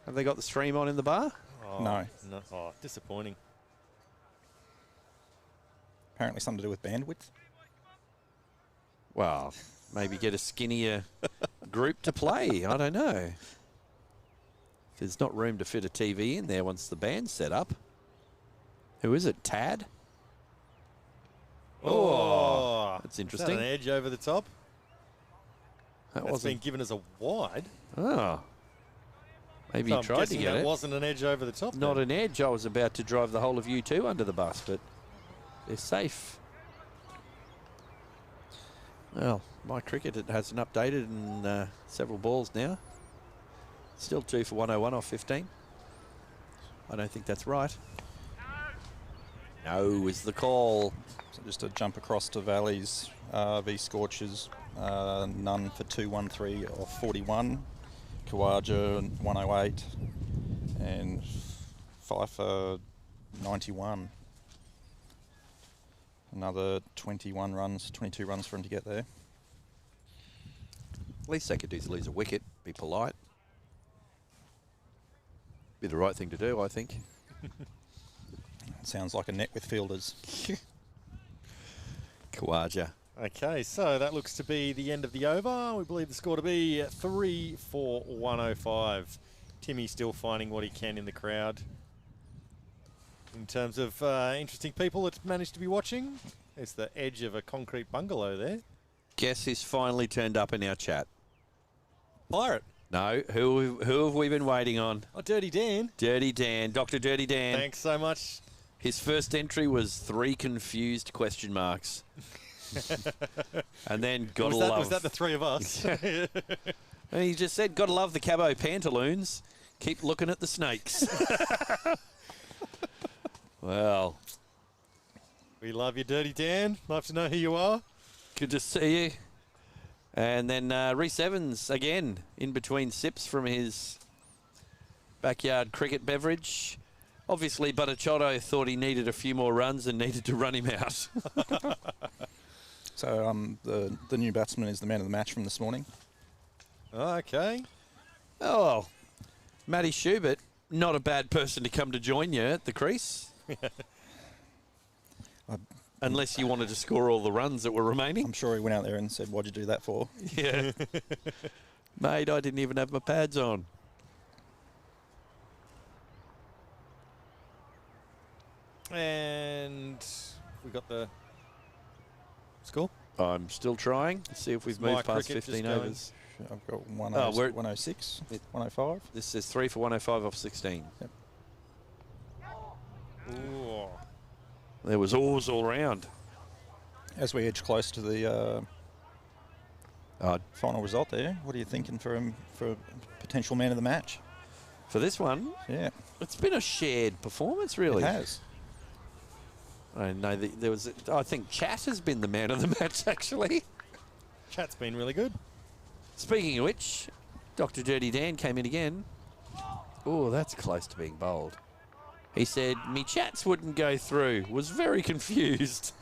Have they got the stream on in the bar? Oh, No. Oh, disappointing. Apparently something to do with bandwidth. Well, maybe get a skinnier group to play. I don't know. There's not room to fit a TV in there once the band's set up. Who is it? Tad? Oh, that's is that interesting. an edge over the top? That That's wasn't. been given as a wide. Oh. Maybe So he I'm tried to guessing get that it. wasn't an edge over the top. Not then. an edge. I was about to drive the whole of you two under the bus, but they're safe. Well, my cricket, it hasn't updated in several balls now. Still 2 for 101 off 15. I don't think that's right. No is the call. So just a jump across to Valleys v Scorchers. None for 213 off 41. Kawaja 108. And 5 for 91. Another 21 runs, 22 runs for him to get there. Least they could do is lose a wicket. Be polite. Be the right thing to do, I think. Sounds like a net with fielders. Kawaja. Okay, so that looks to be the end of the over. We believe the score to be 3 for 105. Timmy still finding what he can in the crowd. In terms of interesting people that managed to be watching, there's the edge of a concrete bungalow there. Guess who's finally turned up in our chat? Pirate. No, who have we been waiting on? Oh, Dirty Dan. Dirty Dan, Dr. Dirty Dan. Thanks so much. His first entry was 3 confused question marks. And then gotta love. Was that the three of us? And he just said, gotta love the Cabo pantaloons. Keep looking at the snakes. Well, We love you, Dirty Dan. Love to know who you are. good to see you. And then Rhys Evans again in between sips from his backyard cricket beverage. Obviously, Buttichotto thought he needed a few more runs and needed to run him out. So the new batsman is the man of the match from this morning. Okay. Oh, well, Matty Schubert, not a bad person to come to join you at the crease. Unless you wanted to score all the runs that were remaining. I'm sure he went out there and said, "What'd you do that for?" Yeah. Mate, I didn't even have my pads on. And we got the score. I'm still trying to see if we've My moved past cricket just 15 going. overs. I've got Oh, we're- 106, 105. This says 3 for 105 off 16. Yep. Ooh. There was alls all round. As we edge close to the final result there, what are you thinking for him for a potential man of the match? For this one, Yeah, it's been a shared performance, really. it has. I know that there was. I think Chat has been the man of the match, actually. Chat's been really good. Speaking of which, Dr. Dirty Dan came in again. Oh, that's close to being bowled. He said, me chats wouldn't go through. Was very confused.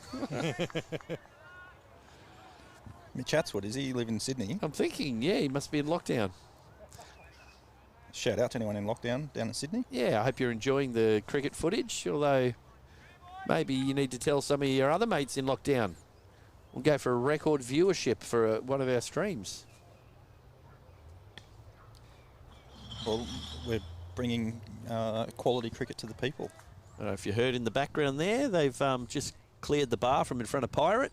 Chatswood, is he live in Sydney? I'm thinking, yeah, he must be in lockdown. Shout out to anyone in lockdown down in Sydney. Yeah, I hope you're enjoying the cricket footage, although maybe you need to tell some of your other mates in lockdown. We'll go for a record viewership for one of our streams. Well, we're bringing quality cricket to the people. I don't know if you heard in the background there, they've just cleared the bar from in front of Pirate.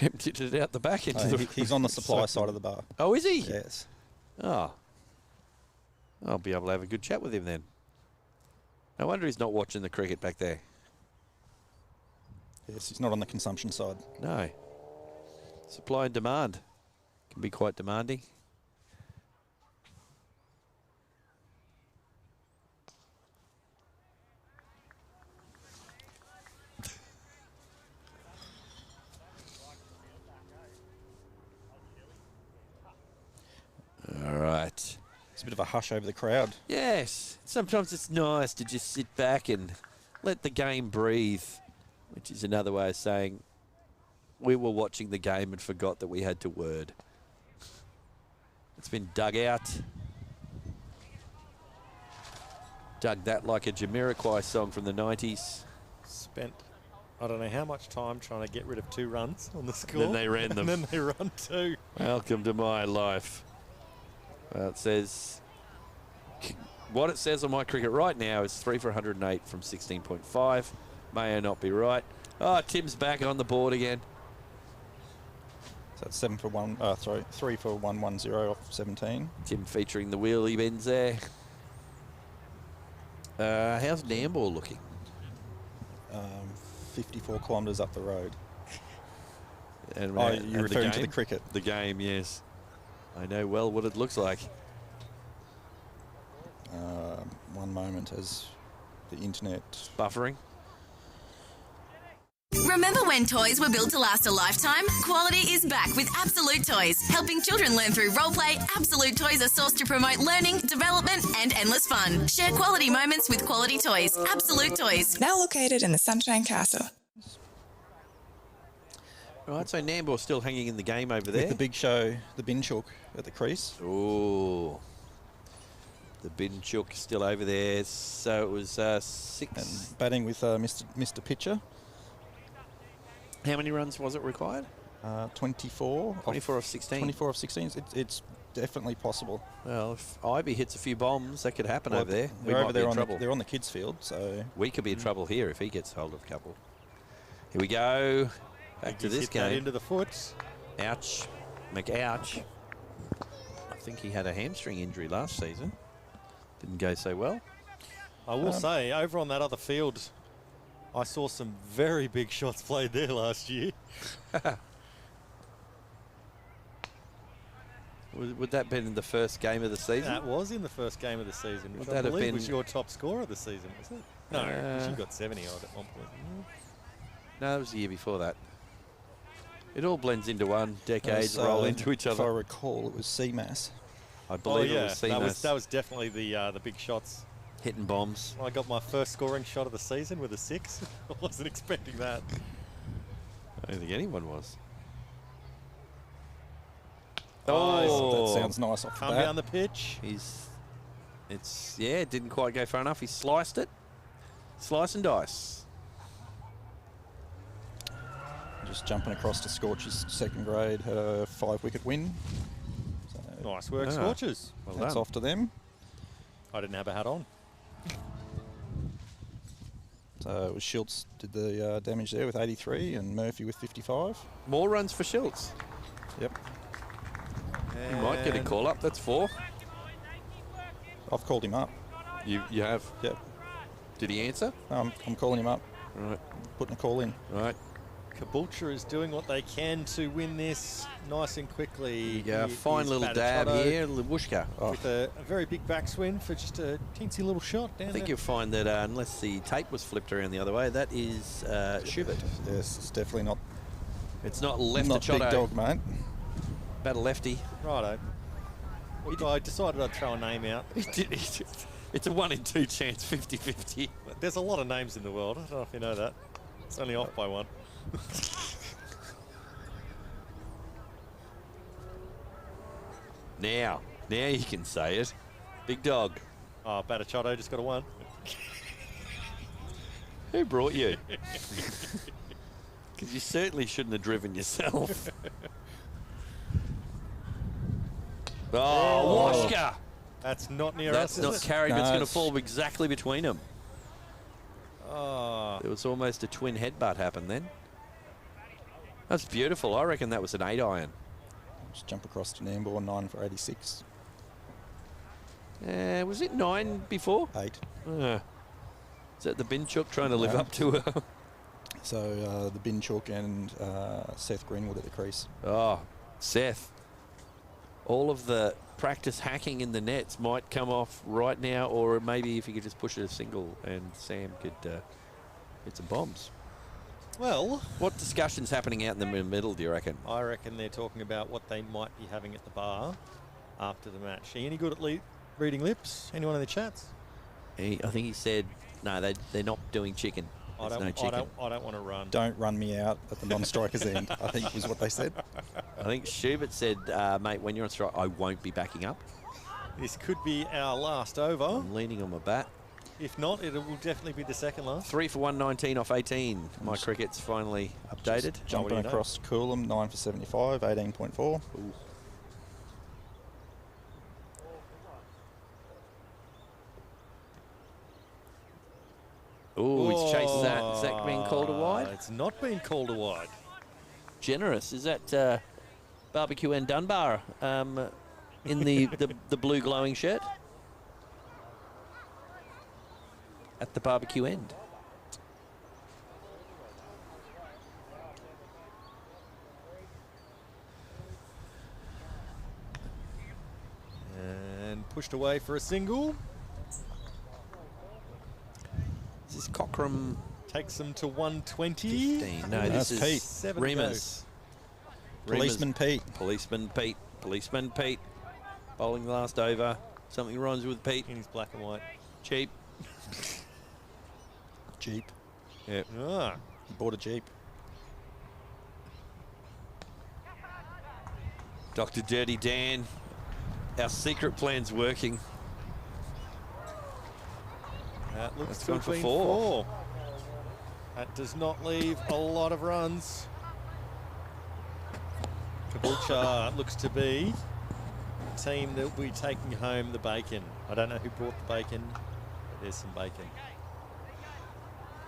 Emptied it out the back into the... He's on the supply side of the bar. Oh, is he? Yes. Oh. I'll be able to have a good chat with him then. No wonder he's not watching the cricket back there. Yes, he's not on the consumption side. No. Supply and demand can be quite demanding. All right. It's a bit of a hush over the crowd. Yes. Sometimes it's nice to just sit back and let the game breathe, which is another way of saying we were watching the game and forgot that we had to word. It's been dug out. Dug that like a Jamiroquai song from the 90s. Spent, I don't know how much time trying to get rid of 2 runs on the score. Then they ran them. And then they run 2. Welcome to my life. Well, it says, what it says on my cricket right now is 3 for 108 from 16.5. May or not be right. Oh, Tim's back on the board again. So that's 3 for 110 off 17. Tim featuring the wheelie bends there. How's Nambour looking? 54 kilometres up the road. And you're referring to the cricket? The game, yes. I know well what it looks like. One moment as the internet... Buffering. Remember when toys were built to last a lifetime? Quality is back with Absolute Toys, helping children learn through roleplay. Absolute Toys are sourced to promote learning, development, and endless fun. Share quality moments with quality toys. Absolute Toys. Now located in the Sunshine Castle. Right, so Nambour's still hanging in the game over there. With the big show, the bin chook at the crease. Ooh. The bin chook still over there. So it was 6. And batting with Mr. Pitcher. How many runs was it required? 24. 24 of 16. 24 of 16. It's definitely possible. Well, if Ivy hits a few bombs, that could happen over there. We They're might over be there in trouble. they're on the kids' field, so... We could be in trouble here if he gets hold of a couple. Here we go. Back to this hit that game. into the foot. Ouch. McOuch. I think he had a hamstring injury last season. Didn't go so well. I will say, over on that other field, I saw some very big shots played there last year. Would that have been in the first game of the season? That was in the first game of the season, which Would I that have believe been- was your top scorer of the season, was it? No, 'cause you got 70 odd at one point. No, it was the year before that. It all blends into one. Decades So, roll into each If I other. recall, it was CMAS. I believe Oh, yeah, it was CMAS. that was definitely the big shots. Hitting bombs. I got my first scoring shot of the season with a 6. I wasn't expecting that. I don't think anyone was. Oh, that sounds nice off the Come bat. down the pitch. It didn't quite go far enough. He sliced it. Slice and dice. Just jumping across to Scorch's second grade, had a 5-wicket win. So Nice work, Ah. Scorchers. Well that's done. off to them. I didn't have a hat on. So it was Schultz did the damage there with 83 and Murphy with 55. More runs for Schultz. Yep. He might get a call up. That's 4. I've called him up. You have. Yep. Did he answer? I'm calling him up, Right. putting a call in. Right. Caboolture is doing what they can to win this nice and quickly. Yeah, He fine is little batted dab Trotto here. Libushka. With a very big backswing for just a teensy little shot down I think there. you'll find that unless the tape was flipped around the other way, that is Schubert. Yes, it's definitely not It's not left not to big Chotto. dog, mate. Battle lefty. Righto. I decided I'd throw a name out. It's a 1 in 2 chance, 50-50. There's a lot of names in the world. I don't know if you know that. It's only off by 1. Now you can say it. Big dog. Oh, Batichotto just got a 1. Who brought you? Because you certainly shouldn't have driven yourself. Washka! That's not near That's us, not is it? carried, but No, it's going to it's- fall exactly between them. Oh, There was almost a twin headbutt happen then. That's beautiful. I reckon that was an 8 iron. Just jump across to Nambour, 9 for 86. Was it 9 before? 8. Is that the bin chook trying to live up to her? So the Binchook and Seth Greenwood at the crease. Oh, Seth. All of the practice hacking in the nets might come off right now, or maybe if you could just push it a single and Sam could hit some bombs. Well, what discussion's happening out in the middle, do you reckon? I reckon they're talking about what they might be having at the bar after the match. Are you any good at reading lips? Anyone in the chats? I think he said, no, they're not doing chicken. I don't want to run. Don't run me out at the non-striker's end, I think was what they said. I think Schubert said, mate, when you're on strike, I won't be backing up. This could be our last over. I'm leaning on my bat. If not, it will definitely be the second last. 3 for 119 off 18. My cricket's finally updated. Jumping across Coolum, 9 for 75, 18.4. Ooh, he's chased that. Is that being called a wide? It's not been called a wide. Generous. Is that Barbecue and Dunbar in the blue glowing shirt? At the barbecue end. And pushed away for a single. Is this Cockram? Takes them to 120. 15. No, this is Pete. Remus. Policeman Pete. Policeman Pete. Policeman Pete. Bowling the last over. Something rhymes with Pete. In his black and white. Cheap. Jeep. Yep. Ah. He bought a Jeep. Dr. Dirty Dan. Our secret plan's working. That looks That's to have gone for been 4. That does not leave a lot of runs. Caboolture looks to be the team that will be taking home the bacon. I don't know who brought the bacon, but there's some bacon.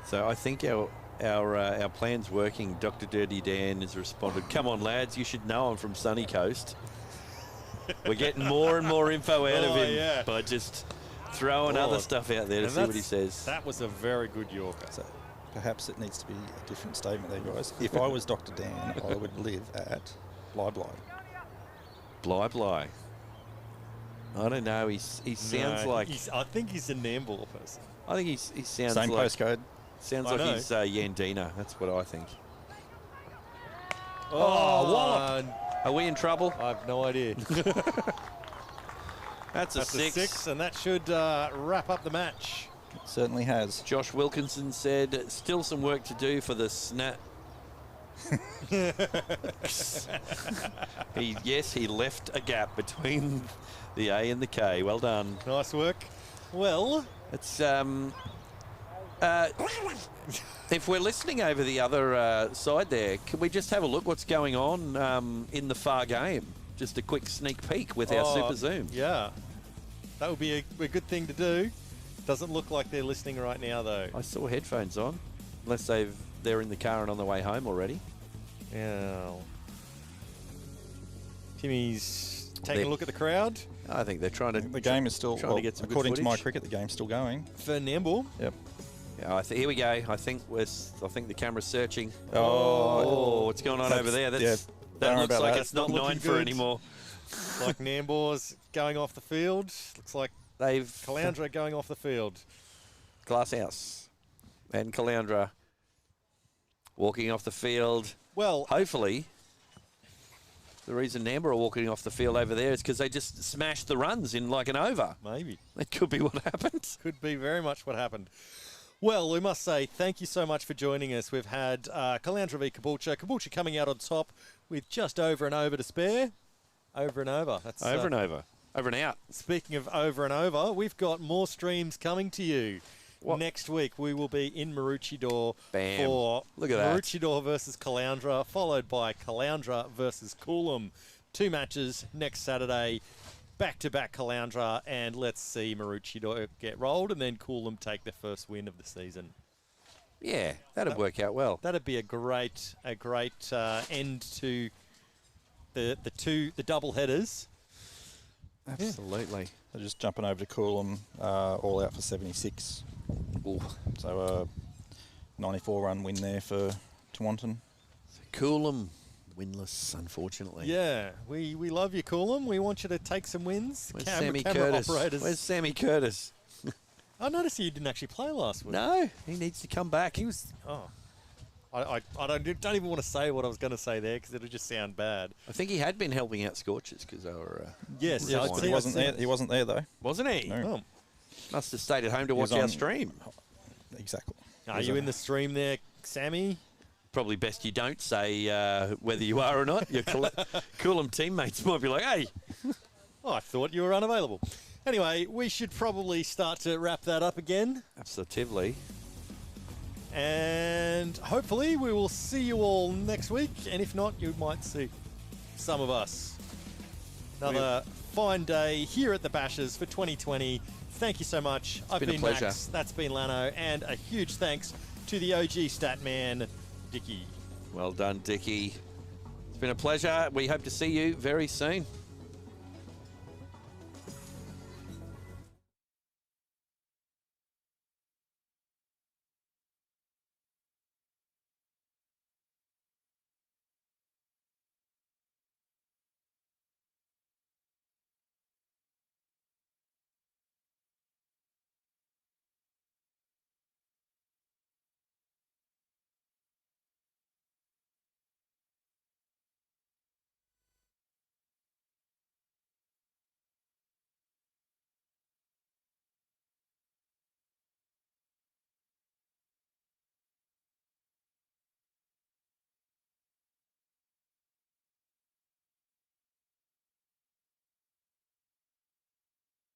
So I think our plan's working. Dr. Dirty Dan has responded. Come on, lads, you should know I'm from Sunny Coast. We're getting more and more info out of him by just throwing other stuff out there to see what he says. That was a very good Yorker. So perhaps it needs to be a different statement there, guys. If I was Dr. Dan, I would live at Bly Bly. Bly Bly. I don't know. He sounds like. I think he's a Nambour person. I think he sounds Same like. postcode. Sounds like he's Yandina. That's what I think. Oh, wallop. Are we in trouble? I have no idea. That's a 6. And that should wrap up the match. It certainly has. Josh Wilkinson said, still some work to do for the snap. He left a gap between the A and the K. Well done. Nice work. Well, it's if we're listening over the other side there, can we just have a look what's going on in the far game? Just a quick sneak peek with our super zoom. Yeah, that would be a good thing to do. Doesn't look like they're listening right now, though. I saw headphones on, unless they're in the car and on the way home already. Yeah. Timmy's taking a look at the crowd. I think they're trying to. The game is still. Trying to get some according good to my footage. cricket, the game's still going. For Nambour. Yep. Yeah, here we go. I think the camera's searching. Oh, what's going on over there? That looks like it's not 9 for anymore. Like Nambour's going off the field. Looks like they've Caloundra going off the field. Glasshouse and Caloundra walking off the field. Well, hopefully, the reason Nambour are walking off the field over there is because they just smashed the runs in like an over. Maybe. That could be what happened. Could be very much what happened. Well, we must say thank you so much for joining us. We've had Caloundra v Caboolture. Caboolture coming out on top with just over and over to spare. Over and over. That's over and over. Over and out. Speaking of over and over, we've got more streams coming to you. Next week, we will be in Maroochydore for Maroochydore versus Caloundra, followed by Caloundra versus Coolum. 2 matches next Saturday, back-to-back Caloundra, and let's see Maroochydore get rolled and then Coolum take their first win of the season. Yeah, that'd work out well. That'd be a great end to the double headers. Absolutely. They're just jumping over to Coolum, all out for 76. Ooh. So 94-run win there for Taunton. Coolum winless, unfortunately. Yeah, we love you, Coolum. We want you to take some wins. Where's Camera Sammy Curtis? operators. Where's Sammy Curtis? I noticed you didn't actually play last week. No, he needs to come back. He was. Oh, I don't even want to say what I was going to say there because it'll just sound bad. I think he had been helping out Scorchers because they were. Yes, Yeah, but he wasn't there. He wasn't there though. Wasn't he? No. Oh. Must have stayed at home to He was watch our on- stream. Exactly. Are you in the stream there, Sammy? Probably best you don't say whether you are or not. Your Coolum teammates might be like, hey. Oh, I thought you were unavailable. Anyway, we should probably start to wrap that up again. Absolutely. And hopefully we will see you all next week. And if not, you might see some of us. Another fine day here at the Bashers for 2020. Thank you so much. I've been a been pleasure. Max. That's been Lanno. And a huge thanks to the OG stat man, Dickie. Well done, Dickie. It's been a pleasure. We hope to see you very soon.